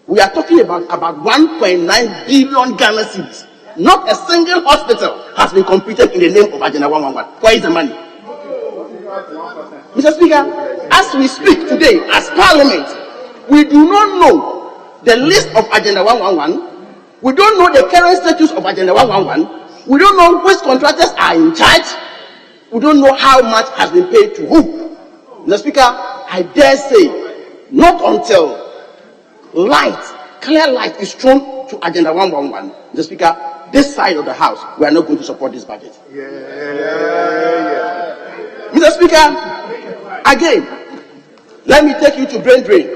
we are talking about 1.9 billion Ghana cedis. Not a single hospital has been completed in the name of Agenda 111. Where is the money? Mr. Speaker, as we speak today, as Parliament, we do not know the list of Agenda 111. We don't know the current status of Agenda 111. We don't know which contractors are in charge. We don't know how much has been paid to whom. Mr. Speaker, I dare say, not until clear light is thrown to Agenda 111, Mr. Speaker, this side of the House, we are not going to support this budget. Mr. Speaker, again, let me take you to brain drain.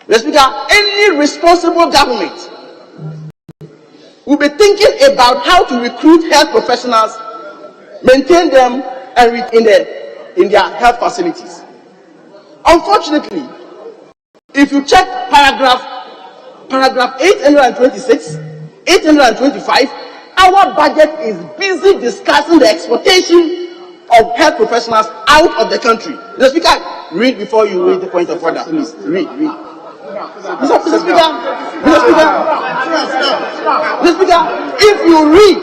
Mr. Speaker, any responsible government will be thinking about how to recruit health professionals, maintain them, and in their health facilities. Unfortunately, if you check paragraph 826, 825, our budget is busy discussing the exploitation of health professionals out of the country. Mr. Speaker, read before you read the point of order. Please, read. Mr. Speaker, if you read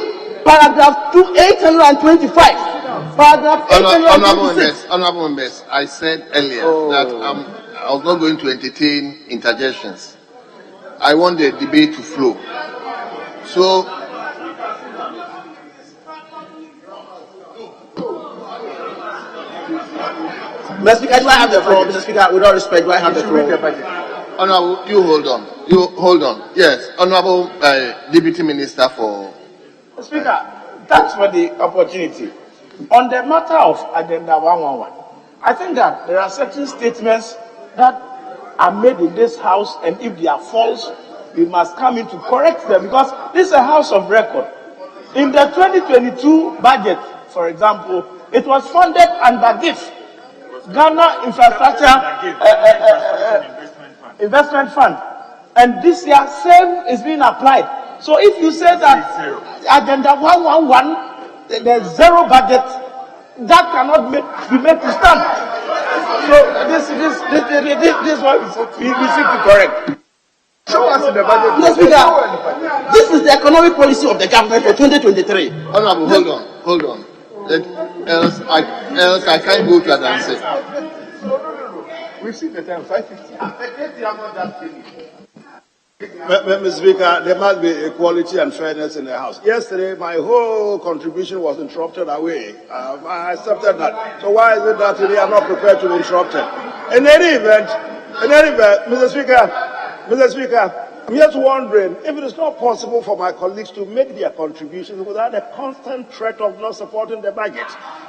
paragraph 825, paragraph 826. Honorable members, I said earlier that I was not going to entertain interjections. I want the debate to flow. So, Mr. Speaker, do I have the floor? Mr. Speaker, with all respect, do I have the floor? Honorable, you hold on. Yes, Honorable Deputy Minister for... Mr. Speaker, thanks for the opportunity. On the matter of Agenda 111, I think that there are certain statements that are made in this House, and if they are false, we must come in to correct them, because this is a House of record. In the 2022 budget, for example, it was funded under GIF, Ghana Infrastructure Investment Fund, and this year same is being applied. So if you say that Agenda 111, there's zero budget, that cannot be made to stand. So this is what we seek to correct. Show us in the budget. Mr. Speaker, this is the economic policy of the government for 2023. Honorable, hold on. Else I can't go to an answer. We've seen the time, 550. Mr. Speaker, there must be equality and fairness in the House. Yesterday, my whole contribution was interrupted away. I accepted that. So why is it that today I'm not prepared to be interrupted? In any event, Mr. Speaker, I'm just wondering if it is not possible for my colleagues to make their contributions without a constant threat of not supporting the budget.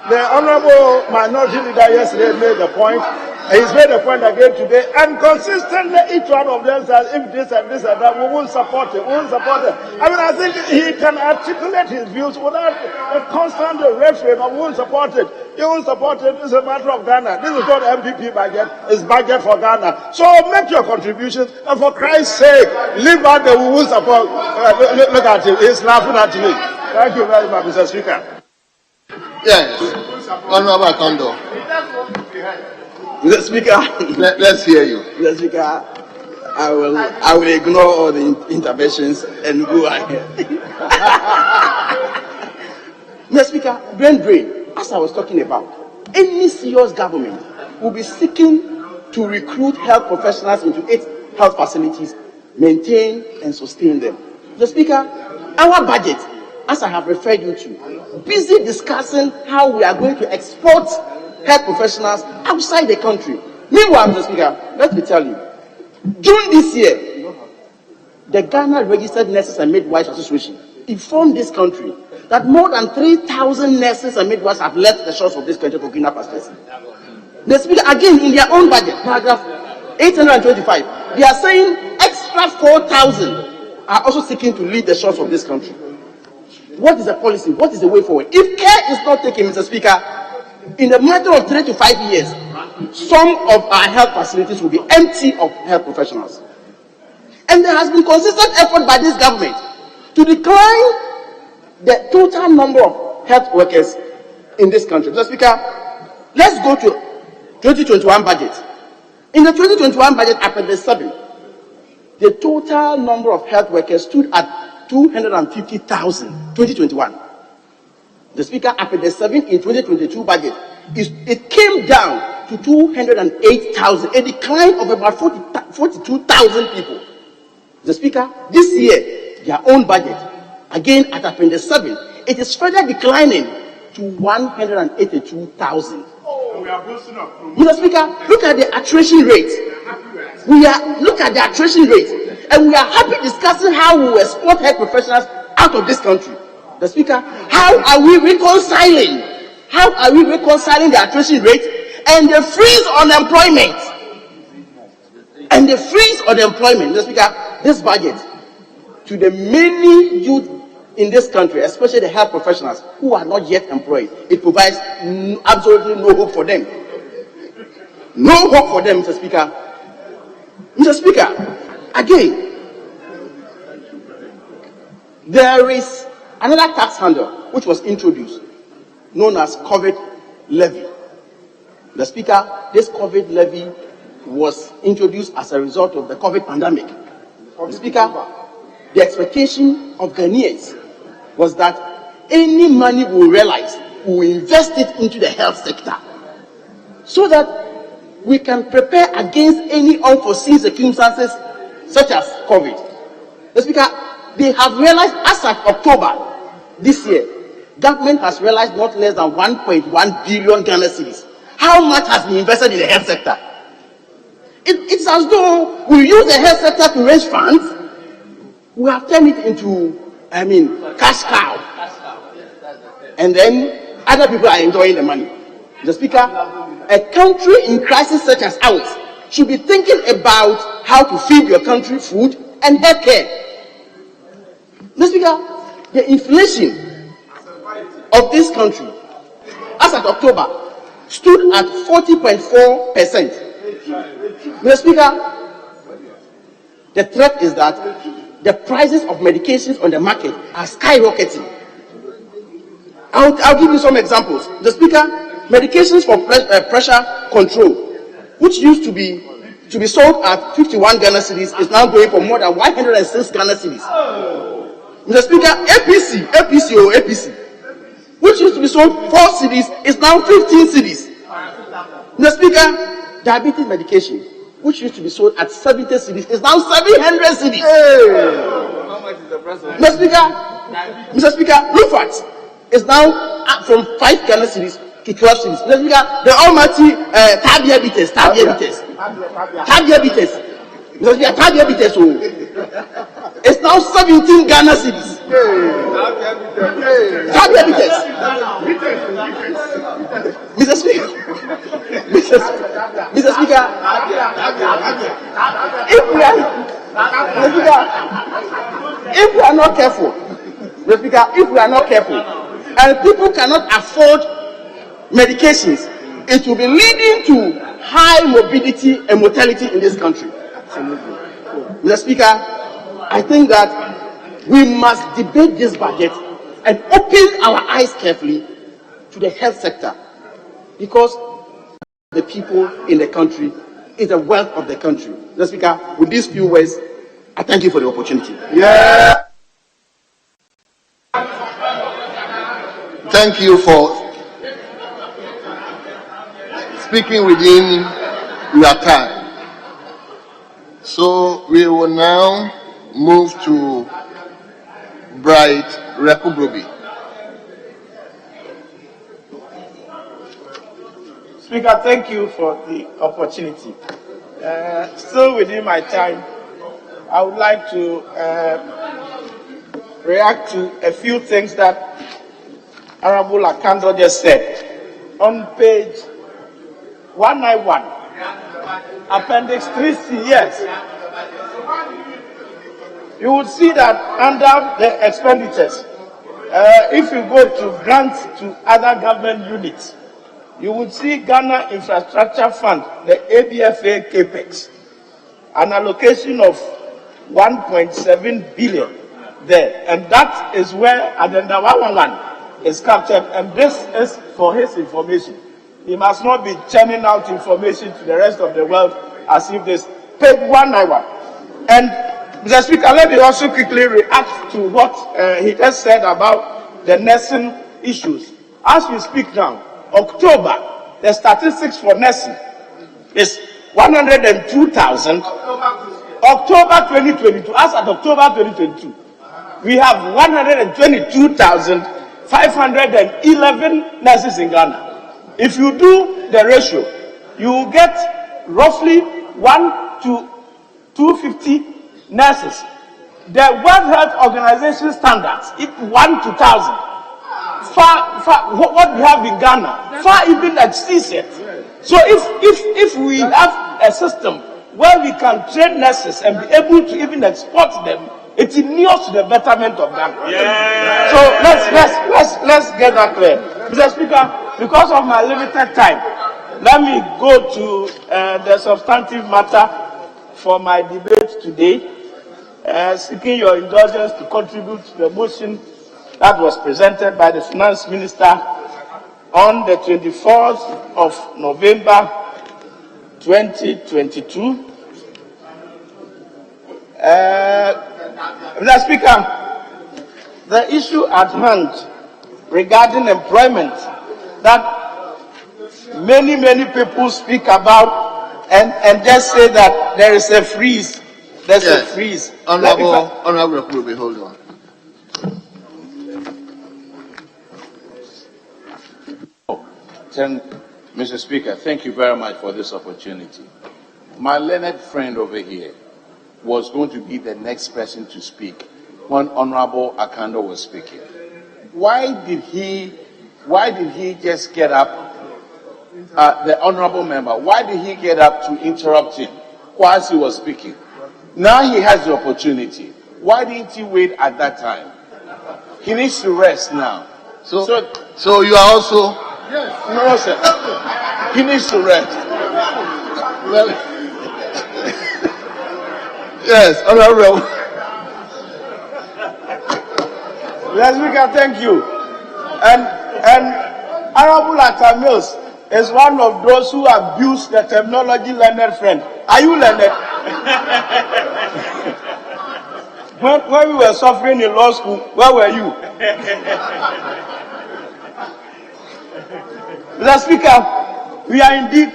The Honorable Minority Leader yesterday made the point, and he's made the point again today, and consistently each one of them says, if this and this and that, we won't support it, we won't support it. I mean, I think he can articulate his views without a constant refrain of we won't support it. You won't support it, it's a matter of Ghana. This is not MPP budget, it's budget for Ghana. So make your contributions, and for Christ's sake, leave out the we won't support. Look at him, he's laughing at me. Thank you very much, Mr. Speaker. Yes, Honorable Kondo. Mr. Speaker, let's hear you. Mr. Speaker, I will ignore all the interventions and go ahead. Mr. Speaker, brain drain, as I was talking about, any serious government will be seeking to recruit health professionals into its health facilities, maintain and sustain them. Mr. Speaker, our budget, as I have referred you to, busy discussing how we are going to export health professionals outside the country. Meanwhile, Mr. Speaker, let me tell you, June this year, the Ghana Registered Nurses and Midwives Association informed this country that more than 3,000 nurses and midwives have left the shores of this country for greener pastures. The Speaker, again, in their own budget, paragraph 825, they are saying extra 4,000 are also seeking to leave the shores of this country. What is the policy? What is the way forward? If care is not taken, Mr. Speaker, in a matter of 3 to 5 years, some of our health facilities will be empty of health professionals. And there has been consistent effort by this government to decline the total number of health workers in this country. Mr. Speaker, let's go to 2021 budget. In the 2021 budget, Appendix 7, the total number of health workers stood at 250,000, 2021. The Speaker, Appendix 7 in 2022 budget, it came down to 208,000, a decline of about 42,000 people. The Speaker, this year, their own budget, again at Appendix 7, it is further declining to 182,000. Mr. Speaker, look at the attrition rate. Look at the attrition rate, and we are happy discussing how we will export health professionals out of this country. The Speaker, how are we reconciling? How are we reconciling the attrition rate and the freeze on employment? And the freeze on employment, Mr. Speaker, this budget to the many youth in this country, especially the health professionals who are not yet employed, it provides absolutely no hope for them. No hope for them, Mr. Speaker. Mr. Speaker, again, there is another tax handle which was introduced, known as COVID levy. The Speaker, this COVID levy was introduced as a result of the COVID pandemic. The Speaker, the expectation of Ghanaians was that any money we realize, we will invest it into the health sector so that we can prepare against any unforeseen circumstances such as COVID. The Speaker, they have realized as of October this year, government has realized not less than 1.1 billion Ghana cedis. How much has been invested in the health sector? It's as though we use the health sector to raise funds. We have turned it into, cash cow. And then other people are enjoying the money. The Speaker, a country in crisis such as ours should be thinking about how to feed your country food and health care. Mr. Speaker, the inflation of this country, as of October, stood at 40.4%. Mr. Speaker, the threat is that the prices of medications on the market are skyrocketing. I'll give you some examples. The Speaker, medications for pressure control, which used to be sold at 51 Ghana cedis, is now going for more than 106 Ghana cedis. Mr. Speaker, APC, which used to be sold 4 cedis, is now 15 cedis. Mr. Speaker, diabetes medication, which used to be sold at 70 cedis, is now 700 cedis. Mr. Speaker, Lufat is now up from 5 Ghana cedis to 12 cedis. Mr. Speaker, the almighty tab diabetes, Mr. Speaker, third diabetes, it's now 17 Ghana cedis. Third diabetes. Mr. Speaker, Mr. Speaker, if we are not careful, Mr. Speaker, if we are not careful, and people cannot afford medications, it will be leading to high morbidity and mortality in this country. Mr. Speaker, I think that we must debate this budget and open our eyes carefully to the health sector, because the people in the country is the wealth of the country. Mr. Speaker, with these few words, I thank you for the opportunity. Yeah. Thank you for speaking within your time. So we will now move to Bright Repubrobi. Speaker, thank you for the opportunity. Still within my time, I would like to react to a few things that Honorable Akando just said. On page 191, Appendix 3C, yes, you would see that under the expenditures, if you go to grants to other government units, you would see Ghana Infrastructure Fund, the ABFA CAPEX, an allocation of 1.7 billion there. And that is where Addenda 111 is captured. And this is for his information. He must not be churning out information to the rest of the world as if this page 191. And Mr. Speaker, let me also quickly react to what he just said about the nursing issues. As we speak now, October, the statistics for nursing is 102,000. October 2022, as at October 2022, we have 122,511 nurses in Ghana. If you do the ratio, you will get roughly 1 to 250 nurses. The World Health Organization standards, 1 to 1,000. What we have in Ghana far even exceeds it. So if we have a system where we can train nurses and be able to even export them, it inures to the betterment of Ghana. Yeah. So let's get that clear. Mr. Speaker, because of my limited time, let me go to the substantive matter for my debate today, seeking your indulgence to contribute to the motion that was presented by the Finance Minister on the 24th of November 2022. Mr. Speaker, the issue at hand regarding employment that many people speak about and just say that there is a freeze. There's a freeze. Honorable Ruby, hold on. Mr. Speaker, thank you very much for this opportunity. My learned friend over here was going to be the next person to speak when Honorable Akando was speaking. Why did he just get up, the honorable member, why did he get up to interrupt him whilst he was speaking? Now he has the opportunity. Why didn't he wait at that time? He needs to rest now. So you are also... Yes. No, sir. He needs to rest. Well, yes, honorable. Yes, we can thank you. And Honorable Atamils is one of those who abuse the terminology learned friend. Are you learned? when we were suffering in law school, where were you? Mr. Speaker, we are indeed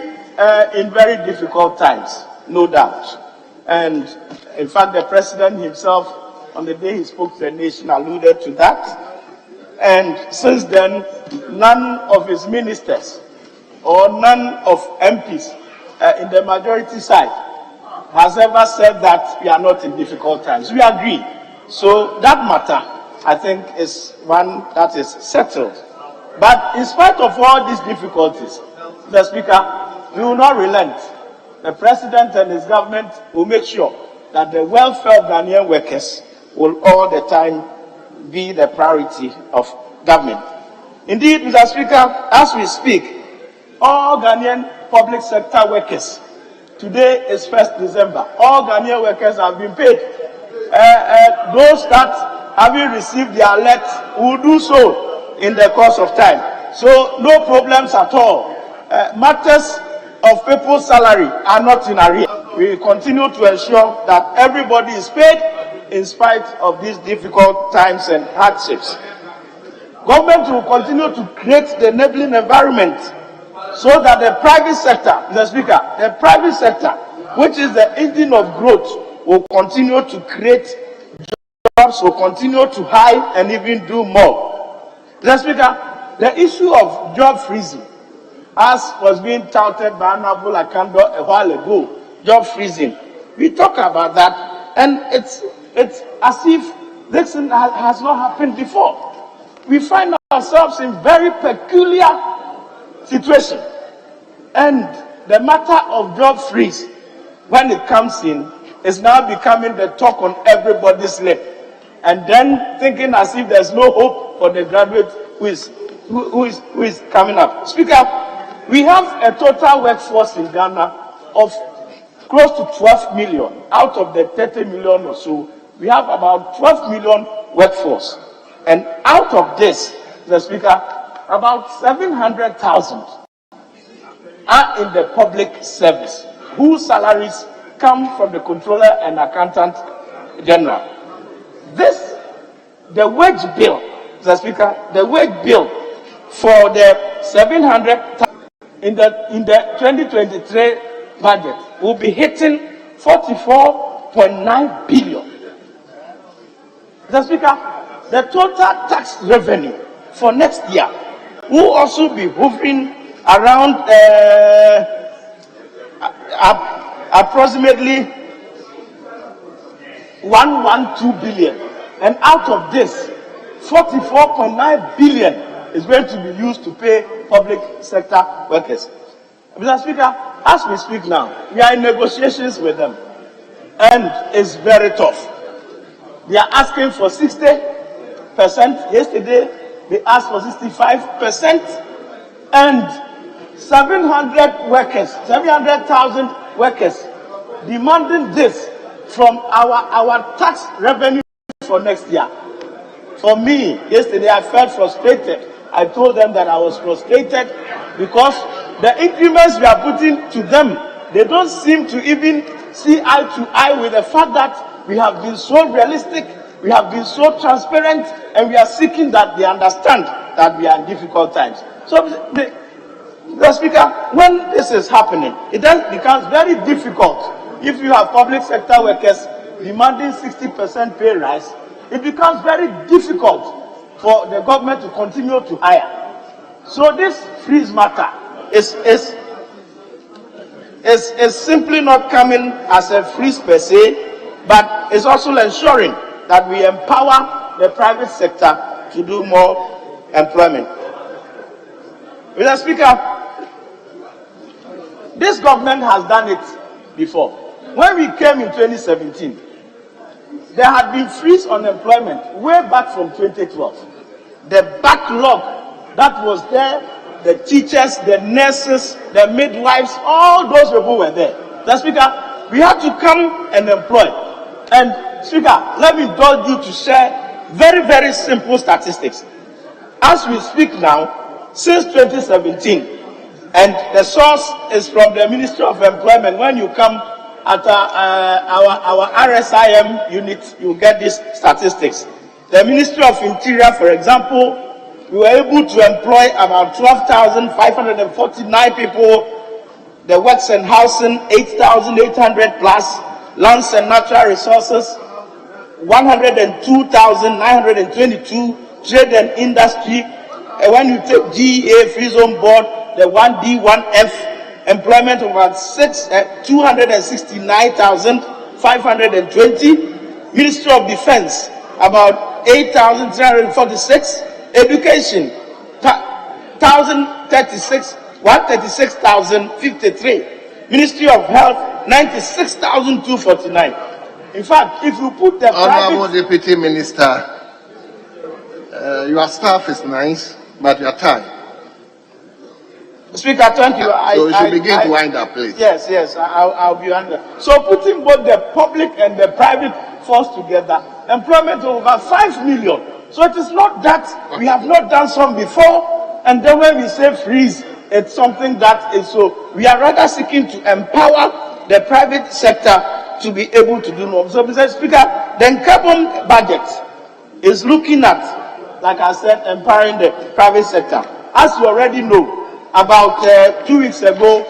in very difficult times, no doubt. And in fact, the President himself, on the day he spoke to the nation, alluded to that. And since then, none of his ministers or none of MPs in the majority side has ever said that we are not in difficult times. We agree. So that matter, I think, is one that is settled. But in spite of all these difficulties, Mr. Speaker, we will not relent. The President and his government will make sure that the welfare of Ghanaian workers will all the time be the priority of government. Indeed, Mr. Speaker, as we speak, all Ghanaian public sector workers, today is 1st December, all Ghanaian workers have been paid. Those that haven't received their alert will do so in the course of time. So no problems at all. Matters of people's salary are not in arrears. We continue to ensure that everybody is paid in spite of these difficult times and hardships. Government will continue to create the enabling environment so that the private sector, Mr. Speaker, the private sector, which is the engine of growth, will continue to create jobs, will continue to hire and even do more. Mr. Speaker, the issue of job freezing, as was being touted by Honorable Akando a while ago, job freezing. We talk about that, and it's as if this has not happened before. We find ourselves in very peculiar situation, and the matter of job freeze, when it comes in, is now becoming the talk on everybody's lip, and then thinking as if there's no hope for the graduate who is coming up. Speaker, we have a total workforce in Ghana of close to 12 million. Out of the 30 million or so, we have about 12 million workforce. And out of this, Mr. Speaker, about 700,000 are in the public service, whose salaries come from the Controller and Accountant General. The wage bill, Mr. Speaker, the wage bill for the 700,000 in the 2023 budget will be hitting 44.9 billion. Mr. Speaker, the total tax revenue for next year will also be hovering around approximately 112 billion. And out of this, 44.9 billion is going to be used to pay public sector workers. Mr. Speaker, as we speak now, we are in negotiations with them, and it's very tough. They are asking for 60%. Yesterday, they asked for 65%, and 700 workers, 700,000 workers, demanding this from our tax revenue for next year. For me, yesterday I felt frustrated. I told them that I was frustrated because the increments we are putting to them, they don't seem to even see eye to eye with the fact that we have been so realistic, we have been so transparent, and we are seeking that they understand that we are in difficult times. So, the Speaker, when this is happening, it then becomes very difficult. If you have public sector workers demanding 60% pay rise, it becomes very difficult for the government to continue to hire. So this freeze matter is simply not coming as a freeze per se, but it's also ensuring that we empower the private sector to do more employment. Mr. Speaker, this government has done it before. When we came in 2017, there had been freeze on employment way back from 2012. The backlog that was there, the teachers, the nurses, the midwives, all those people were there. The Speaker, we had to come and employ. And Speaker, let me indulge you to share very, very simple statistics. As we speak now, since 2017, and the source is from the Ministry of Employment. When you come at our RSIM unit, you get these statistics. The Ministry of Interior, for example, we were able to employ about 12,549 people. The Works and Housing, 8,800 plus. Lands and Natural Resources, 102,922. Trade and Industry. And when you take GEA Free Zone Board, the 1D, 1F, employment of about 269,520. Ministry of Defense, about 8,346. Education, 136,053. Ministry of Health, 96,249. In fact, if you put the Honorable Deputy Minister, your staff is nice, but your time. Speaker, thank you. So you should begin to wind up, please. Yes, I'll be under. So putting both the public and the private force together, employment of over 5 million. So it is not that we have not done some before, and then when we say freeze, it's something that is so. We are rather seeking to empower the private sector to be able to do more. So, Mr. Speaker, the carbon budget is looking at, like I said, empowering the private sector. As you already know, about 2 weeks ago,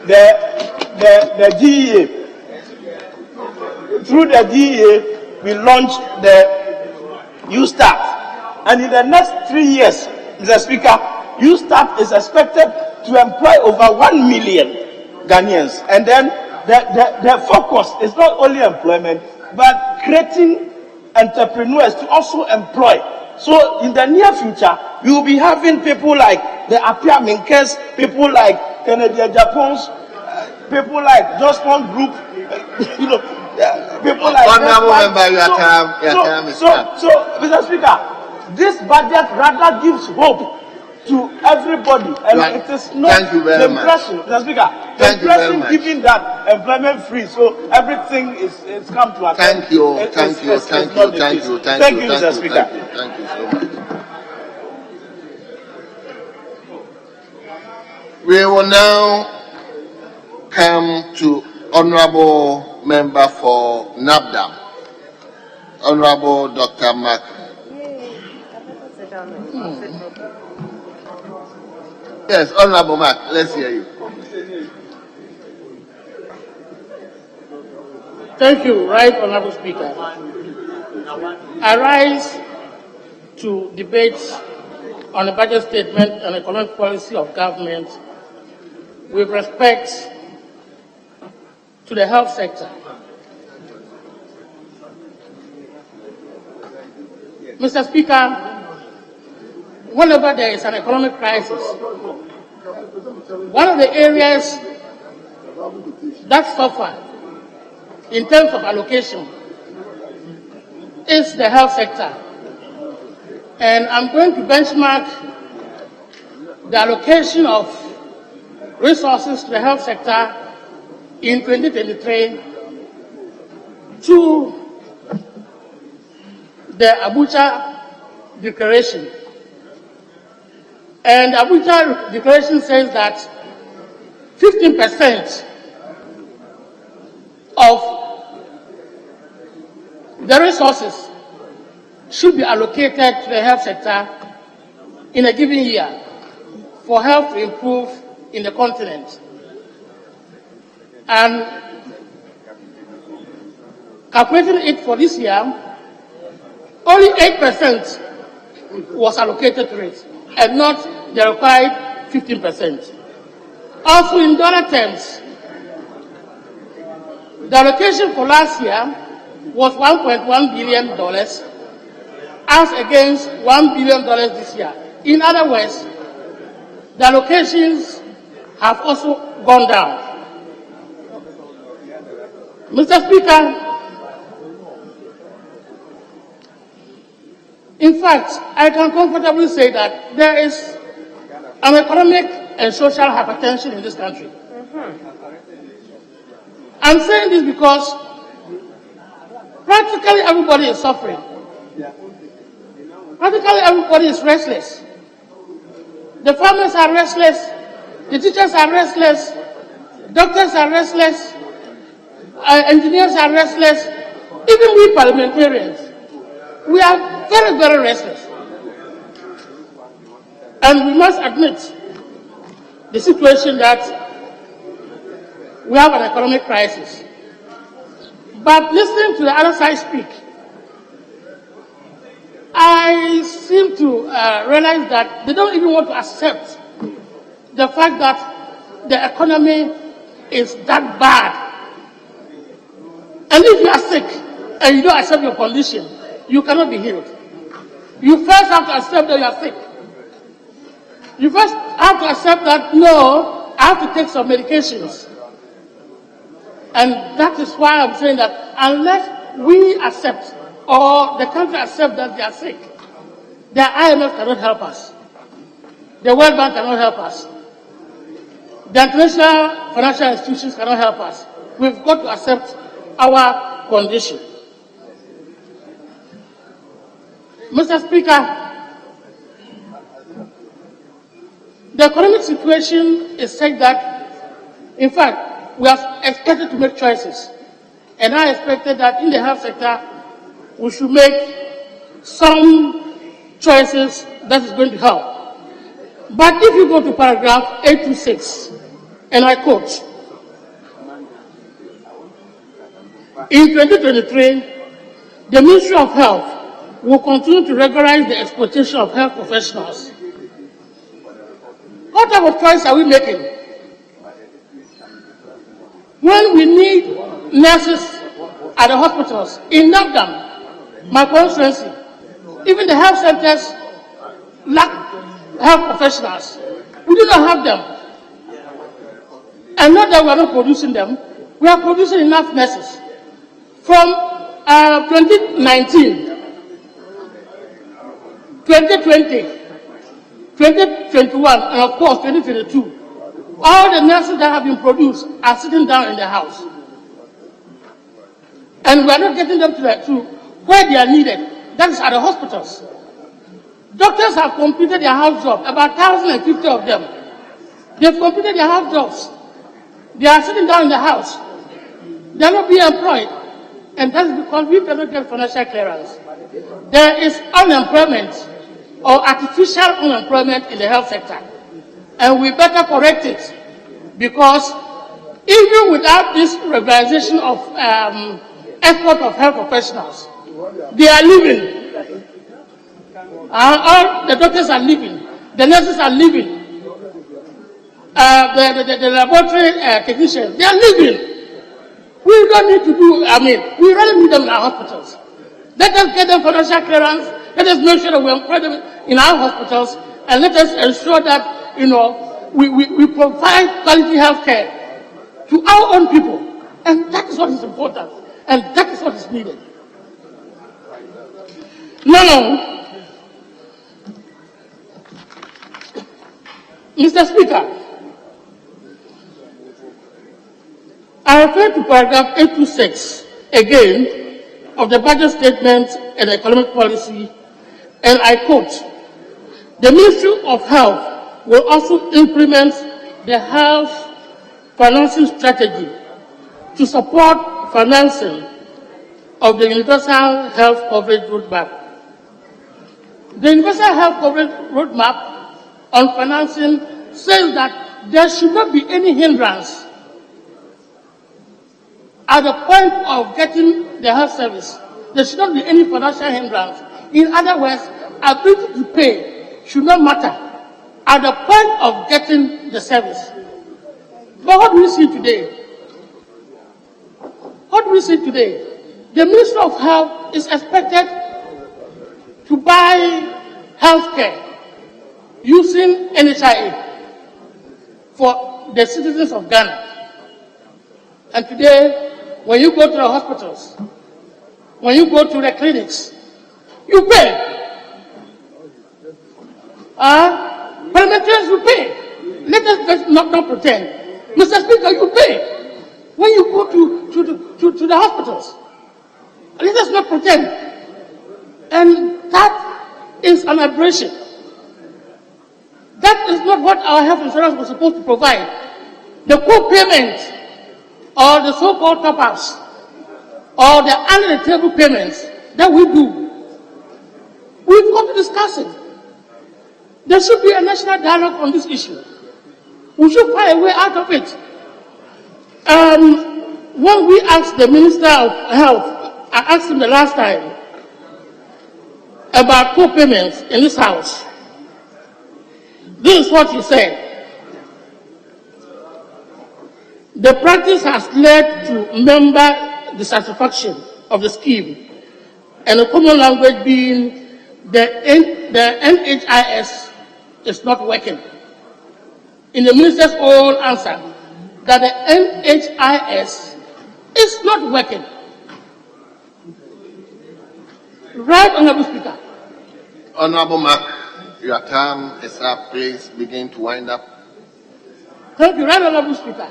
the DEA, through the DEA, we launched the U-Start. And in the next 3 years, Mr. Speaker, U-Start is expected to employ over 1 million Ghanaians. And then the focus is not only employment, but creating entrepreneurs to also employ. So in the near future, we will be having people like the Apia Minkes, people like Kennedy Japon's, people like Johnson Group, people like Honorable Member, your time is up. So, Mr. Speaker, this budget rather gives hope to everybody, and it is not thank you very the impression, Mr. Speaker, the impression given that employment free, so everything is come to a Thank you, thank you, Mr. Speaker. Thank you so much. We will now come to Honorable Member for Nabdam, Honorable Dr. Mark. Yes, Honorable Mark, let's hear you. Thank you, Right Honorable Speaker. I rise to debate on the budget statement and economic policy of government with respect to the health sector. Mr. Speaker, whenever there is an economic crisis, one of the areas that suffer in terms of allocation is the health sector. And I'm going to benchmark the allocation of resources to the health sector in 2023 to the Abuja Declaration. And the Abuja Declaration says that 15% of the resources should be allocated to the health sector in a given year for health to improve in the continent. And calculating it for this year, only 8% was allocated to it, and not the required 15%. Also, in dollar terms, the allocation for last year was $1.1 billion, as against $1 billion this year. In other words, the allocations have also gone down. Mr. Speaker, in fact, I can comfortably say that there is an economic and social hypertension in this country. I'm saying this because practically everybody is suffering. Practically everybody is restless. The farmers are restless, the teachers are restless, doctors are restless, engineers are restless, even we parliamentarians. We are very, very restless. And we must admit the situation that we have an economic crisis. But listening to the other side speak, I seem to realize that they don't even want to accept the fact that the economy is that bad. And if you are sick and you don't accept your condition, you cannot be healed. You first have to accept that you are sick. You first have to accept that, no, I have to take some medications. And that is why I'm saying that unless we accept or the country accept that they are sick, the IMF cannot help us. The World Bank cannot help us. The international financial institutions cannot help us. We've got to accept our condition. Mr. Speaker, the economic situation is such that, in fact, we are expected to make choices. And I expected that in the health sector, we should make some choices that is going to help. But if you go to paragraph 826, and I quote, in 2023, the Ministry of Health will continue to regularize the exploitation of health professionals. What type of choice are we making? When we need nurses at the hospitals, in Nagdam, my constituency, even the health centers lack health professionals. We do not have them. And not that we are not producing them, we are producing enough nurses. From 2019, 2020, 2021, and of course 2022, all the nurses that have been produced are sitting down in the house. And we are not getting them to where they are needed. That is at the hospitals. Doctors have completed their house job, about 1,050 of them. They've completed their house jobs. They are sitting down in the house. They are not being employed. And that's because we cannot get financial clearance. There is unemployment or artificial unemployment in the health sector. And we better correct it, because even without this regularization of export of health professionals, they are leaving. All the doctors are leaving. The nurses are leaving. The laboratory technicians, they are leaving. We don't need to do, we really need them in our hospitals. Let us get them financial clearance. Let us make sure that we employ them in our hospitals, and let us ensure that, we provide quality health care to our own people. And that is what is important. And that is what is needed. Now, Mr. Speaker, I refer to paragraph 826 again of the budget statement and economic policy, and I quote, the Ministry of Health will also implement the health financing strategy to support financing of the Universal Health Coverage Roadmap. The Universal Health Coverage Roadmap on financing says that there should not be any hindrance at the point of getting the health service. There should not be any financial hindrance. In other words, ability to pay should not matter at the point of getting the service. But what do we see today? What do we see today? The Minister of Health is expected to buy health care using NHIA for the citizens of Ghana. And today, when you go to the hospitals, when you go to the clinics, you pay. Parliamentarians, you pay. Let us not pretend. Mr. Speaker, you pay when you go to the hospitals. Let us not pretend. And that is an aberration. That is not what our health insurance was supposed to provide. The co-payment or the so-called top-ups or the under-the-table payments that we do, we've got to discuss it. There should be a national dialogue on this issue. We should find a way out of it. When we asked the Minister of Health, I asked him the last time about co-payments in this house. This is what he said. The practice has led to member dissatisfaction of the scheme, and the common language being the NHIS is not working. In the minister's own answer, that the NHIS is not working. Right, Honorable Speaker. Honorable Mark, your time is up. Please begin to wind up. Thank you, Right, Honorable Speaker.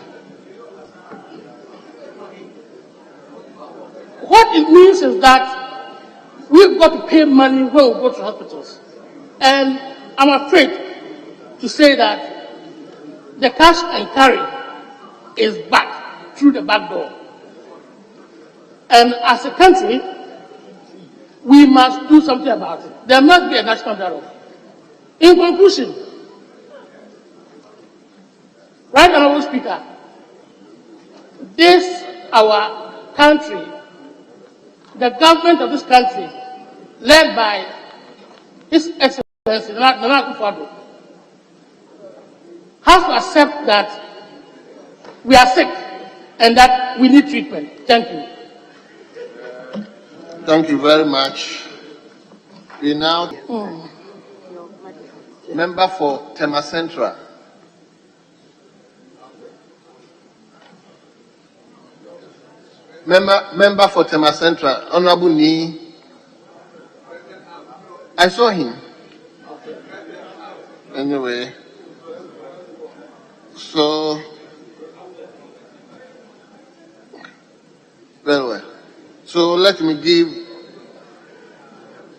What it means is that we've got to pay money when we go to hospitals. And I'm afraid to say that the cash and carry is back through the back door. And as a country, we must do something about it. There must be a national dialogue. In conclusion, Right Honorable Speaker, this, our country, the government of this country, led by His Excellency Nana Akufo-Addo, has to accept that we are sick and that we need treatment. Thank you. Thank you very much. We now member for Tema Central. Member for Tema Central, Honorable Ni. I saw him. Anyway, so very well. So let me give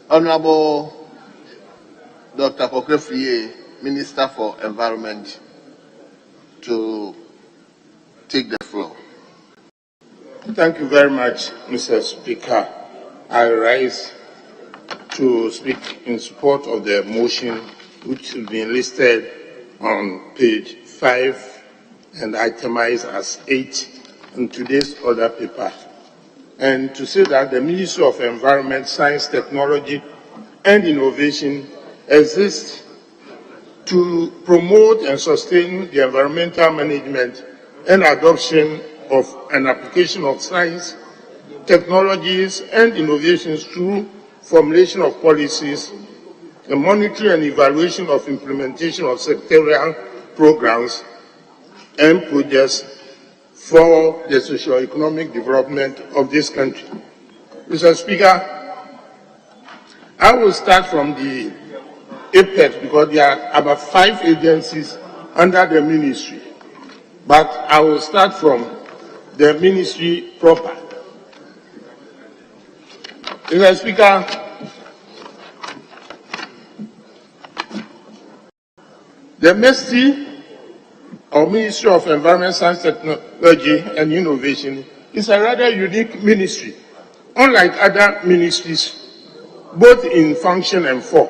Honorable Dr. Pokrefrie, Minister for Environment, to take the floor. Thank you very much, Mr. Speaker. I rise to speak in support of the motion which has been listed on page 5 and itemized as 8 in today's order paper. And to say that the Ministry of Environment, Science, Technology and Innovation exists to promote and sustain the environmental management and adoption of an application of science, technologies and innovations through formulation of policies, the monitoring and evaluation of implementation of sectorial programs and projects for the socio-economic development of this country. Mr. Speaker, I will start from the apex because there are about 5 agencies under the ministry, but I will start from the ministry proper. Mr. Speaker, the Ministry of Environment, Science, Technology and Innovation is a rather unique ministry. Unlike other ministries, both in function and form,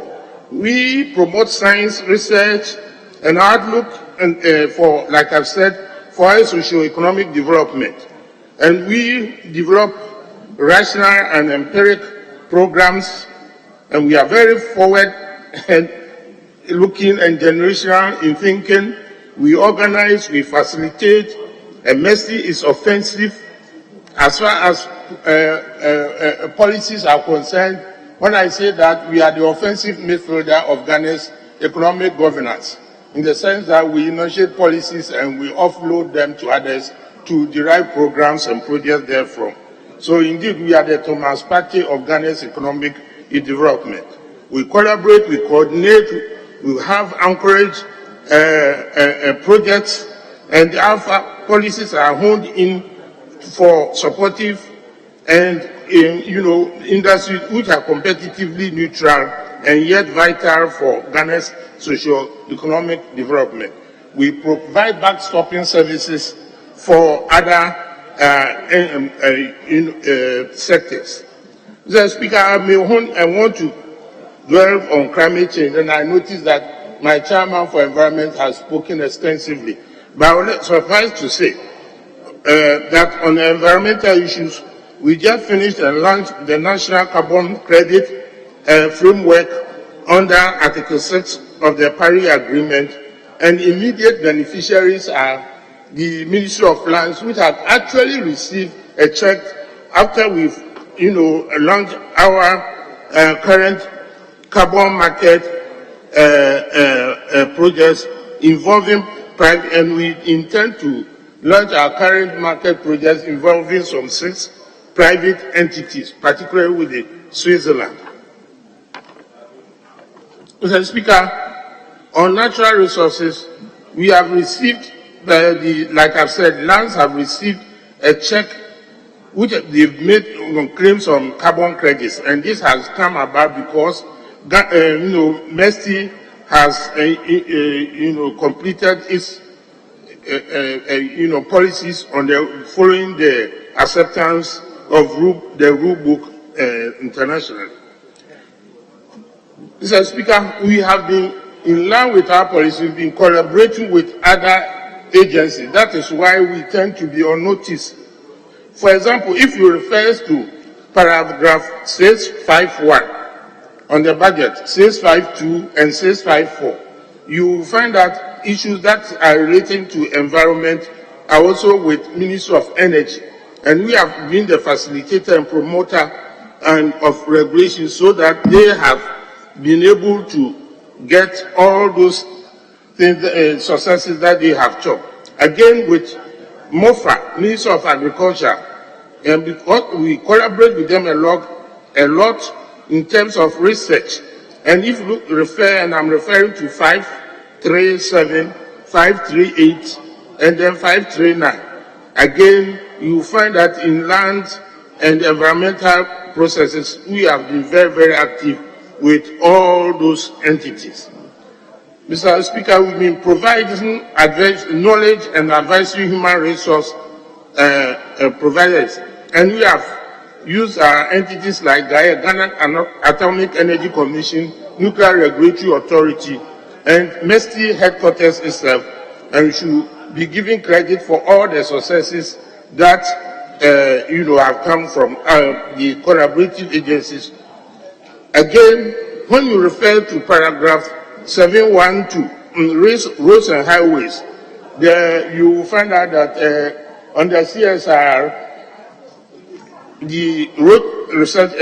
we promote science, research, and outlook for, like I've said, for our socio-economic development. And we develop rational and empiric programs, and we are very forward and looking and generational in thinking. We organize, we facilitate, and MESI is offensive as far as policies are concerned. When I say that, we are the offensive midfielder of Ghana's economic governance, in the sense that we initiate policies and we offload them to others to derive programs and projects therefrom. So indeed, we are the Thomas Party of Ghana's economic development. We collaborate, we coordinate, we have encouraged projects, and our policies are honed in for supportive and industries which are competitively neutral and yet vital for Ghana's socio-economic development. We provide backstopping services for other sectors. Mr. Speaker, I want to dwell on climate change, and I noticed that my chairman for environment has spoken extensively. But I would suffice to say that on the environmental issues, we just finished and launched the National Carbon Credit Framework under Article 6 of the Paris Agreement, and immediate beneficiaries are the Ministry of Lands, which had actually received a check after we've, launched our current carbon market projects involving private, and we intend to launch our current market projects involving some 6 private entities, particularly with the Switzerland. Mr. Speaker, on natural resources, we have received, like I've said, lands have received a check which they've made on claims on carbon credits, and this has come about because, MESTI has, completed its, policies on following the acceptance of the rule book internationally. Mr. Speaker, we have been in line with our policy, we've been collaborating with other agencies. That is why we tend to be on notice. For example, if you refer to paragraph 651 on the budget, 652 and 654, you will find that issues that are relating to environment are also with Ministry of Energy. And we have been the facilitator and promoter of regulations so that they have been able to get all those things, successes that they have chopped. Again, with MOFA, Ministry of Agriculture, and because we collaborate with them a lot in terms of research. And if you refer, and I'm referring to 537, 538, and then 539, again, you find that in land and environmental processes, we have been very, very active with all those entities. Mr. Speaker, we've been providing knowledge and advisory human resource providers, and we have used our entities like Ghana Atomic Energy Commission, Nuclear Regulatory Authority, and MESTI headquarters itself, and we should be giving credit for all the successes that have come from the collaborative agencies. Again, when you refer to paragraph 712, roads and highways, there you will find out that under CSR, the road research,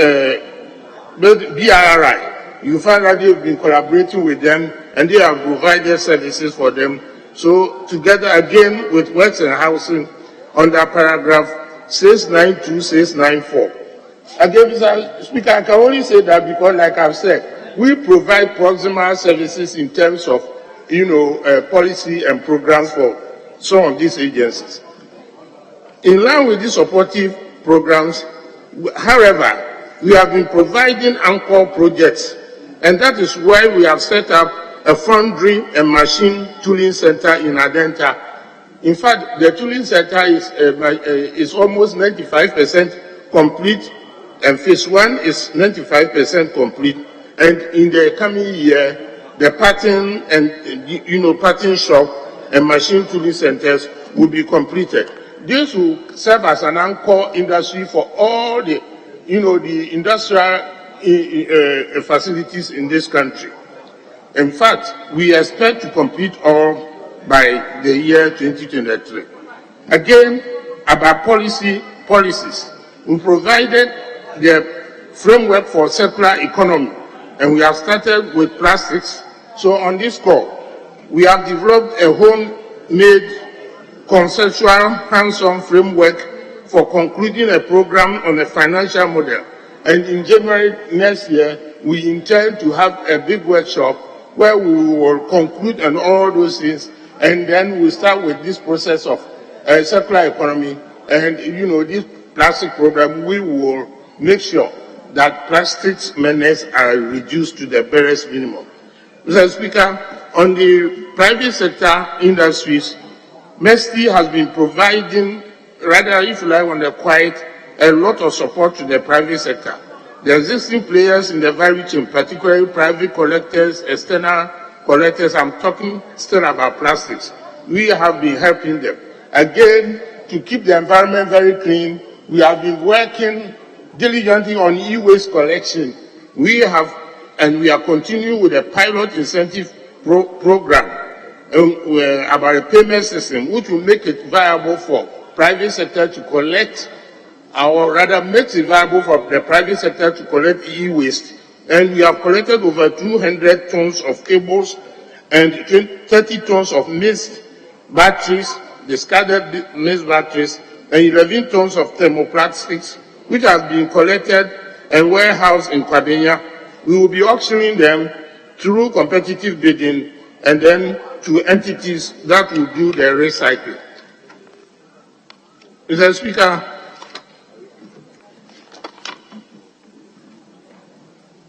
BRI, you find that they've been collaborating with them and they have provided services for them. So together again with works and housing under paragraph 692, 694. Again, Mr. Speaker, I can only say that because, like I've said, we provide proximal services in terms of, policy and programs for some of these agencies. In line with these supportive programs, however, we have been providing anchor projects, and that is why we have set up a foundry and machine tooling center in Adenta. In fact, the tooling center is almost 95% complete, and phase 1 is 95% complete. And in the coming year, the pattern and pattern shop and machine tooling centers will be completed. This will serve as an anchor industry for all the the industrial facilities in this country. In fact, we expect to complete all by the year 2023. Again, about policies, we provided the framework for circular economy, and we have started with plastics. So on this call, we have developed a homemade conceptual hands-on framework for concluding a program on a financial model. And in January next year, we intend to have a big workshop where we will conclude on all those things, and then we'll start with this process of circular economy. And this plastic program, we will make sure that plastics menace are reduced to the barest minimum. Mr. Speaker, on the private sector industries, MESTI has been providing, rather if you like on the quiet, a lot of support to the private sector. The existing players in the value chain, particularly private collectors, external collectors, I'm talking still about plastics, we have been helping them. Again, to keep the environment very clean, we have been working diligently on e-waste collection. We are continuing with a pilot incentive program about a payment system which will make it viable for private sector to collect, or rather makes it viable for the private sector to collect e-waste. And we have collected over 200 tons of cables and 30 tons of mixed batteries, discarded mixed batteries, and 11 tons of thermoplastics, which have been collected and warehoused in Kwabenya. We will be auctioning them through competitive bidding and then to entities that will do the recycling. Mr. Speaker,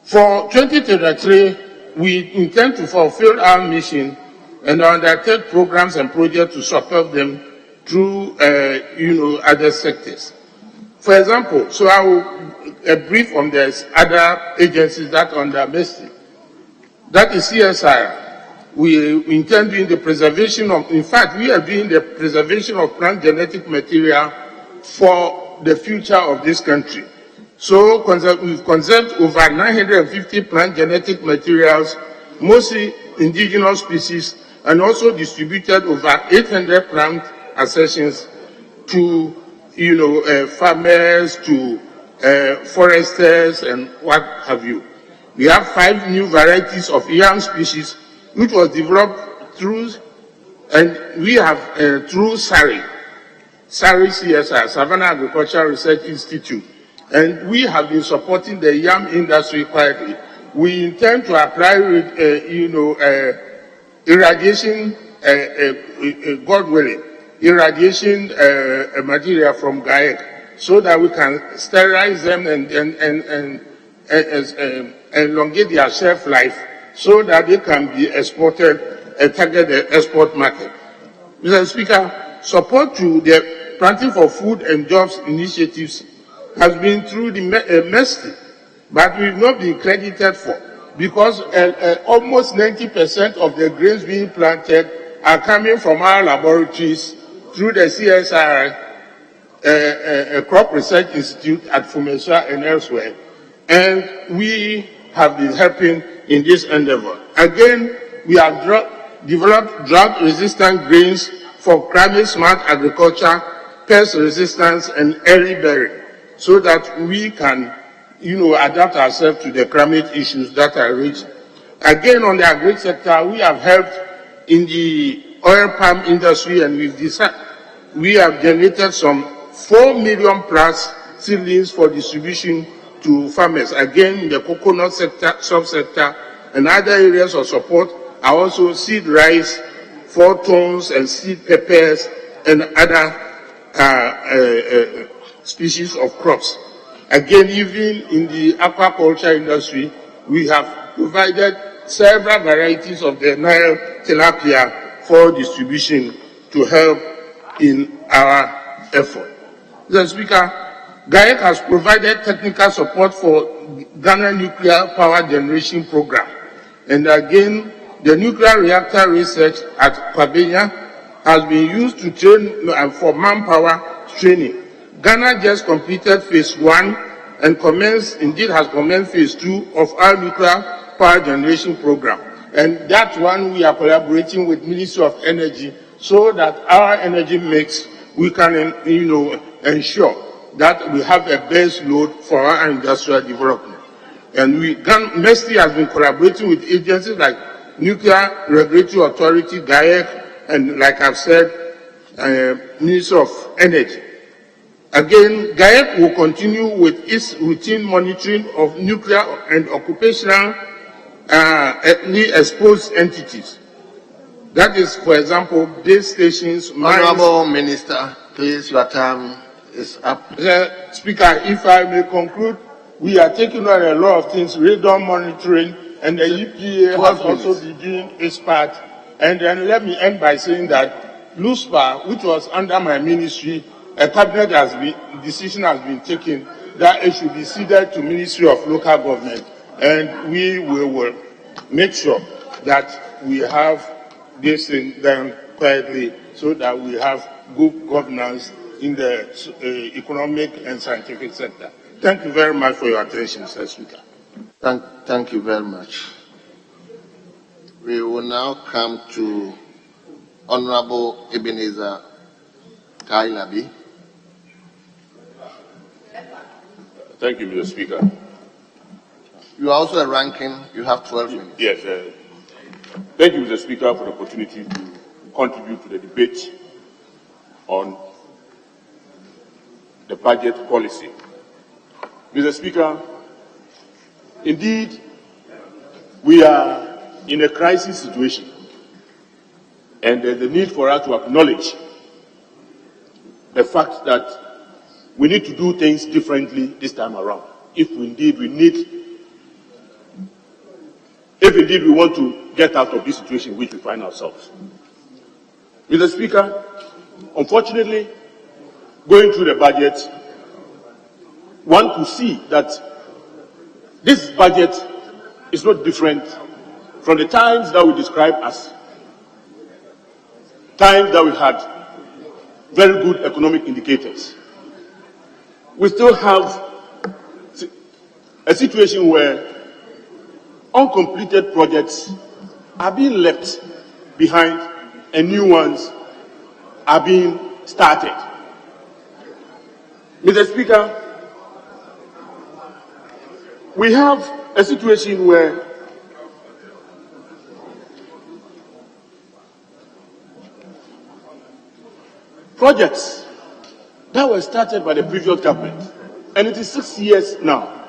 for 2023, we intend to fulfill our mission and undertake programs and projects to support them through, other sectors. For example, so I will brief on the other agencies that are under Ministry. That is CSR. We intend doing the preservation of, in fact, we are doing the preservation of plant genetic material for the future of this country. So we've conserved over 950 plant genetic materials, mostly indigenous species, and also distributed over 800 plant accessions to, farmers, to foresters, and what have you. We have 5 new varieties of yam species, which was developed through, and we have through SARI CSR, Savannah Agricultural Research Institute. And we have been supporting the yam industry quietly. We intend to apply, irradiation, God willing, irradiation material from GAEC, so that we can sterilize them and elongate their shelf life, so that they can be exported and target the export market. Mr. Speaker, support to the Planting for Food and Jobs initiatives has been through the Ministry, but we've not been credited for, because almost 90% of the grains being planted are coming from our laboratories through the CSR Crop Research Institute at Fumesa and elsewhere. And we have been helping in this endeavor. Again, we have developed drought-resistant grains for climate-smart agriculture, pest resistance, and early bearing, so that we can, adapt ourselves to the climate issues that are reaching. Again, on the agri sector, we have helped in the oil palm industry, and we have generated some 4 million plus seedlings for distribution to farmers. Again, in the coconut sector, subsector, and other areas of support are also seed rice, 4 tons, and seed peppers, and other species of crops. Again, even in the aquaculture industry, we have provided several varieties of the Nile tilapia for distribution to help in our effort. Mr. Speaker, GAEC has provided technical support for Ghana Nuclear Power Generation Program. And again, the nuclear reactor research at Kwabenya has been used to train for manpower training. Ghana just completed phase 1 and has commenced phase 2 of our nuclear power generation program. And that one we are collaborating with Ministry of Energy, so that our energy mix, we can, ensure that we have a base load for our industrial development. And Ministry has been collaborating with agencies like Nuclear Regulatory Authority, GAEC, and like I've said, Ministry of Energy. Again, GAEC will continue with its routine monitoring of nuclear and occupational exposed entities. That is, for example, base stations, mines. Honorable Minister, please, your time is up. Mr. Speaker, if I may conclude, we are taking on a lot of things, radon monitoring, and the EPA has also been doing its part. And then let me end by saying that LUSPA, which was under my ministry, a cabinet decision has been taken that it should be ceded to Ministry of Local Government, and we will make sure that we have this thing done quietly, so that we have good governance in the economic and scientific sector. Thank you very much for your attention, Mr. Speaker. Thank you very much. We will now come to Honorable Ebenezer Kailabi. Thank you, Mr. Speaker. You are also a ranking. You have 12 minutes. Yes. Thank you, Mr. Speaker, for the opportunity to contribute to the debate on the budget policy. Mr. Speaker, indeed, we are in a crisis situation, and there's a need for us to acknowledge the fact that we need to do things differently this time around. If indeed we want to get out of this situation in which we find ourselves. Mr. Speaker, unfortunately, going through the budget, one could see that this budget is not different from the times that we describe as times that we had very good economic indicators. We still have a situation where uncompleted projects are being left behind and new ones are being started. Mr. Speaker, we have a situation where projects that were started by the previous government, and it is 6 years now,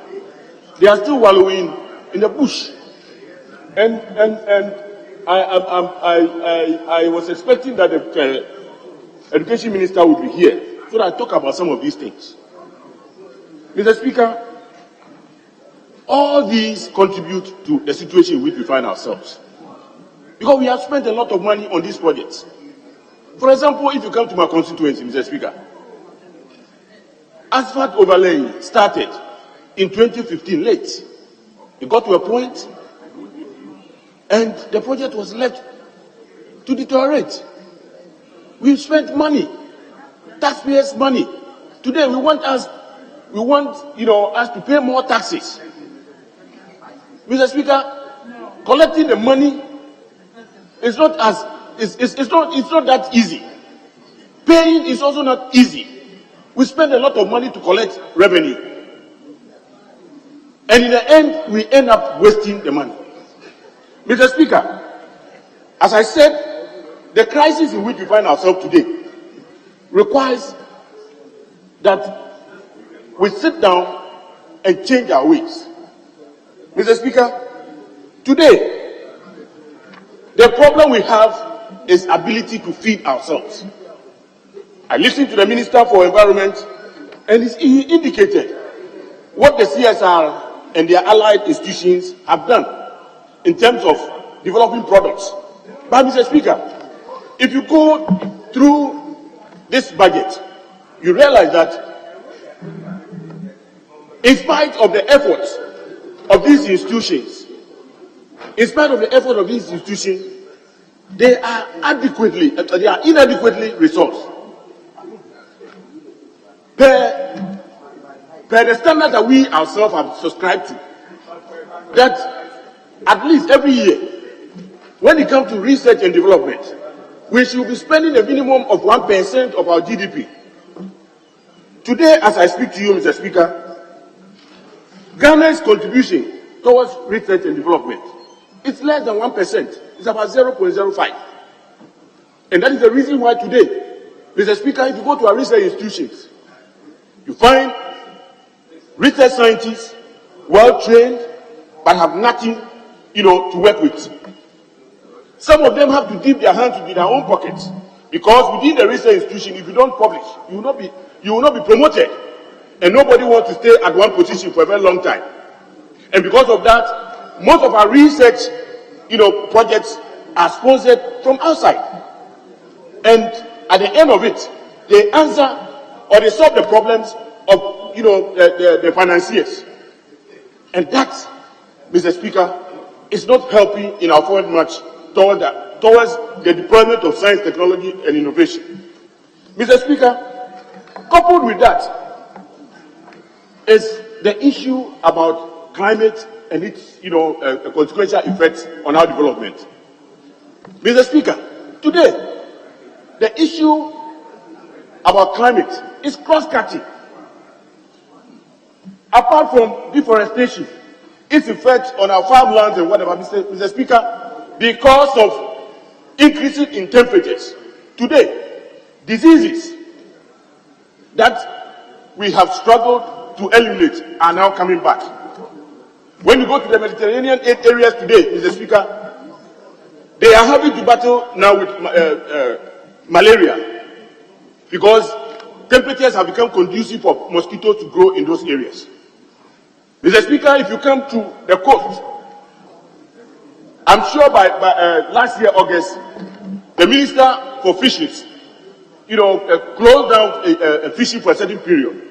they are still wallowing in the bush. And I was expecting that the education minister would be here so that I talk about some of these things. Mr. Speaker, all these contribute to the situation in which we find ourselves, because we have spent a lot of money on these projects. For example, if you come to my constituency, Mr. Speaker, asphalt overlaying started in 2015 late. It got to a point and the project was left to deteriorate. We spent money, taxpayers' money. Today we want us to pay more taxes. Mr. Speaker, collecting the money is not that easy. Paying is also not easy. We spend a lot of money to collect revenue. And in the end, we end up wasting the money. Mr. Speaker, as I said, the crisis in which we find ourselves today requires that we sit down and change our ways. Mr. Speaker, today, the problem we have is ability to feed ourselves. I listened to the Minister for Environment, and he indicated what the CSR and their allied institutions have done in terms of developing products. But Mr. Speaker, if you go through this budget, you realize that in spite of the efforts of these institutions, they are inadequately resourced. Per the standard that we ourselves have subscribed to, that at least every year, when it comes to research and development, we should be spending a minimum of 1% of our GDP. Today, as I speak to you, Mr. Speaker, Ghana's contribution towards research and development, it's less than 1%. It's about 0.05. And that is the reason why today, Mr. Speaker, if you go to our research institutions, you find research scientists, well-trained, but have nothing, to work with. Some of them have to dip their hands into their own pockets, because within the research institution, if you don't publish, you will not be promoted, and nobody wants to stay at one position for a very long time. And because of that, most of our research, projects are sponsored from outside. And at the end of it, they answer or they solve the problems of the financiers. And that, Mr. Speaker, is not helping in our forward march towards the deployment of science, technology, and innovation. Mr. Speaker, coupled with that is the issue about climate and its consequential effects on our development. Mr. Speaker, today the issue about climate is cross-cutting. Apart from deforestation, its effect on our farmlands and whatever, Mr. Speaker, because of increases in temperatures. Today, diseases that we have struggled to eliminate are now coming back. When you go to the Mediterranean areas today, Mr. Speaker, they are having to battle now with malaria because temperatures have become conducive for mosquitoes to grow in those areas. Mr. Speaker, if you come to the coast, I'm sure by last year, August, the Minister for Fisheries, closed down fishing for a certain period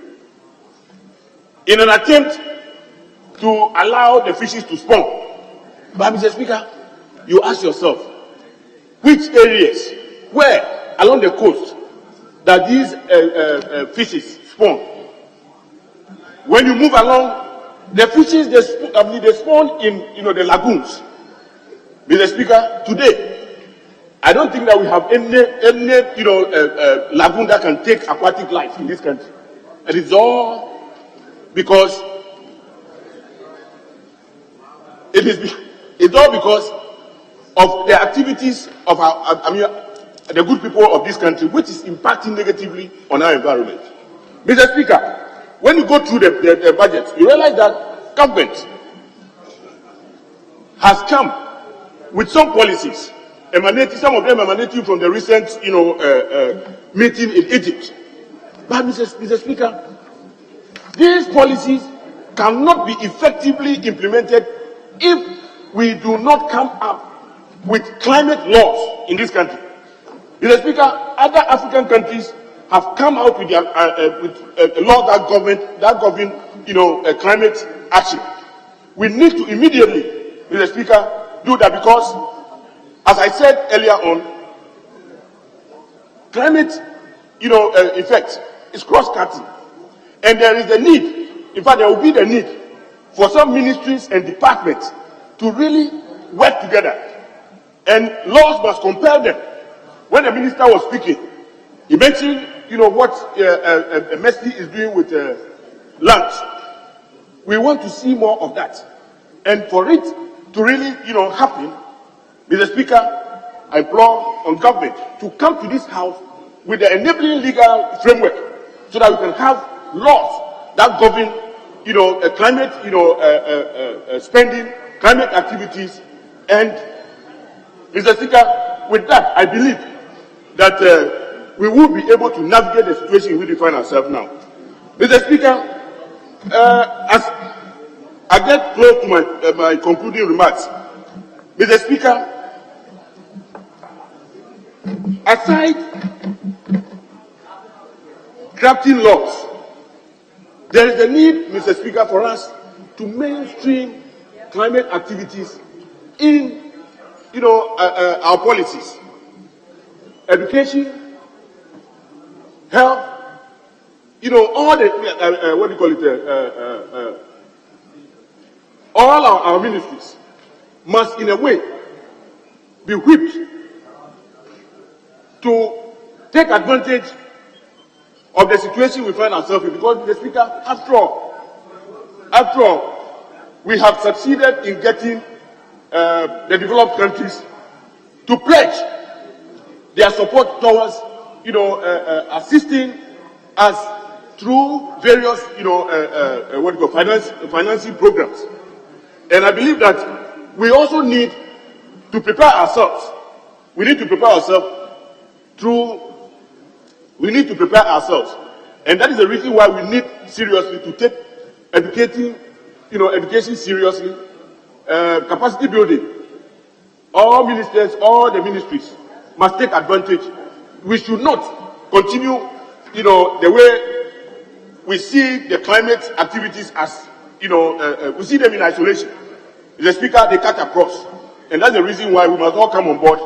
in an attempt to allow the fishes to spawn. But Mr. Speaker, you ask yourself, which areas, where along the coast, that these fishes spawn? When you move along, the fishes they spawn in the lagoons. Mr. Speaker, today, I don't think that we have any lagoon that can take aquatic life in this country. And it's all because it's all because of the activities of the good people of this country, which is impacting negatively on our environment. Mr. Speaker, when you go through the budget, you realize that government has come with some policies, some of them emanating from the recent, meeting in Egypt. But Mr. Speaker, these policies cannot be effectively implemented if we do not come up with climate laws in this country. Mr. Speaker, other African countries have come out with a law that govern climate action. We need to immediately, Mr. Speaker, do that because, as I said earlier on, climate, effect is cross-cutting, and there is a need. In fact, there will be the need for some ministries and departments to really work together, and laws must compel them. When the minister was speaking, he mentioned, what Messi is doing with land. We want to see more of that, and for it to really, happen, Mr. Speaker, I implore on government to come to this house with the enabling legal framework so that we can have laws that govern, climate, spending, climate activities, and Mr. Speaker, with that, I believe that we will be able to navigate the situation in which we find ourselves now. Mr. Speaker, as I get close to my concluding remarks, Mr. Speaker, aside crafting laws, there is a need, Mr. Speaker, for us to mainstream climate activities in, our policies. Education, health, all the, all our ministries must, in a way, be whipped to take advantage of the situation we find ourselves in. Because, Mr. Speaker, after all, we have succeeded in getting the developed countries to pledge their support towards, assisting us through various, financing programs. And I believe that we also need to prepare ourselves. We need to prepare ourselves and that is the reason why we need seriously to take education seriously, capacity building. All ministers, all the ministries must take advantage. We should not continue, the way we see the climate activities as, we see them in isolation. The Speaker, they cut across. And that's the reason why we must all come on board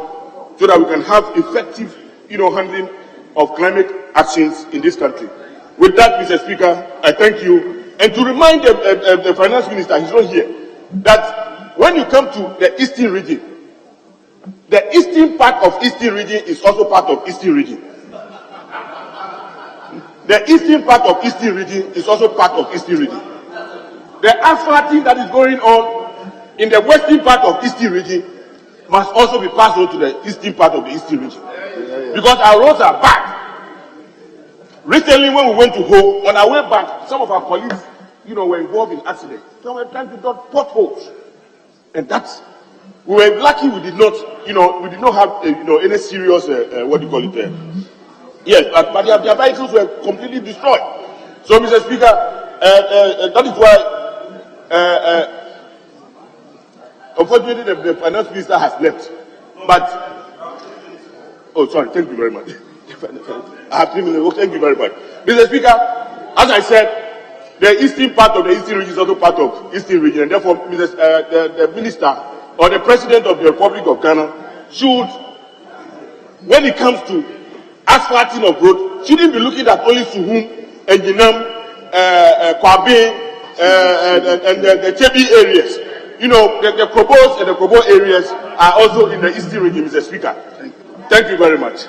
so that we can have effective, handling of climate actions in this country. With that, Mr. Speaker, I thank you. And to remind the finance minister, he's not here, that when you come to the eastern region, The eastern part of Eastern region is also part of Eastern region. The eastern part of Eastern region is also part of Eastern region. The asphalting that is going on in the western part of Eastern region must also be passed on to the eastern part of the Eastern region. Because our roads are bad. Recently, when we went to Ho, on our way back, some of our colleagues, were involved in accidents. Some were trying to dodge potholes. And that's, we were lucky we did not, we did not have, any serious, yes, but their vehicles were completely destroyed. So, Mr. Speaker, that is why, unfortunately, the finance minister has left. But, oh, sorry, thank you very much. I have 3 minutes. Thank you very much. Mr. Speaker, as I said, the eastern part of the Eastern region is also part of Eastern region, and therefore, the minister or the president of the Republic of Ghana should, when it comes to asphalting of road, shouldn't be looking at only Suhum, Enginam, Kwabe, and the Chebi areas. The Kobos and the Kobo areas are also in the Eastern region, Mr. Speaker. Thank you very much.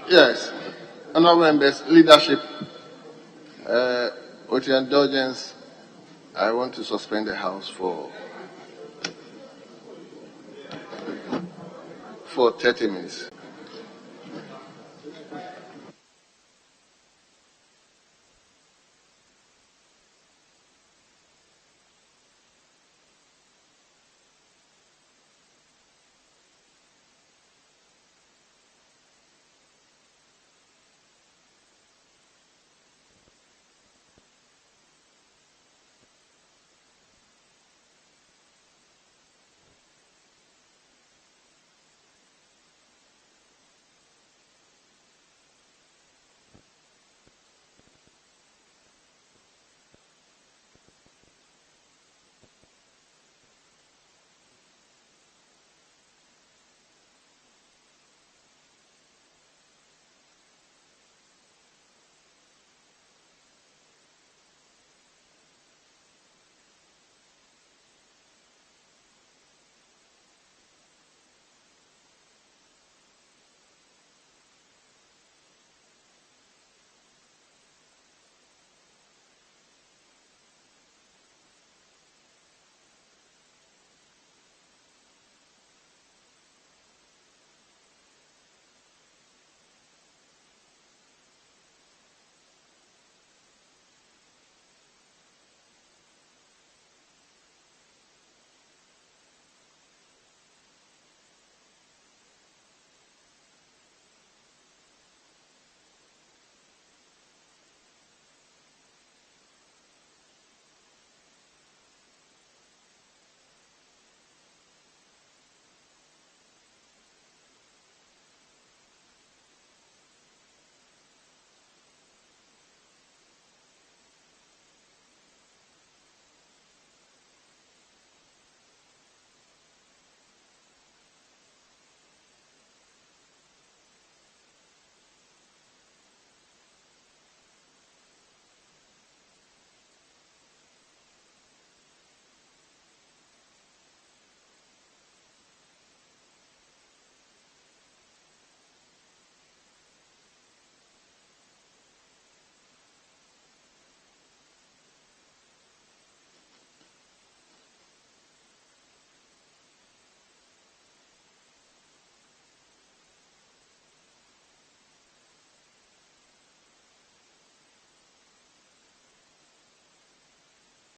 Yes, honourable members, leadership. With your indulgence, I want to suspend the House for 30 minutes.